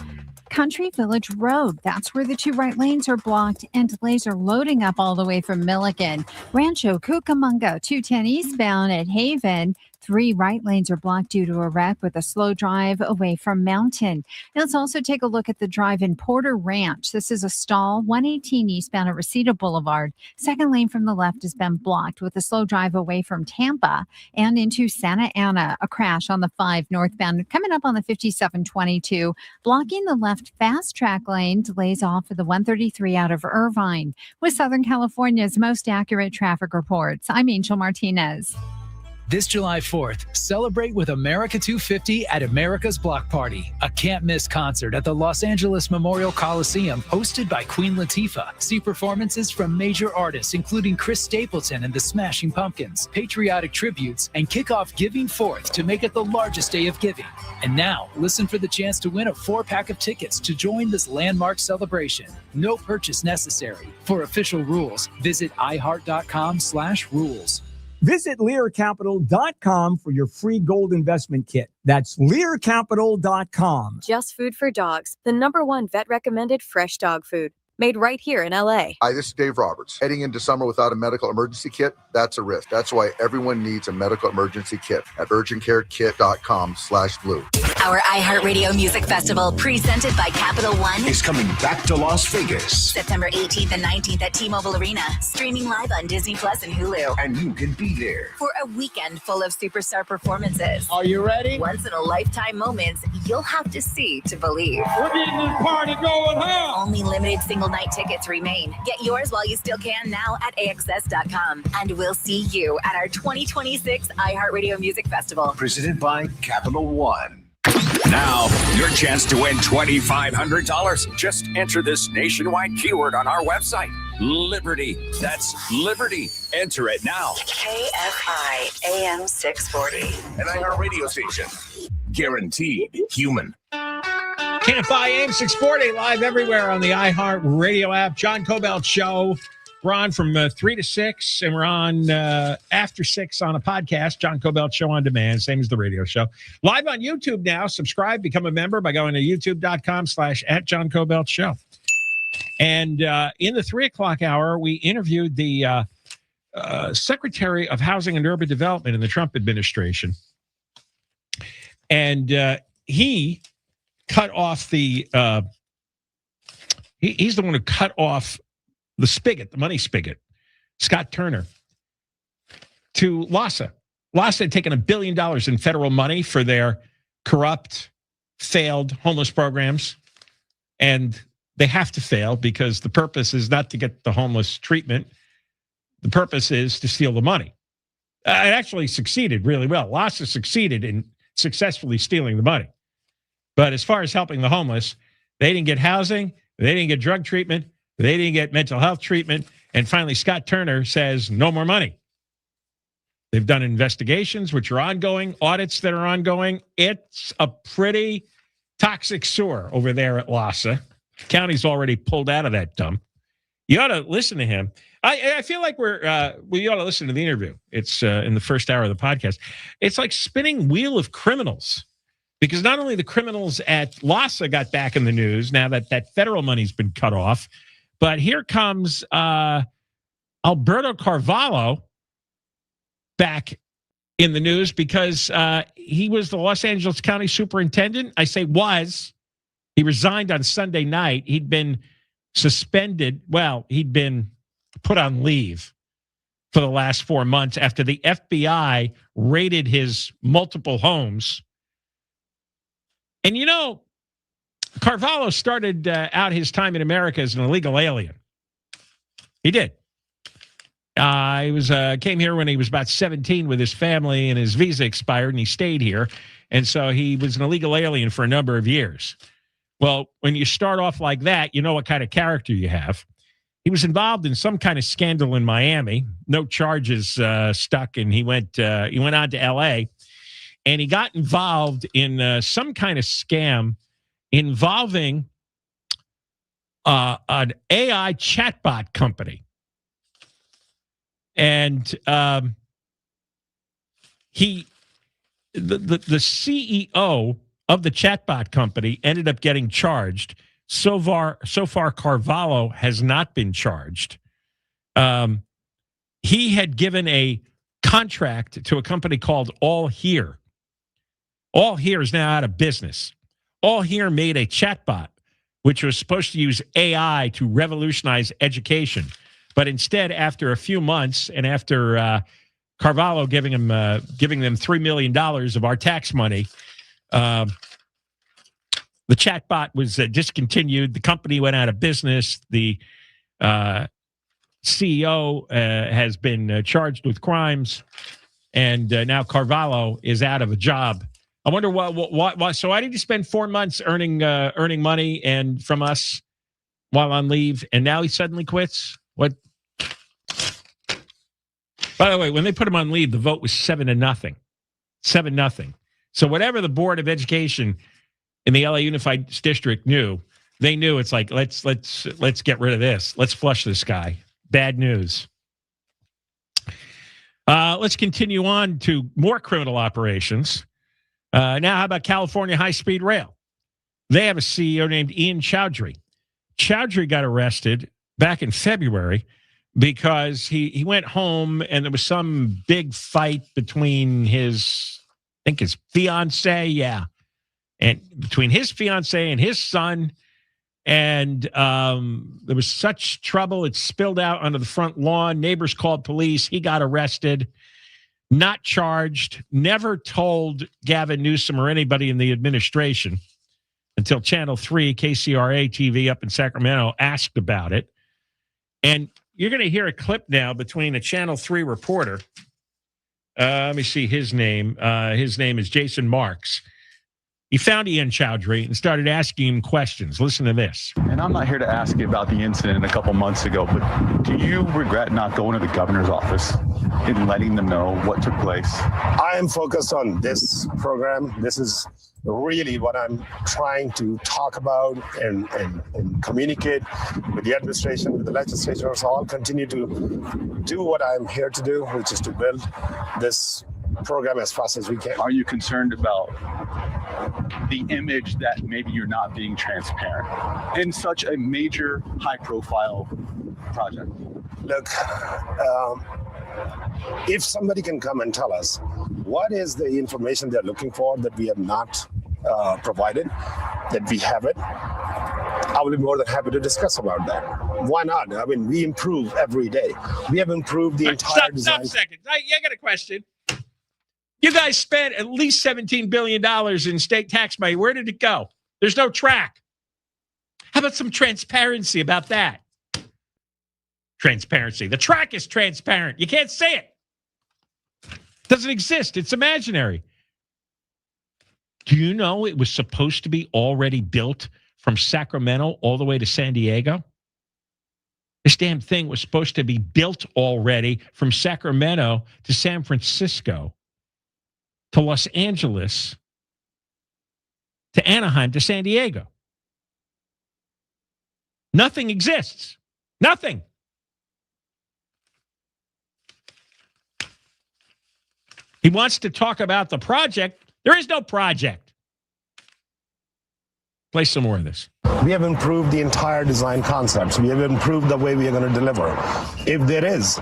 Country Village Road. That's where the two right lanes are blocked and delays are loading up all the way from Milligan. Rancho Cucamonga, 210 eastbound at Haven. 3 right lanes are blocked due to a wreck with a slow drive away from Mountain. Now let's also take a look at the drive in Porter Ranch. This is a stall, 118 eastbound at Reseda Boulevard. Second lane from the left has been blocked with a slow drive away from Tampa and into Santa Ana. A crash on the 5 northbound coming up on the 5722, blocking the left fast track lane. Delays off of the 133 out of Irvine. With Southern California's most accurate traffic reports, I'm Angel Martinez. This July 4th, celebrate with America 250 at America's Block Party, a can't-miss concert at the Los Angeles Memorial Coliseum hosted by Queen Latifah. See performances from major artists including Chris Stapleton and the Smashing Pumpkins, patriotic tributes, and kick off Giving Forth to make it the largest day of giving. And now, listen for the chance to win a 4-pack of tickets to join this landmark celebration. No purchase necessary. For official rules, visit iheart.com/rules. Visit LearCapital.com for your free gold investment kit. That's LearCapital.com. Just Food for Dogs, the #1 vet-recommended fresh dog food. Made right here in LA. Hi, this is Dave Roberts. Heading into summer without a medical emergency kit, that's a risk. That's why everyone needs a medical emergency kit at urgentcarekit.com/blue. Our iHeartRadio Music Festival, presented by Capital One, is coming back to Las Vegas. September 18th and 19th at T-Mobile Arena, streaming live on Disney Plus and Hulu. And you can be there for a weekend full of superstar performances. Are you ready? Once-in-a-lifetime moments you'll have to see to believe. We're getting this party going, huh? Only limited single-night tickets remain. Get yours while you still can now at AXS.com. And we'll see you at our 2026 iHeartRadio Music Festival. Presented by Capital One. Now, your chance to win $2,500. Just enter this nationwide keyword on our website. Liberty. That's Liberty. Enter it now. KFI AM 640. An iHeart radio station. Guaranteed human. KFI AM 640, live everywhere on the iHeart Radio app. John Kobylt Show. We're on from 3 to 6, and we're on after 6 on a podcast, John Kobylt Show on demand, same as the radio show. Live on YouTube now. Subscribe, become a member by going to youtube.com/@John Kobylt Show. And in the 3 o'clock hour, we interviewed the Secretary of Housing and Urban Development in the Trump administration. And he cut off the he's the one who cut off the spigot, the money spigot, Scott Turner, to LAHSA. LAHSA had taken $1 billion in federal money for their corrupt, failed homeless programs. And they have to fail because the purpose is not to get the homeless treatment. The purpose is to steal the money. It actually succeeded really well. LAHSA succeeded in successfully stealing the money. But as far as helping the homeless, they didn't get housing, they didn't get drug treatment, they didn't get mental health treatment, and finally Scott Turner says no more money. They've done investigations, which are ongoing, audits that are ongoing. It's a pretty toxic sewer over there at LAHSA. County's already pulled out of that dump. You ought to listen to him. I feel like you ought to listen to the interview. It's in the first hour of the podcast. It's like spinning wheel of criminals. Because not only the criminals at LAHSA got back in the news now that that federal money's been cut off, but here comes Alberto Carvahlo back in the news because he was the Los Angeles County superintendent. I say was. He resigned on Sunday night. He'd been suspended. Well, he'd been put on leave for the last 4 months after the FBI raided his multiple homes. And, you know, Carvahlo started out his time in America as an illegal alien. He did. He came here when he was about 17 with his family, and his visa expired, and he stayed here. And so he was an illegal alien for a number of years. Well, when you start off like that, you know what kind of character you have. He was involved in some kind of scandal in Miami. No charges stuck, and he went on to L.A., and he got involved in some kind of scam involving an AI chatbot company. And the CEO of the chatbot company ended up getting charged. So far, Carvahlo has not been charged. He had given a contract to a company called All Here. All Here is now out of business. All Here made a chatbot, which was supposed to use AI to revolutionize education. But instead, after a few months, and after Carvahlo giving them $3 million of our tax money, the chatbot was discontinued. The company went out of business. The CEO has been charged with crimes, and now Carvahlo is out of a job. I wonder what. So why did you spend 4 months earning money and from us while on leave, and now he suddenly quits? What? By the way, when they put him on leave, the vote was 7-0. 7-0. So whatever the Board of Education in the LA Unified District knew, they knew it's like, let's get rid of this. Let's flush this guy. Bad news. Let's continue on to more criminal operations. Now, how about California High-Speed Rail? They have a CEO named Ian Choudri. Choudri got arrested back in February because he went home and there was some big fight between his fiance, and between his fiance and his son. And there was such trouble, it spilled out onto the front lawn. Neighbors called police. He got arrested, not charged, never told Gavin Newsom or anybody in the administration until Channel 3, KCRA TV up in Sacramento, asked about it. And you're going to hear a clip now between a Channel 3 reporter. Let me see his name. His name is Jason Marks. He found Ian Choudri and started asking him questions. Listen to this. And I'm not here to ask you about the incident a couple months ago, but do you regret not going to the governor's office and letting them know what took place? I am focused on this program. This is really what I'm trying to talk about and communicate with the administration, with the legislature. So I'll continue to do what I'm here to do, which is to build this program as fast as we can. Are you concerned about the image that maybe you're not being transparent in such a major, high-profile project? Look, if somebody can come and tell us what is the information they're looking for that we have not provided, that we have it, I will be more than happy to discuss about that. Why not? I mean, we improve every day. We have improved the entire design. Stop a second. I got a question. You guys spent at least $17 billion in state tax money. Where did it go? There's no track. How about some transparency about that? Transparency. The track is transparent. You can't say it. It doesn't exist. It's imaginary. Do you know it was supposed to be already built from Sacramento all the way to San Diego? This damn thing was supposed to be built already from Sacramento to San Francisco, to Los Angeles, to Anaheim, to San Diego. Nothing exists. Nothing. He wants to talk about the project. There is no project. Play some more of this. We have improved the entire design concepts. We have improved the way we are going to deliver. If there is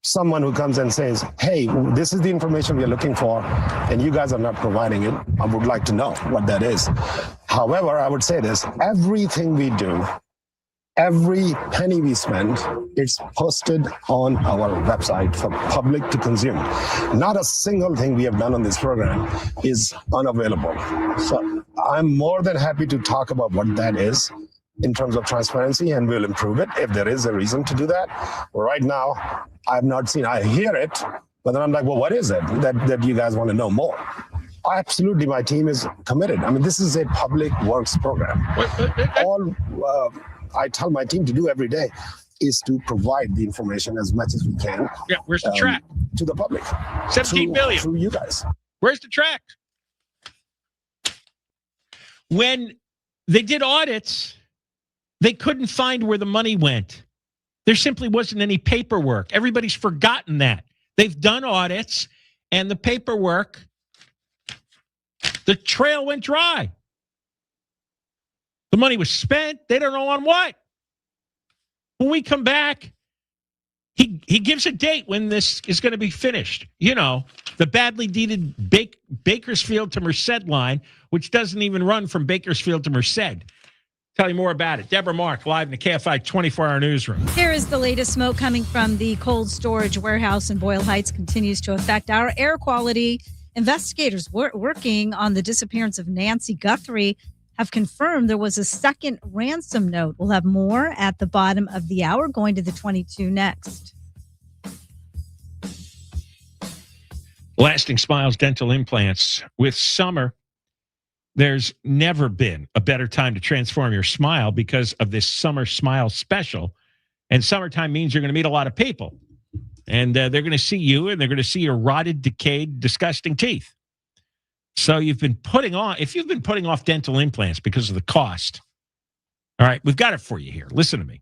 someone who comes and says, hey, this is the information we are looking for, and you guys are not providing it, I would like to know what that is. However, I would say this, everything we do, Every penny we spend, it's posted on our website for public to consume. Not a single thing we have done on this program is unavailable. So I'm more than happy to talk about what that is in terms of transparency, and we'll improve it if there is a reason to do that. Right now, I've not seen, I hear it, but then I'm like, well, what is it that you guys want to know more? Absolutely, my team is committed. I mean, this is a public works program. All I tell my team to do every day is to provide the information as much as we can. Yeah, where's the track? To the public. 17 billion. Through you guys. Where's the track? When they did audits, they couldn't find where the money went. There simply wasn't any paperwork. Everybody's forgotten that. They've done audits, and the paperwork, the trail went dry. The money was spent. They don't know on what. When we come back, he gives a date when this is going to be finished. You know, the badly needed Bakersfield to Merced line, which doesn't even run from Bakersfield to Merced. Tell you more about it. Deborah Mark, live in the KFI 24-hour newsroom. Here is the latest smoke coming from the cold storage warehouse in Boyle Heights continues to affect our air quality. Investigators working on the disappearance of Nancy Guthrie have confirmed there was a second ransom note. We'll have more at the bottom of the hour, going to the 22 next. Lasting Smiles Dental Implants. With summer, there's never been a better time to transform your smile because of this Summer Smile Special. And summertime means you're going to meet a lot of people. And they're going to see you, and they're going to see your rotted, decayed, disgusting teeth. So if you've been putting off dental implants because of the cost, all right, we've got it for you here. Listen to me.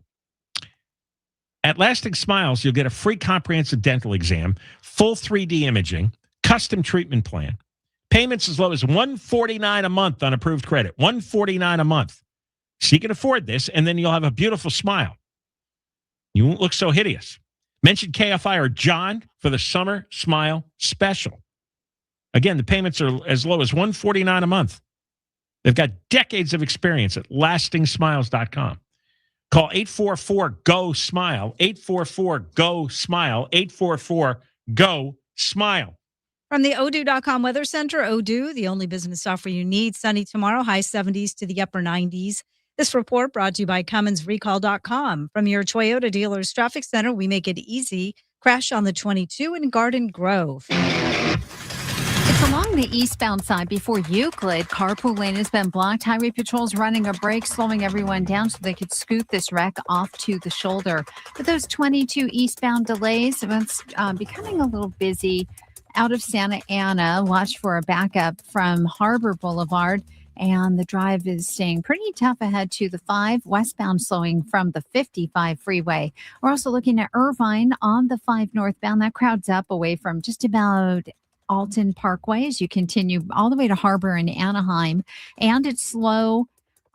At Lasting Smiles, you'll get a free comprehensive dental exam, full 3D imaging, custom treatment plan. Payments as low as $149 a month on approved credit. $149 a month. So you can afford this, and then you'll have a beautiful smile. You won't look so hideous. Mention KFI or John for the Summer Smile Special. Again, the payments are as low as $149 a month. They've got decades of experience at lastingsmiles.com. Call 844-GO-SMILE, 844-GO-SMILE, 844-GO-SMILE. From the Odoo.com Weather Center, Odoo, the only business software you need. Sunny tomorrow, high 70s to the upper 90s. This report brought to you by CummonsRecall.com. From your Toyota dealer's traffic center, we make it easy. Crash on the 22 in Garden Grove. It's along the eastbound side before Euclid. Carpool lane has been blocked. Highway patrol's running a break, slowing everyone down so they could scoot this wreck off to the shoulder. But those 22 eastbound delays, it's becoming a little busy out of Santa Ana. Watch for a backup from Harbor Boulevard. And the drive is staying pretty tough ahead to the 5 westbound, slowing from the 55 freeway. We're also looking at Irvine on the 5 northbound. That crowds up away from just about Alton Parkway as you continue all the way to Harbor and Anaheim. And it's slow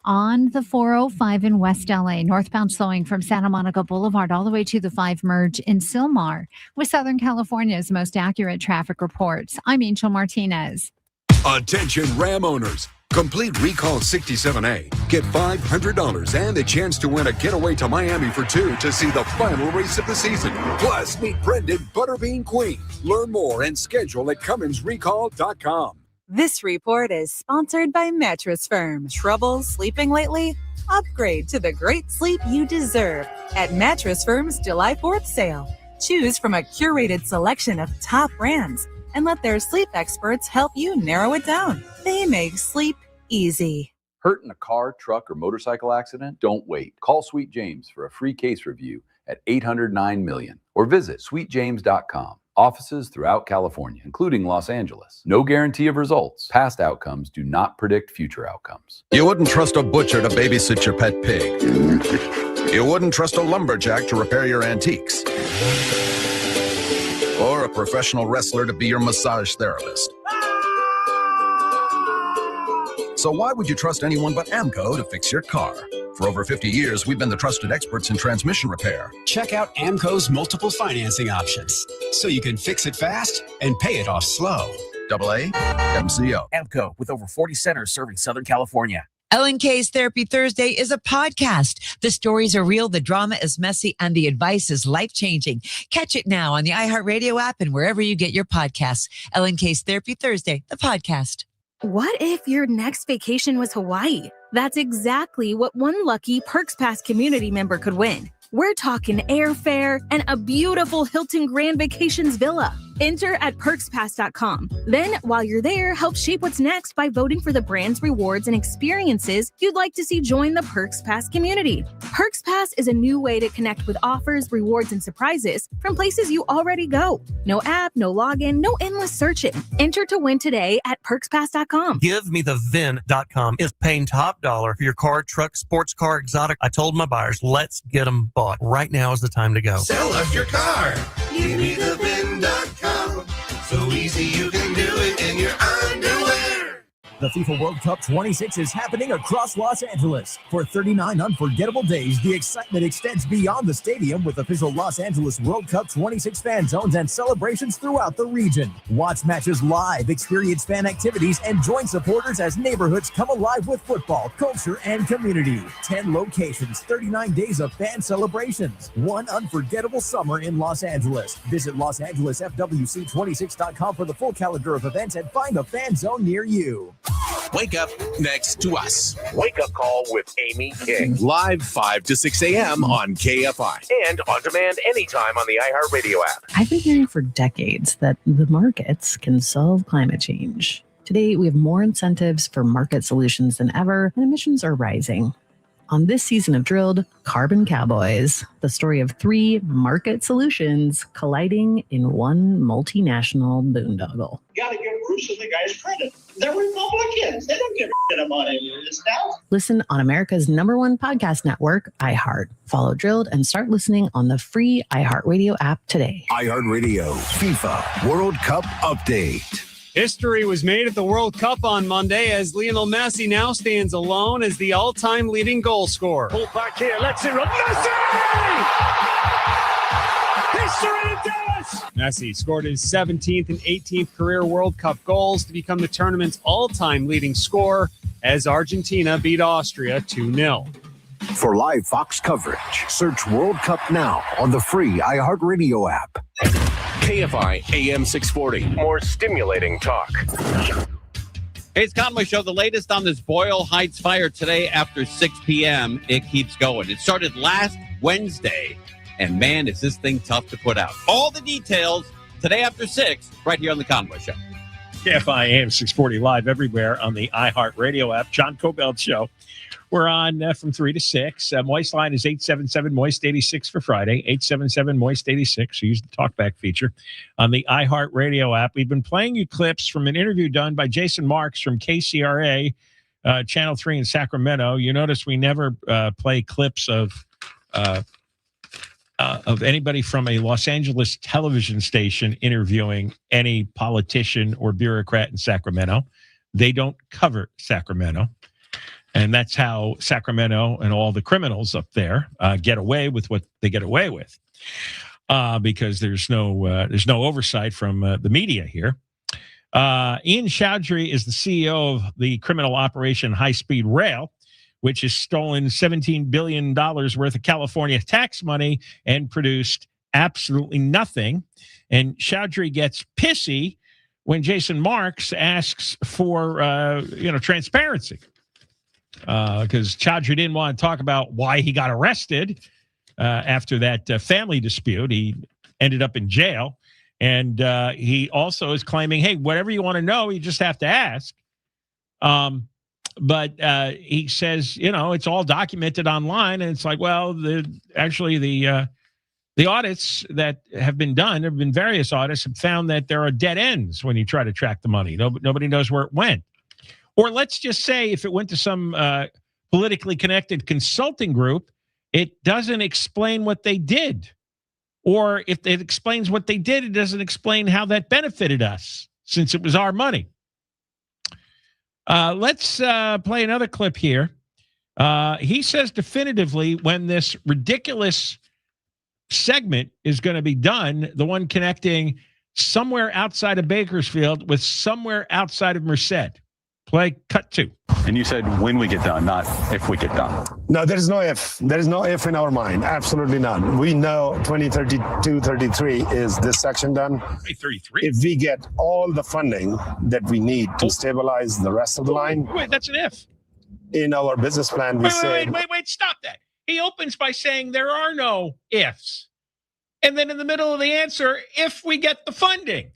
on the 405 in West LA. Northbound slowing from Santa Monica Boulevard all the way to the 5 merge in Sylmar. With Southern California's most accurate traffic reports, I'm Angel Martinez. Attention Ram owners. Complete Recall 67A. Get $500 and a chance to win a getaway to Miami for 2 to see the final race of the season. Plus, meet Brendan Butterbean Queen. Learn more and schedule at CummonsRecall.com. This report is sponsored by Mattress Firm. Trouble sleeping lately? Upgrade to the great sleep you deserve at Mattress Firm's July 4th sale. Choose from a curated selection of top brands and let their sleep experts help you narrow it down. They make sleep easy. Hurt in a car, truck, or motorcycle accident? Don't wait. Call Sweet James for a free case review at 800-9-MILLION or visit sweetjames.com. Offices throughout California, including Los Angeles. No guarantee of results. Past outcomes do not predict future outcomes. You wouldn't trust a butcher to babysit your pet pig. You wouldn't trust a lumberjack to repair your antiques. Or a professional wrestler to be your massage therapist. So why would you trust anyone but AMCO to fix your car? For over 50 years, we've been the trusted experts in transmission repair. Check out AMCO's multiple financing options, so you can fix it fast and pay it off slow. AA MCO. AMCO, with over 40 centers serving Southern California. L&K's Therapy Thursday is a podcast. The stories are real, the drama is messy, and the advice is life-changing. Catch it now on the iHeartRadio app and wherever you get your podcasts. L&K's Therapy Thursday, the podcast. What if your next vacation was Hawaii? That's exactly what one lucky Perks Pass community member could win. We're talking airfare and a beautiful Hilton Grand Vacations villa. Enter at perkspass.com. Then, while you're there, help shape what's next by voting for the brands, rewards, and experiences you'd like to see join the Perks Pass community. Perks Pass is a new way to connect with offers, rewards, and surprises from places you already go. No app, no login, no endless searching. Enter to win today at perkspass.com. GiveMeTheVin.com is paying top dollar for your car, truck, sports car, exotic. I told my buyers, let's get them bought. Right now is the time to go. Sell us your car. GiveMeTheVin.com. So easy you can do it in your underwear. The FIFA World Cup 26 is happening across Los Angeles. For 39 unforgettable days, the excitement extends beyond the stadium with official Los Angeles World Cup 26 fan zones and celebrations throughout the region. Watch matches live, experience fan activities, and join supporters as neighborhoods come alive with football, culture, and community. 10 locations, 39 days of fan celebrations. One unforgettable summer in Los Angeles. Visit LosAngelesFWC26.com for the full calendar of events and find a fan zone near you. Wake up next to us. Wake Up Call with Amy King. Live 5 to 6 a.m. on KFI. And on demand anytime on the iHeartRadio app. I've been hearing for decades that the markets can solve climate change. Today, we have more incentives for market solutions than ever, and emissions are rising. On this season of Drilled, Carbon Cowboys, the story of 3 market solutions colliding in one multinational boondoggle. You got to give Bruce and the guys credit. They're Republicans. They don't give a shit about any of this now. Listen on America's #1 podcast network, iHeart. Follow Drilled and start listening on the free iHeartRadio app today. iHeartRadio FIFA World Cup Update. History was made at the World Cup on Monday as Lionel Messi now stands alone as the all-time leading goal scorer. Pull back here. Let's it run. Messi! History it does! Messi scored his 17th and 18th career World Cup goals to become the tournament's all-time leading scorer as Argentina beat Austria 2-0. For live Fox coverage, search World Cup now on the free iHeartRadio app. KFI AM 640. More stimulating talk. Hey, it's Conway Show. The latest on this Boyle Heights fire today after 6 p.m. It keeps going. It started last Wednesday, and man, is this thing tough to put out. All the details today after 6, right here on the Conway Show. KFI AM 640 live everywhere on the iHeartRadio app. John Kobylt Show. We're on from 3 to 6. Moist line is 877-MOIST-86 for Friday, 877-MOIST-86. So use the talkback feature on the iHeartRadio app. We've been playing you clips from an interview done by Jason Marks from KCRA, Channel 3 in Sacramento. You notice we never play clips of anybody from a Los Angeles television station interviewing any politician or bureaucrat in Sacramento. They don't cover Sacramento. And that's how Sacramento and all the criminals up there get away with what they get away with, because there's no oversight from the media here. Ian Choudri is the CEO of the criminal operation High Speed Rail, which has stolen $17 billion worth of California tax money and produced absolutely nothing. And Choudri gets pissy when Jason Marks asks for transparency. Because Choudri didn't want to talk about why he got arrested after that family dispute. He ended up in jail. And he also is claiming, hey, whatever you want to know, you just have to ask. But he says, it's all documented online. And it's like, well, the audits that have been done, there have been various audits, have found that there are dead ends when you try to track the money. Nobody knows where it went. Or let's just say if it went to some politically connected consulting group, it doesn't explain what they did. Or if it explains what they did, it doesn't explain how that benefited us, since it was our money. Let's play another clip here. He says definitively when this ridiculous segment is going to be done, the one connecting somewhere outside of Bakersfield with somewhere outside of Merced. Play cut 2. And you said when we get done, not if we get done. No, there is no if. There is no if in our mind. Absolutely none. We know 2032, 33 is this section done. 2033. If we get all the funding that we need to stabilize the rest of the line. Wait, that's an if. In our business plan, we say. Wait, stop that. He opens by saying there are no ifs. And then in the middle of the answer, if we get the funding.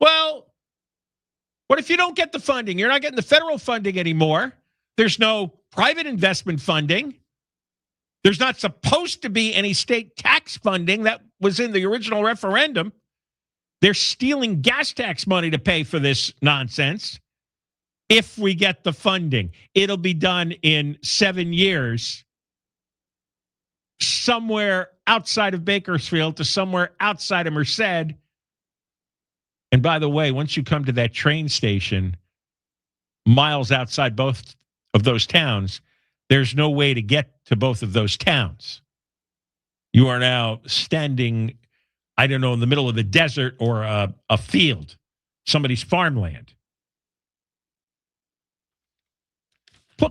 Well, what if you don't get the funding? You're not getting the federal funding anymore. There's no private investment funding. There's not supposed to be any state tax funding that was in the original referendum. They're stealing gas tax money to pay for this nonsense. If we get the funding, it'll be done in 7 years, somewhere outside of Bakersfield to somewhere outside of Merced. And by the way, once you come to that train station, miles outside both of those towns, there's no way to get to both of those towns. You are now standing, I don't know, in the middle of the desert or a field, somebody's farmland.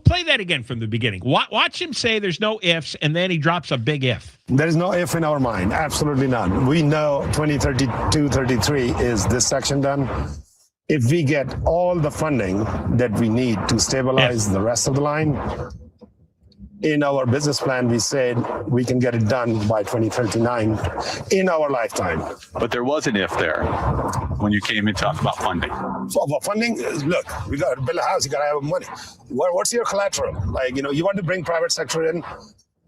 Play that again from the beginning. Watch him say there's no ifs, and then he drops a big if. There is no if in our mind. Absolutely none. We know 2032, 33 is this section done. If we get all the funding that we need to stabilize the rest of the line, in our business plan, we said we can get it done by 2039 in our lifetime. But there was an if there when you came and talked about funding. So about funding, look, we got to build a house, you got to have money. What's your collateral? Like, you want to bring private sector in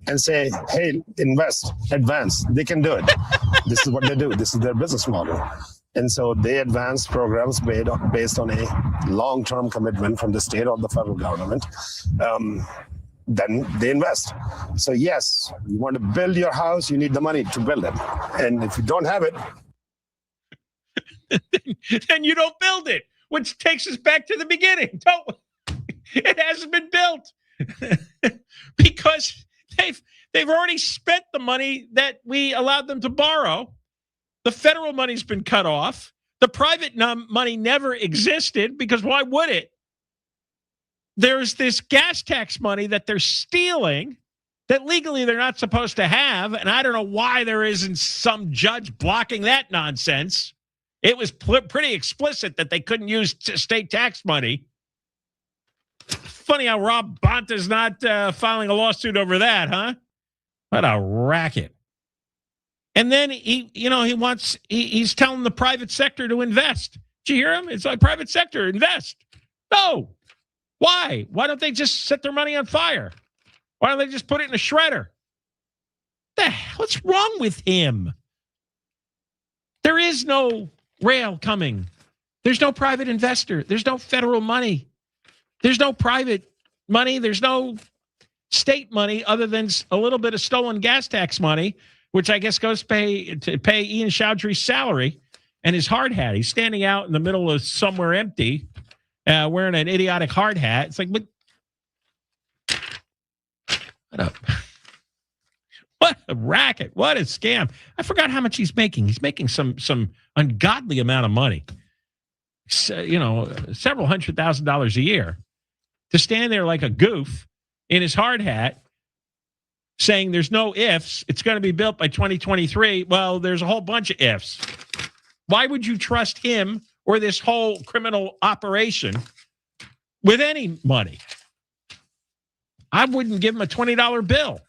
and say, hey, invest, advance. They can do it. This is what they do. This is their business model. And so they advance programs based on a long-term commitment from the state or the federal government. Then they invest. So yes, you want to build your house, you need the money to build it. And if you don't have it, then you don't build it, which takes us back to the beginning. It hasn't been built because they've already spent the money that we allowed them to borrow. The federal money's been cut off. The private money never existed because why would it? There's this gas tax money that they're stealing that legally they're not supposed to have. And I don't know why there isn't some judge blocking that nonsense. It was pretty explicit that they couldn't use state tax money. Funny how Rob Bonta's not filing a lawsuit over that, huh? What a racket. And then he's telling the private sector to invest. Did you hear him? It's like private sector, invest. No. Why? Why don't they just set their money on fire? Why don't they just put it in a shredder? What's wrong with him? There is no rail coming. There's no private investor. There's no federal money. There's no private money. There's no state money other than a little bit of stolen gas tax money, which I guess goes to pay Ian Choudri's salary and his hard hat. He's standing out in the middle of somewhere empty, wearing an idiotic hard hat. It's like, what a racket. What a scam. I forgot how much he's making. He's making some ungodly amount of money. So, several $100,000 a year to stand there like a goof in his hard hat saying there's no ifs. It's going to be built by 2023. Well, there's a whole bunch of ifs. Why would you trust him or this whole criminal operation with any money? I wouldn't give him a $20 bill.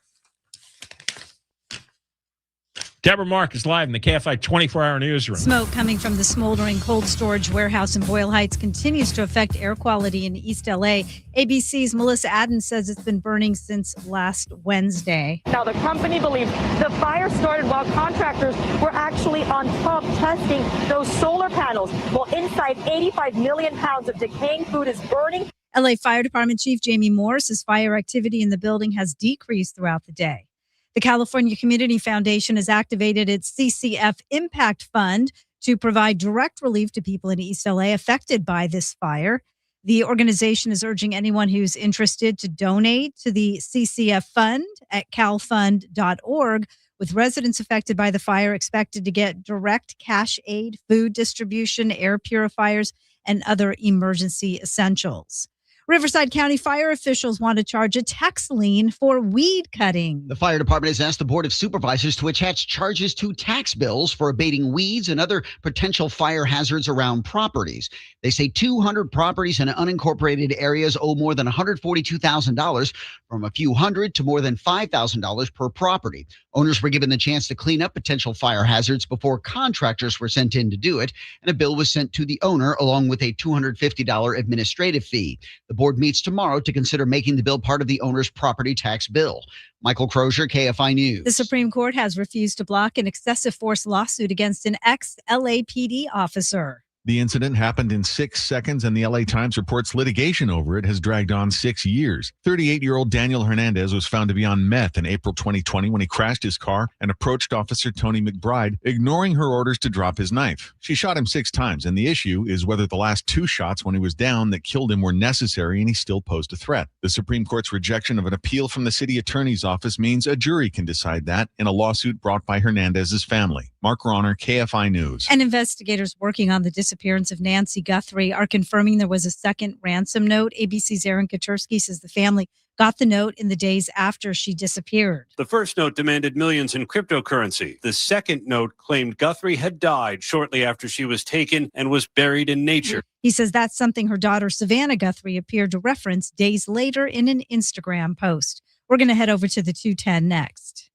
Deborah Mark is live in the KFI 24-hour newsroom. Smoke coming from the smoldering cold storage warehouse in Boyle Heights continues to affect air quality in East LA. ABC's Melissa Adams says it's been burning since last Wednesday. Now, the company believes the fire started while contractors were actually on top testing those solar panels, while inside 85 million pounds of decaying food is burning. LA Fire Department Chief Jamie Moore says fire activity in the building has decreased throughout the day. The California Community Foundation has activated its CCF Impact Fund to provide direct relief to people in East LA affected by this fire. The organization is urging anyone who's interested to donate to the CCF Fund at calfund.org, with residents affected by the fire expected to get direct cash aid, food distribution, air purifiers, and other emergency essentials. Riverside County fire officials want to charge a tax lien for weed cutting. The fire department has asked the Board of Supervisors to attach charges to tax bills for abating weeds and other potential fire hazards around properties. They say 200 properties in unincorporated areas owe more than $142,000, from a few hundred to more than $5,000 per property. Owners were given the chance to clean up potential fire hazards before contractors were sent in to do it, and a bill was sent to the owner along with a $250 administrative fee. The board meets tomorrow to consider making the bill part of the owner's property tax bill. Michael Crozier, KFI News. The Supreme Court has refused to block an excessive force lawsuit against an ex-LAPD officer. The incident happened in 6 seconds, and the LA Times reports litigation over it has dragged on 6 years. 38-year-old Daniel Hernandez was found to be on meth in April 2020 when he crashed his car and approached Officer Tony McBride, ignoring her orders to drop his knife. She shot him 6 times, and the issue is whether the last 2 shots when he was down that killed him were necessary, and he still posed a threat. The Supreme Court's rejection of an appeal from the city attorney's office means a jury can decide that in a lawsuit brought by Hernandez's family. Mark Ronner, KFI News. And investigators working on the disappearance of Nancy Guthrie are confirming there was a second ransom note. ABC's Aaron Katersky says the family got the note in the days after she disappeared. The first note demanded millions in cryptocurrency. The second note claimed Guthrie had died shortly after she was taken and was buried in nature. He says that's something her daughter Savannah Guthrie appeared to reference days later in an Instagram post. We're going to head over to the 210 next.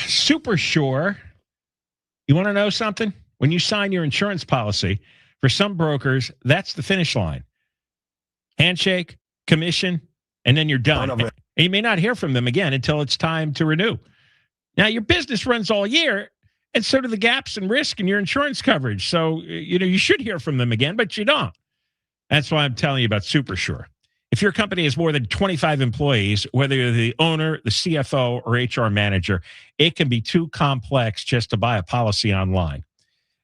Super Sure. You want to know something? When you sign your insurance policy, for some brokers, that's the finish line. Handshake, commission, and then you're done. And you may not hear from them again until it's time to renew. Now, your business runs all year, and so do the gaps and risk in your insurance coverage. So, you should hear from them again, but you don't. That's why I'm telling you about Super Sure. If your company has more than 25 employees, whether you're the owner, the CFO, or HR manager, it can be too complex just to buy a policy online.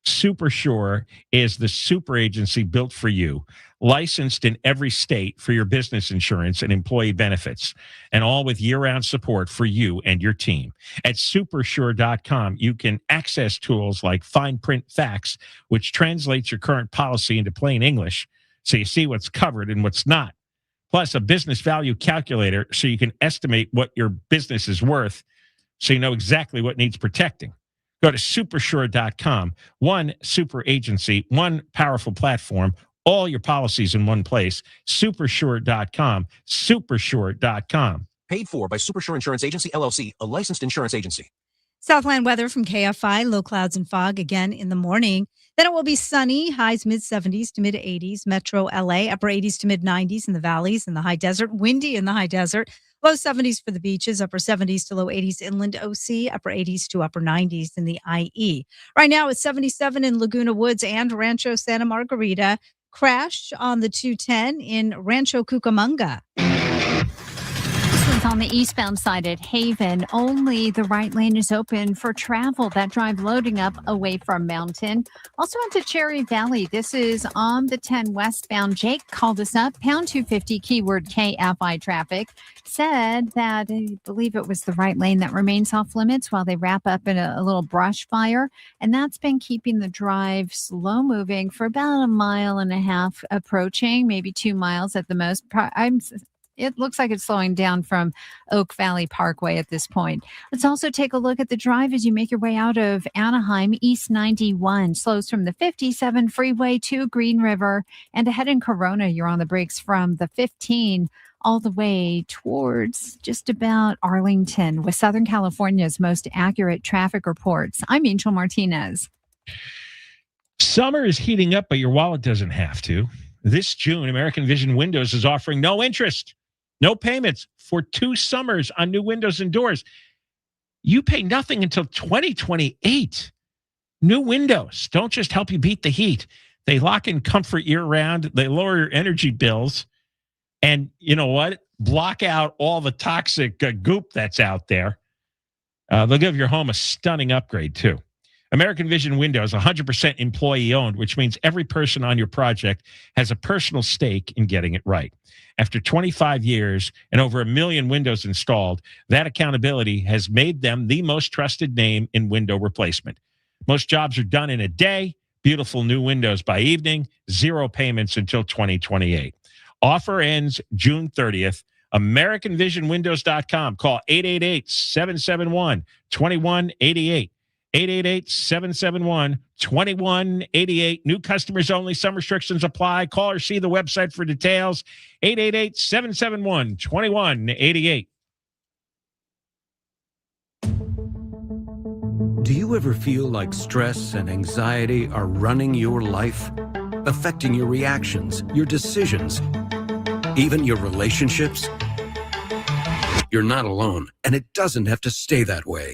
Super Sure is the super agency built for you, licensed in every state for your business insurance and employee benefits, and all with year-round support for you and your team. At supersure.com, you can access tools like fine print facts, which translates your current policy into plain English, so you see what's covered and what's not. Plus a business value calculator so you can estimate what your business is worth so you know exactly what needs protecting. Go to supersure.com. One super agency, one powerful platform, all your policies in one place. Supersure.com. Supersure.com. Paid for by Supersure Insurance Agency, LLC, a licensed insurance agency. Southland weather from KFI, low clouds and fog again in the morning. Then it will be sunny, highs mid-70s to mid-80s. Metro LA, upper 80s to mid-90s in the valleys and the high desert. Windy in the high desert. Low 70s for the beaches, upper 70s to low 80s inland OC, upper 80s to upper 90s in the IE. Right now it's 77 in Laguna Woods and Rancho Santa Margarita. Crash on the 210 in Rancho Cucamonga. On the eastbound side at Haven, only the right lane is open for travel. That drive loading up away from Mountain. Also into Cherry Valley. This is on the 10 westbound. Jake called us up, pound 250, keyword KFI traffic. Said that I believe it was the right lane that remains off limits while they wrap up in a little brush fire. And that's been keeping the drive slow moving for about 1.5 miles approaching, maybe 2 miles at the most. It looks like it's slowing down from Oak Valley Parkway at this point. Let's also take a look at the drive as you make your way out of Anaheim. East 91 slows from the 57 freeway to Green River. And ahead in Corona, you're on the brakes from the 15 all the way towards just about Arlington with Southern California's most accurate traffic reports. I'm Angel Martinez. Summer is heating up, but your wallet doesn't have to. This June, American Vision Windows is offering no interest, no payments for 2 summers on new windows and doors. You pay nothing until 2028. New windows don't just help you beat the heat. They lock in comfort year-round. They lower your energy bills. And you know what? Block out all the toxic goop that's out there. They'll give your home a stunning upgrade, too. American Vision Windows, 100% employee-owned, which means every person on your project has a personal stake in getting it right. After 25 years and over 1 million windows installed, that accountability has made them the most trusted name in window replacement. Most jobs are done in a day. beautiful new windows by evening, 0 payments until 2028. Offer ends June 30th. AmericanVisionWindows.com. Call 888-771-2188. 888-771-2188. New customers only. Some restrictions apply. Call or see the website for details. 888-771-2188. Do you ever feel like stress and anxiety are running your life, affecting your reactions, your decisions, even your relationships? You're not alone, and it doesn't have to stay that way.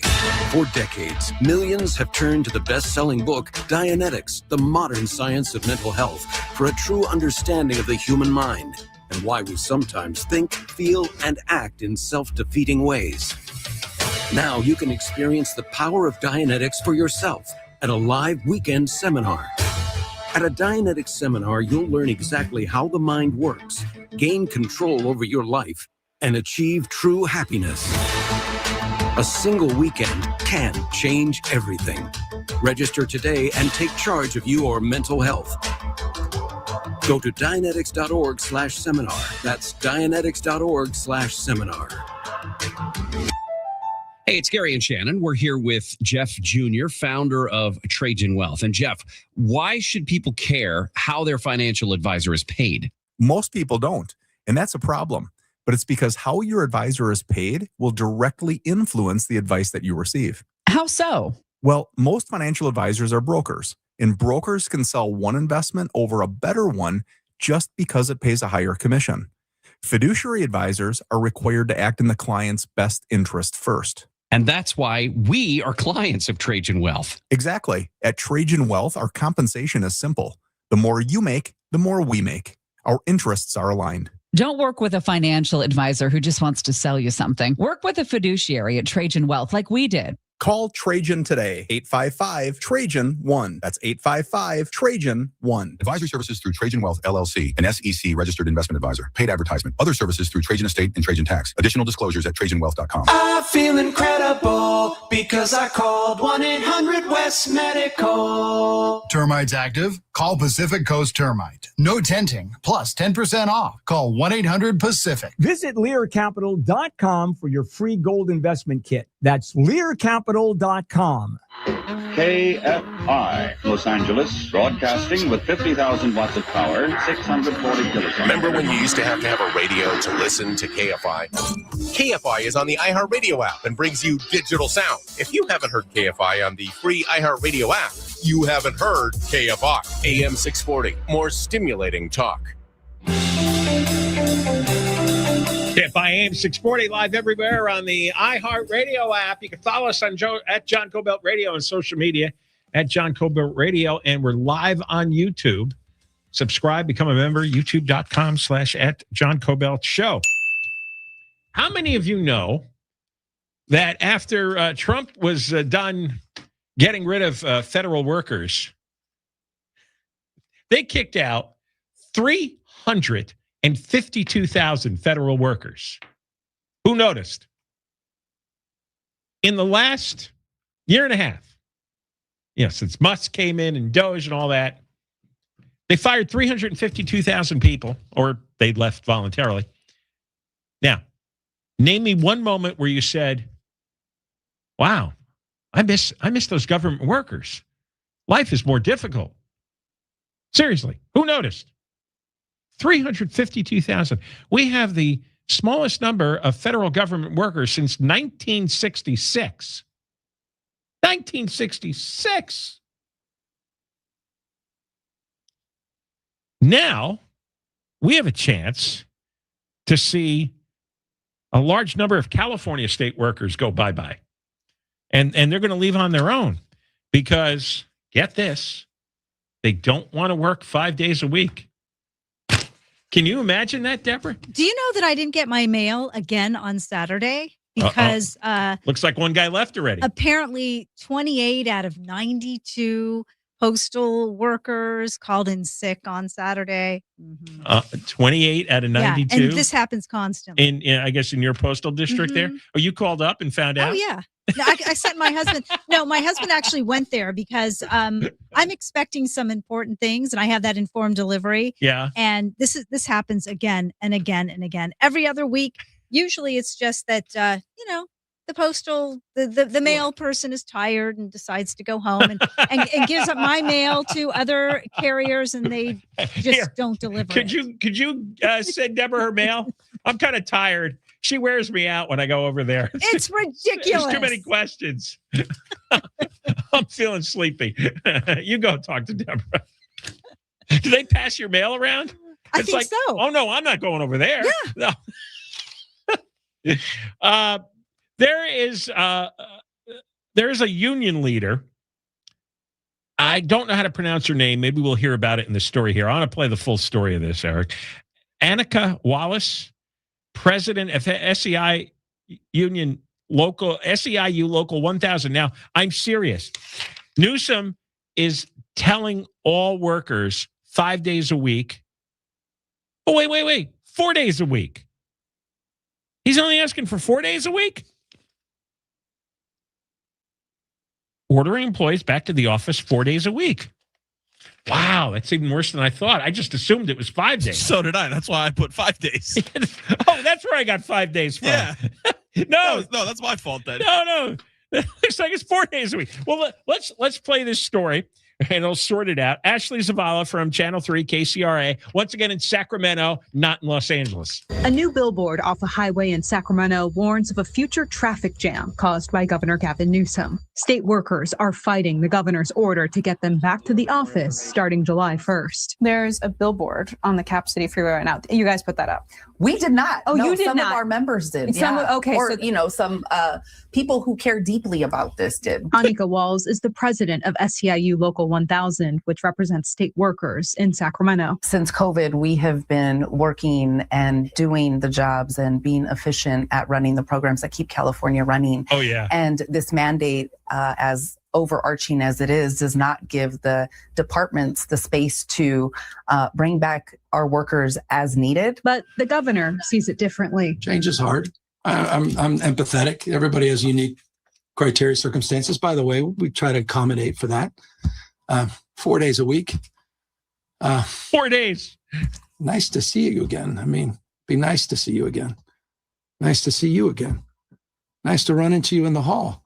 For decades, millions have turned to the best-selling book, Dianetics, The Modern Science of Mental Health, for a true understanding of the human mind and why we sometimes think, feel, and act in self-defeating ways. Now you can experience the power of Dianetics for yourself at a live weekend seminar. At a Dianetics seminar, you'll learn exactly how the mind works, gain control over your life, and achieve true happiness. A single weekend can change everything. Register today and take charge of your mental health. Go to Dianetics.org/seminar. That's Dianetics.org/seminar. Hey, it's Gary and Shannon. We're here with Jeff Jr., founder of Trajan Wealth. And Jeff, why should people care how their financial advisor is paid? Most people don't, and that's a problem. But it's because how your advisor is paid will directly influence the advice that you receive. How so? Well, most financial advisors are brokers, and brokers can sell one investment over a better one just because it pays a higher commission. Fiduciary advisors are required to act in the client's best interest first. And that's why we are clients of Trajan Wealth. Exactly. At Trajan Wealth, our compensation is simple. The more you make, the more we make. Our interests are aligned. Don't work with a financial advisor who just wants to sell you something. Work with a fiduciary at Trajan Wealth like we did. Call Trajan today, 855-TRAJAN-1. That's 855-TRAJAN-1. Advisory services through Trajan Wealth, LLC, an SEC registered investment advisor. Paid advertisement. Other services through Trajan Estate and Trajan Tax. Additional disclosures at TrajanWealth.com. I feel incredible because I called 1-800-WEST Medical. Termites active? Call Pacific Coast Termite. No tenting, plus 10% off. Call 1-800-PACIFIC. Visit LearCapital.com for your free gold investment kit. That's LearCapital.com. KFI, Los Angeles, broadcasting with 50,000 watts of power, 640 kilowatts. Remember when you used to have a radio to listen to KFI? KFI is on the iHeartRadio app and brings you digital sound. If you haven't heard KFI on the free iHeartRadio app, you haven't heard KFI. AM 640, more stimulating talk. KFI AM 640, live everywhere on the iHeartRadio app. You can follow us on at John Kobylt Radio on social media, at John Kobylt Radio, and we're live on YouTube. Subscribe, become a member, youtube.com/@JohnKobyltShow. How many of you know that after Trump was done getting rid of federal workers, they kicked out 352,000 federal workers? Who noticed? In the last year and a half, since Musk came in and Doge and all that, they fired 352,000 people, or they left voluntarily. Now, name me one moment where you said, wow, I miss those government workers. Life is more difficult. Seriously, who noticed? 352,000. We have the smallest number of federal government workers since 1966. 1966. Now, we have a chance to see a large number of California state workers go bye-bye. And they're going to leave on their own because, get this, they don't want to work 5 days a week. Can you imagine that, Deborah? Do you know that I didn't get my mail again on Saturday? Because looks like one guy left already. Apparently 28 out of 92 postal workers called in sick on Saturday. 28 out of 92. Yeah, and this happens constantly. I guess in your postal district there? Oh, you called up and found out? Oh, yeah. No, I sent my husband. No, my husband actually went there because I'm expecting some important things, and I have that informed delivery. Yeah. And this happens again and again and again every other week. Usually, it's just that the mail person is tired and decides to go home and gives up my mail to other carriers, and they just don't deliver. Could you send Deborah her mail? I'm kind of tired. She wears me out when I go over there. It's ridiculous. There's too many questions. I'm feeling sleepy. You go talk to Deborah. Do they pass your mail around? I think so. Oh no, I'm not going over there. Yeah. No. There is a union leader. I don't know how to pronounce her name. Maybe we'll hear about it in the story here. I want to play the full story of this, Eric. Annika Wallace, president of SEI Union SEIU Local 1000. Now, I'm serious. Newsom is telling all workers 5 days a week. Oh, wait. 4 days a week. He's only asking for 4 days a week? Ordering employees back to the office 4 days a week. Wow, that's even worse than I thought. I just assumed it was 5 days. So did I. That's why I put 5 days. Oh, that's where I got 5 days from. Yeah. No, that's my fault then. No. Looks like it's 4 days a week. Well, let's play this story and I'll sort it out. Ashley Zavala from Channel 3 KCRA, once again in Sacramento, not in Los Angeles. A new billboard off a highway in Sacramento warns of a future traffic jam caused by Governor Gavin Newsom. State workers are fighting the governor's order to get them back to the office starting July 1st. There's a billboard on the Cap City Freeway right now. You guys put that up. We did not. Oh, no, you did some not. Of our members did. Some, yeah. okay, or, so some people who care deeply about this did. Annika Walls is the president of SEIU Local 1000, which represents state workers in Sacramento. Since COVID, we have been working and doing the jobs and being efficient at running the programs that keep California running. Oh, yeah. And this mandate, as overarching as it is, does not give the departments the space to bring back our workers as needed. But the governor sees it differently. Change is hard. I'm empathetic. Everybody has unique criteria, circumstances. By the way, we try to accommodate for that. 4 days a week. 4 days. Nice to see you again. I mean, be nice to see you again. Nice to see you again. Nice to run into you in the hall.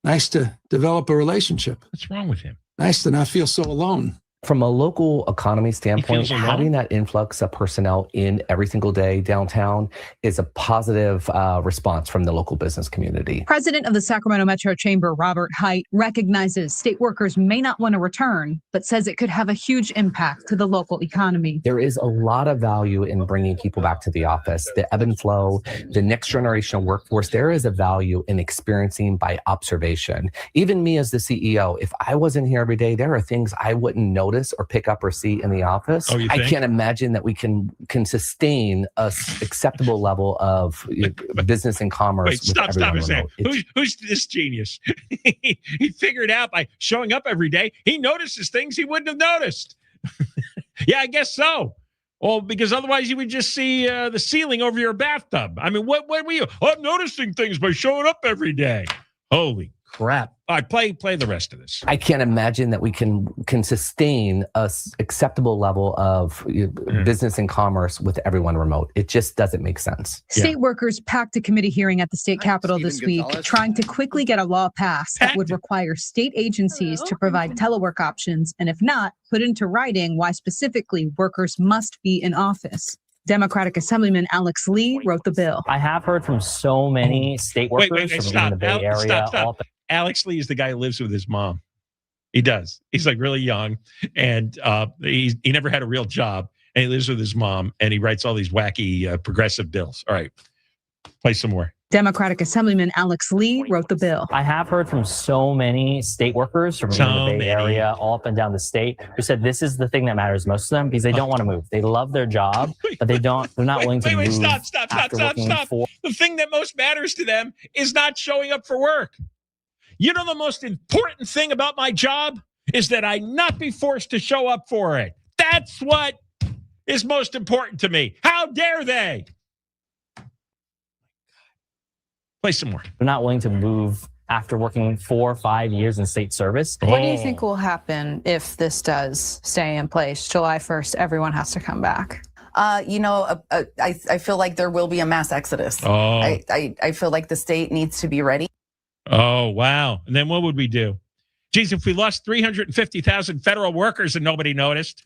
Nice to develop a relationship. What's wrong with him? Nice to not feel so alone. From a local economy standpoint, having that influx of personnel in every single day downtown is a positive response from the local business community. President of the Sacramento Metro Chamber, Robert Height, recognizes state workers may not want to return, but says it could have a huge impact to the local economy. There is a lot of value in bringing people back to the office. The ebb and flow, the next generation of workforce, there is a value in experiencing by observation. Even me as the CEO, if I wasn't here every day, there are things I wouldn't notice or pick up or see in the office. Oh, I can't imagine that we can sustain a acceptable level of business and commerce. Wait, stop a second. Who's this genius? He figured out by showing up every day, he notices things he wouldn't have noticed. Yeah, I guess so. Well, because otherwise you would just see the ceiling over your bathtub. I mean, what were you? I'm noticing things by showing up every day. Holy crap. All right, play the rest of this. I can't imagine that we can sustain a acceptable level of business and commerce with everyone remote. It just doesn't make sense. State workers packed a committee hearing at the state capitol this week, trying to quickly get a law passed that would require state agencies to provide telework options, and if not, put into writing why specifically workers must be in office. Democratic Assemblyman Alex Lee wrote the bill. I have heard from so many state workers from the Bay Area. Stop. Alex Lee is the guy who lives with his mom. He does. He's like really young, and he never had a real job, and he lives with his mom, and he writes all these wacky progressive bills. All right, play some more. Democratic Assemblyman Alex Lee wrote the bill. I have heard from so many state workers from the Bay Area, all up and down the state, who said this is the thing that matters most to them because they don't want to move. They love their job, but they're not willing to move. Stop. The thing that most matters to them is not showing up for work. You know, the most important thing about my job is that I not be forced to show up for it. That's what is most important to me. How dare they? Play some more. They're not willing to move after working 4 or 5 years in state service. What do you think will happen if this does stay in place? July 1st, everyone has to come back. I feel like there will be a mass exodus. I feel like the state needs to be ready. Oh, wow. And then what would we do? Geez, if we lost 350,000 federal workers and nobody noticed,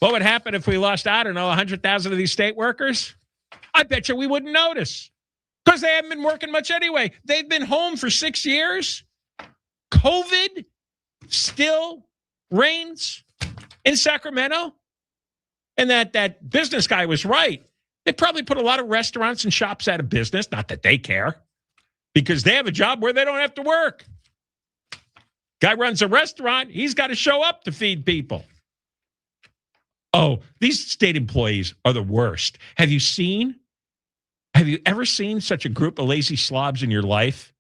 what would happen if we lost, 100,000 of these state workers? I bet you we wouldn't notice because they haven't been working much anyway. They've been home for 6 years. COVID still reigns in Sacramento. And that business guy was right. They probably put a lot of restaurants and shops out of business. Not that they care, because they have a job where they don't have to work. Guy runs a restaurant. He's got to show up to feed people. Oh, these state employees are the worst. Have you ever seen such a group of lazy slobs in your life?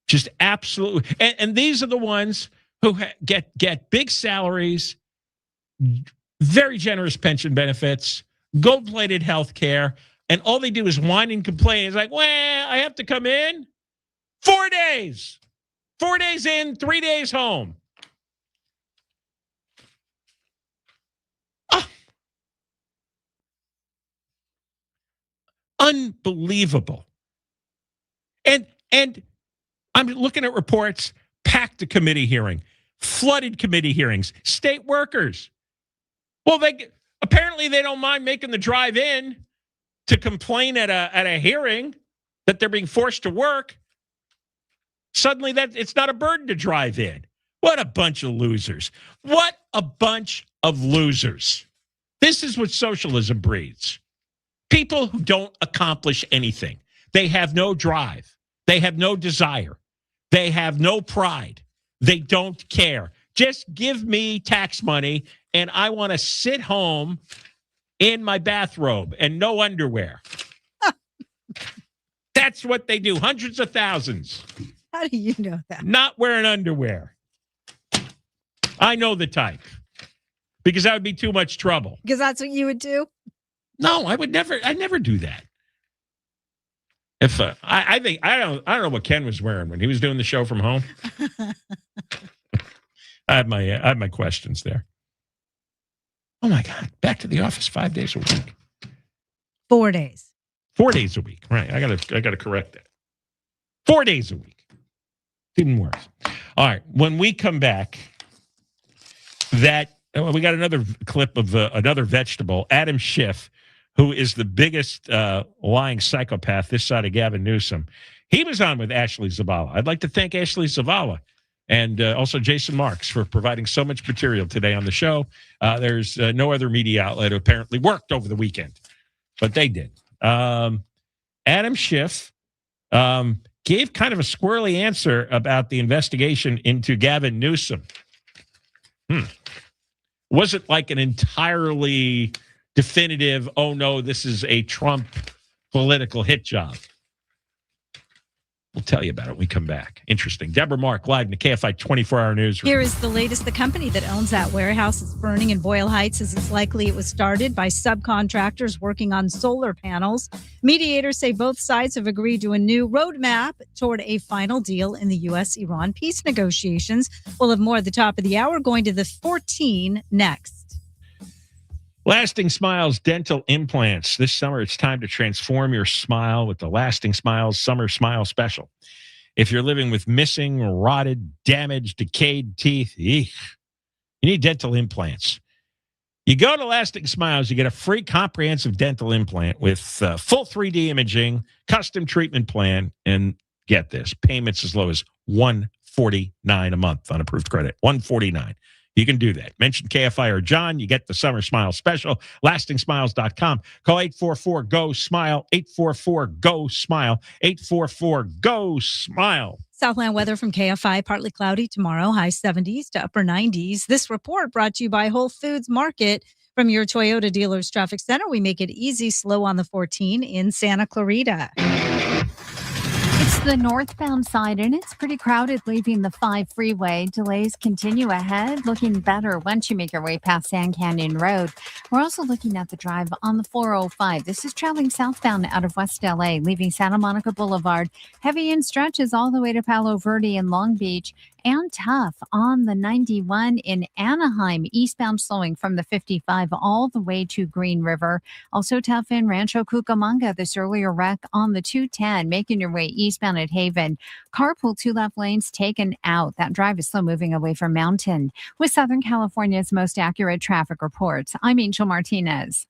Just absolutely. And these are the ones who get big salaries, very generous pension benefits, gold-plated health care, and all they do is whine and complain. It's like, well, I have to come in 4 days. 4 days in, 3 days home. Oh. Unbelievable. And I'm looking at reports, packed a committee hearing, flooded committee hearings, state workers. Well, apparently they don't mind making the drive in to complain at a hearing that they're being forced to work. Suddenly it's not a burden to drive in. What a bunch of losers. What a bunch of losers. This is what socialism breeds. People who don't accomplish anything. They have no drive. They have no desire. They have no pride. They don't care. Just give me tax money and I want to sit home in my bathrobe and no underwear. That's what they do. Hundreds of thousands. How do you know that? Not wearing underwear. I know the type. Because that would be too much trouble. Because that's what you would do? No, I'd never do that. If I don't know what Ken was wearing when he was doing the show from home. I have my questions there. Oh my God! Back to the office 5 days a week. 4 days. 4 days a week. Right. I gotta correct that. 4 days a week. Didn't work. All right. When we come back, we got another clip of another vegetable, Adam Schiff, who is the biggest lying psychopath this side of Gavin Newsom. He was on with Ashley Zavala. I'd like to thank Ashley Zavala and also Jason Marks for providing so much material today on the show. There's no other media outlet who apparently worked over the weekend, but they did. Adam Schiff gave kind of a squirrely answer about the investigation into Gavin Newsom. Was it like an entirely definitive, oh no, this is a Trump political hit job? We'll tell you about it when we come back. Interesting. Deborah Mark, live in the KFI 24-hour newsroom. Here is the latest. The company that owns that warehouse is burning in Boyle Heights, as it's likely it was started by subcontractors working on solar panels. Mediators say both sides have agreed to a new roadmap toward a final deal in the U.S.-Iran peace negotiations. We'll have more at the top of the hour, going to the 14 next. Lasting Smiles dental implants. This summer, it's time to transform your smile with the Lasting Smiles Summer Smile Special. If you're living with missing, rotted, damaged, decayed teeth, you need dental implants. You go to Lasting Smiles, you get a free comprehensive dental implant with full 3D imaging, custom treatment plan, and get this, payments as low as $149 a month on approved credit. $149. You can do that. Mention KFI or John. You get the Summer Smile Special. LastingSmiles.com. Call 844-GO-SMILE. 844-GO-SMILE. 844-GO-SMILE. Southland weather from KFI. Partly cloudy tomorrow. High 70s to upper 90s. This report brought to you by Whole Foods Market. From your Toyota Dealers Traffic Center, we make it easy, slow on the 14 in Santa Clarita. It's the northbound side, and it's pretty crowded leaving the 5 freeway. Delays continue ahead, looking better once you make your way past Sand Canyon Road. We're also looking at the drive on the 405. This is traveling southbound out of West LA, leaving Santa Monica Boulevard. Heavy in stretches all the way to Palo Verde and Long Beach. And tough on the 91 in Anaheim, eastbound slowing from the 55 all the way to Green River. Also tough in Rancho Cucamonga, this earlier wreck on the 210, making your way eastbound at Haven. Carpool 2 left lanes taken out. That drive is slow moving away from Mountain. With Southern California's most accurate traffic reports, I'm Angel Martinez.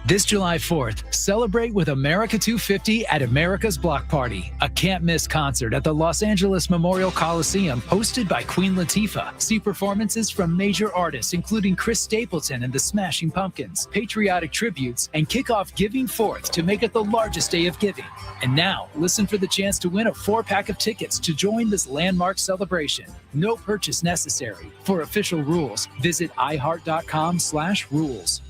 This July 4th, celebrate with America 250 at America's Block Party, a can't-miss concert at the Los Angeles Memorial Coliseum hosted by Queen Latifah. See performances from major artists including Chris Stapleton and the Smashing Pumpkins, patriotic tributes, and kick off Giving 4th to make it the largest day of giving. And now, listen for the chance to win a 4-pack of tickets to join this landmark celebration. No purchase necessary. For official rules, visit iheart.com/rules.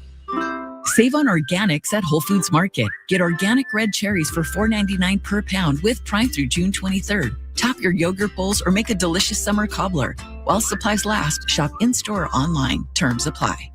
Save on organics at Whole Foods Market. Get organic red cherries for $4.99 per pound with Prime through June 23rd. Top your yogurt bowls or make a delicious summer cobbler. While supplies last, shop in-store or online. Terms apply.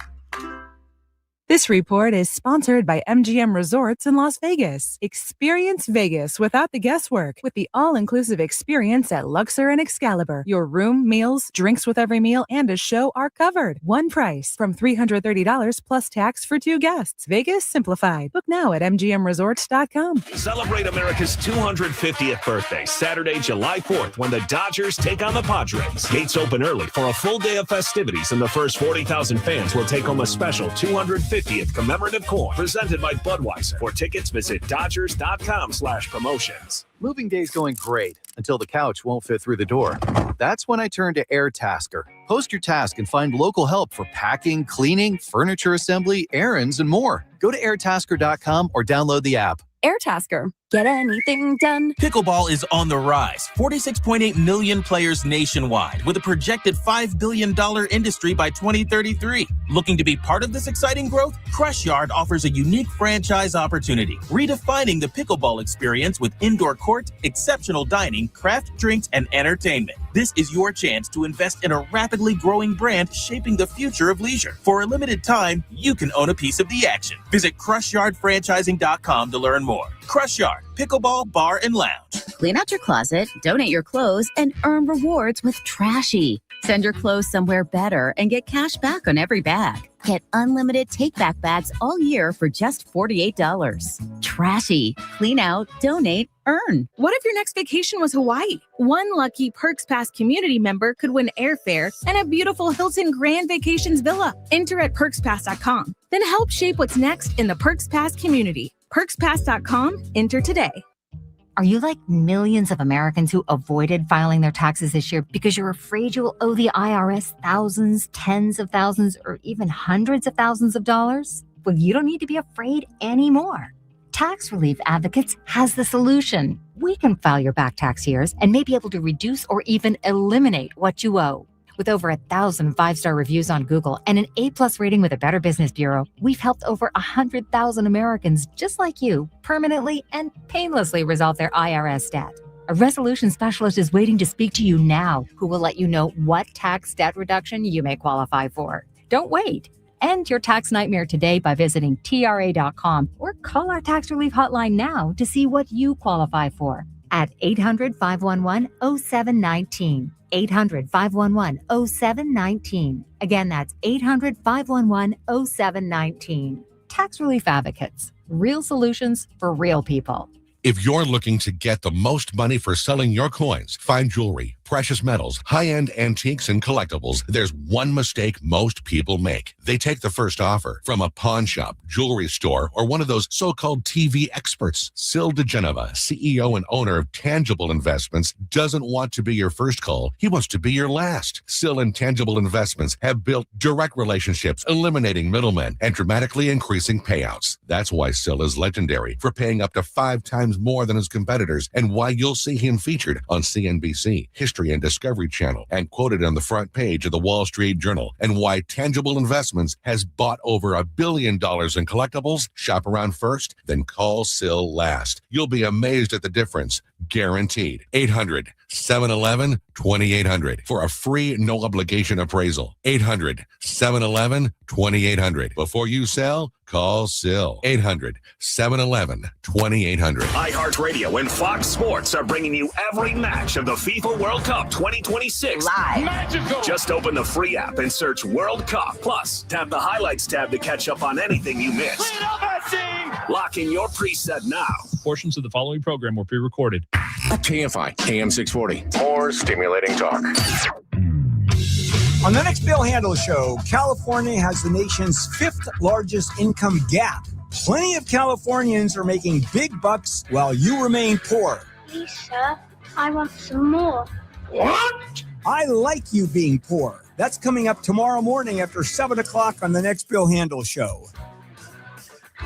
This report is sponsored by MGM Resorts in Las Vegas. Experience Vegas without the guesswork with the all-inclusive experience at Luxor and Excalibur. Your room, meals, drinks with every meal, and a show are covered. One price from $330 plus tax for 2 guests. Vegas simplified. Book now at MGMResorts.com. Celebrate America's 250th birthday, Saturday, July 4th, when the Dodgers take on the Padres. Gates open early for a full day of festivities, and the first 40,000 fans will take home a special 250th commemorative coin presented by Budweiser. For tickets, visit Dodgers.com/promotions. Moving day's going great until the couch won't fit through the door. That's when I turn to AirTasker. Post your task and find local help for packing, cleaning, furniture assembly, errands, and more. Go to airtasker.com or download the app. AirTasker. Get anything done. Pickleball is on the rise. 46.8 million players nationwide with a projected $5 billion industry by 2033. Looking to be part of this exciting growth? Crush Yard offers a unique franchise opportunity, redefining the pickleball experience with indoor court, exceptional dining, craft drinks, and entertainment. This is your chance to invest in a rapidly growing brand shaping the future of leisure. For a limited time, you can own a piece of the action. Visit CrushYardFranchising.com to learn more. Crush Yard, pickleball, bar, and lounge. Clean out your closet, donate your clothes, and earn rewards with Trashy. Send your clothes somewhere better and get cash back on every bag. Get unlimited take-back bags all year for just $48. Trashy. Clean out, donate, earn. What if your next vacation was Hawaii? One lucky Perks Pass community member could win airfare and a beautiful Hilton Grand Vacations villa. Enter at PerksPass.com. Then help shape what's next in the Perks Pass community. PerksPass.com. Enter today. Are you like millions of Americans who avoided filing their taxes this year because you're afraid you will owe the IRS thousands, tens of thousands, or even hundreds of thousands of dollars? Well, you don't need to be afraid anymore. Tax Relief Advocates has the solution. We can file your back tax years and may be able to reduce or even eliminate what you owe. With over 1,000 5-star reviews on Google and an A+ rating with the Better Business Bureau, we've helped over 100,000 Americans just like you permanently and painlessly resolve their IRS debt. A resolution specialist is waiting to speak to you now, who will let you know what tax debt reduction you may qualify for. Don't wait. End your tax nightmare today by visiting TRA.com or call our tax relief hotline now to see what you qualify for at 800-511-0719. 800-511-0719. Again, that's 800-511-0719. Tax Relief Advocates. Real solutions for real people. If you're looking to get the most money for selling your coins, fine jewelry, precious metals, high-end antiques, and collectibles, there's one mistake most people make. They take the first offer from a pawn shop, jewelry store, or one of those so-called TV experts. Sil DeGeneva, CEO and owner of Tangible Investments, doesn't want to be your first call. He wants to be your last. Sil and Tangible Investments have built direct relationships, eliminating middlemen and dramatically increasing payouts. That's why Sil is legendary for paying up to 5 times more than his competitors, and why you'll see him featured on CNBC, History and Discovery Channel, and quoted on the front page of the Wall Street Journal, and why Tangible Investments has bought over $1 billion in collectibles. Shop around first, then call Sil last. You'll be amazed at the difference guaranteed. 800-711-2800 for a free no obligation appraisal. 800-711-2800. Before you sell, call Sill. 800-711-2800. iHeartRadio and Fox Sports are bringing you every match of the FIFA World Cup 2026 live. Magical. Just open the free app and search World Cup. Plus, tap the highlights tab to catch up on anything you missed. Lock in your preset now. Portions of the following program were pre-recorded. KFI, AM 640. More stimulating talk. On the next Bill Handel Show, California has the nation's 5th largest income gap. Plenty of Californians are making big bucks while you remain poor. Lisa, I want some more. What? I like you being poor. That's coming up tomorrow morning after 7 o'clock on the next Bill Handel Show.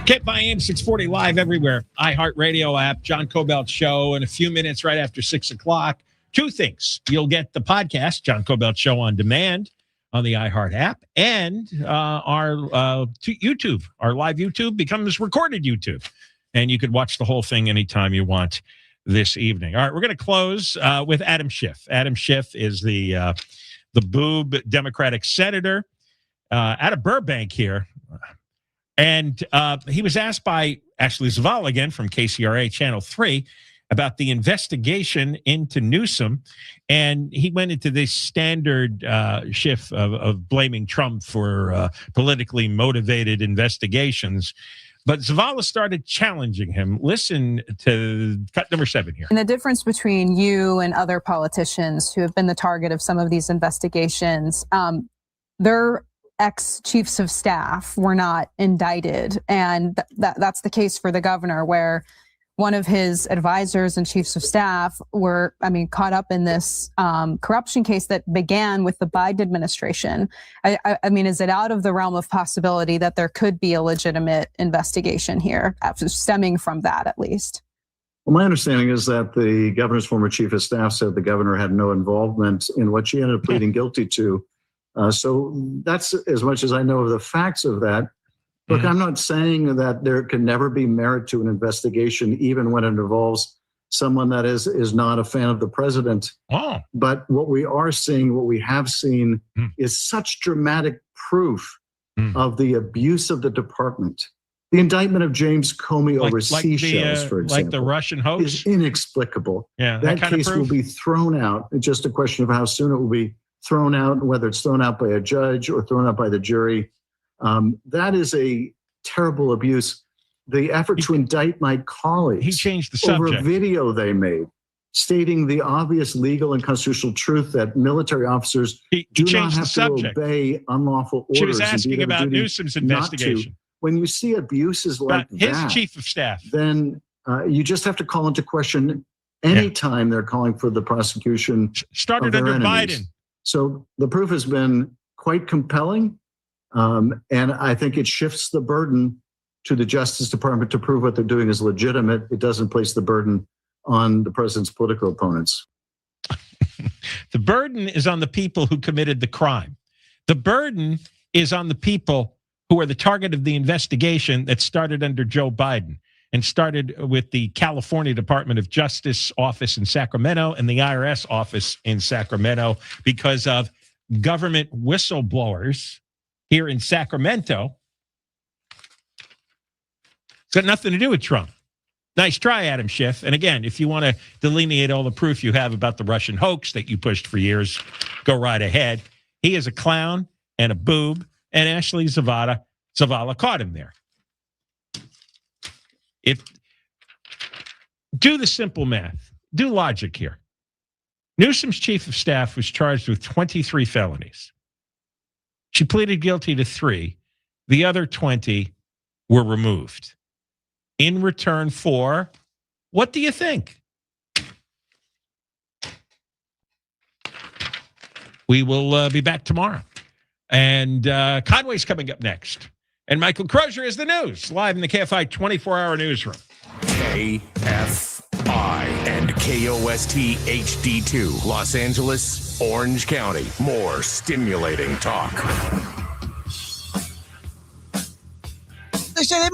Get by AM 640 live everywhere. iHeartRadio app, John Kobylt Show, in a few minutes right after 6 o'clock. Two things. You'll get the podcast, John Kobylt Show on demand on the iHeart app, and our YouTube. Our live YouTube becomes recorded YouTube, and you could watch the whole thing anytime you want this evening. All right, we're going to close with Adam Schiff. Adam Schiff is the boob Democratic senator out of Burbank here. And he was asked by Ashley Zavala, again, from KCRA Channel 3, about the investigation into Newsom. And he went into this standard shift of blaming Trump for politically motivated investigations. But Zavala started challenging him. Listen to cut number 7 here. And the difference between you and other politicians who have been the target of some of these investigations, they're ex-chiefs of staff were not indicted. And that's the case for the governor, where one of his advisors and chiefs of staff were, caught up in this corruption case that began with the Biden administration. Is it out of the realm of possibility that there could be a legitimate investigation here, stemming from that at least? Well, my understanding is that the governor's former chief of staff said the governor had no involvement in what she ended up pleading guilty to. So that's as much as I know of the facts of that. Look, I'm not saying that there can never be merit to an investigation, even when it involves someone that is not a fan of the president. Oh. But what we are seeing, what we have seen, is such dramatic proof of the abuse of the department. The indictment of James Comey over seashells, for example, like the Russian hoax, is inexplicable. Yeah, that case will be thrown out. It's just a question of how soon it will be thrown out, whether it's thrown out by a judge or thrown out by the jury. That is a terrible abuse. The effort to indict my colleagues, he changed the over subject. a video they made stating the obvious legal and constitutional truth that military officers do not have to obey unlawful orders. She was asking about Newsom's investigation. When you see abuses like his that, chief of staff, then you just have to call into question any time they're calling for the prosecution. Started of their under enemies. Biden. So the proof has been quite compelling. And I think it shifts the burden to the Justice Department to prove what they're doing is legitimate. It doesn't place the burden on the president's political opponents. The burden is on the people who committed the crime. The burden is on the people who are the target of the investigation that started under Joe Biden and started with the California Department of Justice office in Sacramento and the IRS office in Sacramento because of government whistleblowers here in Sacramento. It's got nothing to do with Trump. Nice try, Adam Schiff. And again, if you want to delineate all the proof you have about the Russian hoax that you pushed for years, go right ahead. He is a clown and a boob, and Ashley Zavala caught him there. Do the simple math. Do logic here. Newsom's chief of staff was charged with 23 felonies. She pleaded guilty to 3. The other 20 were removed. In return for, what do you think? We will be back tomorrow. And Conway's coming up next. And Michael Crozier is the news, live in the KFI 24-hour newsroom. KFI and KOST HD2, Los Angeles, Orange County. More stimulating talk. They say they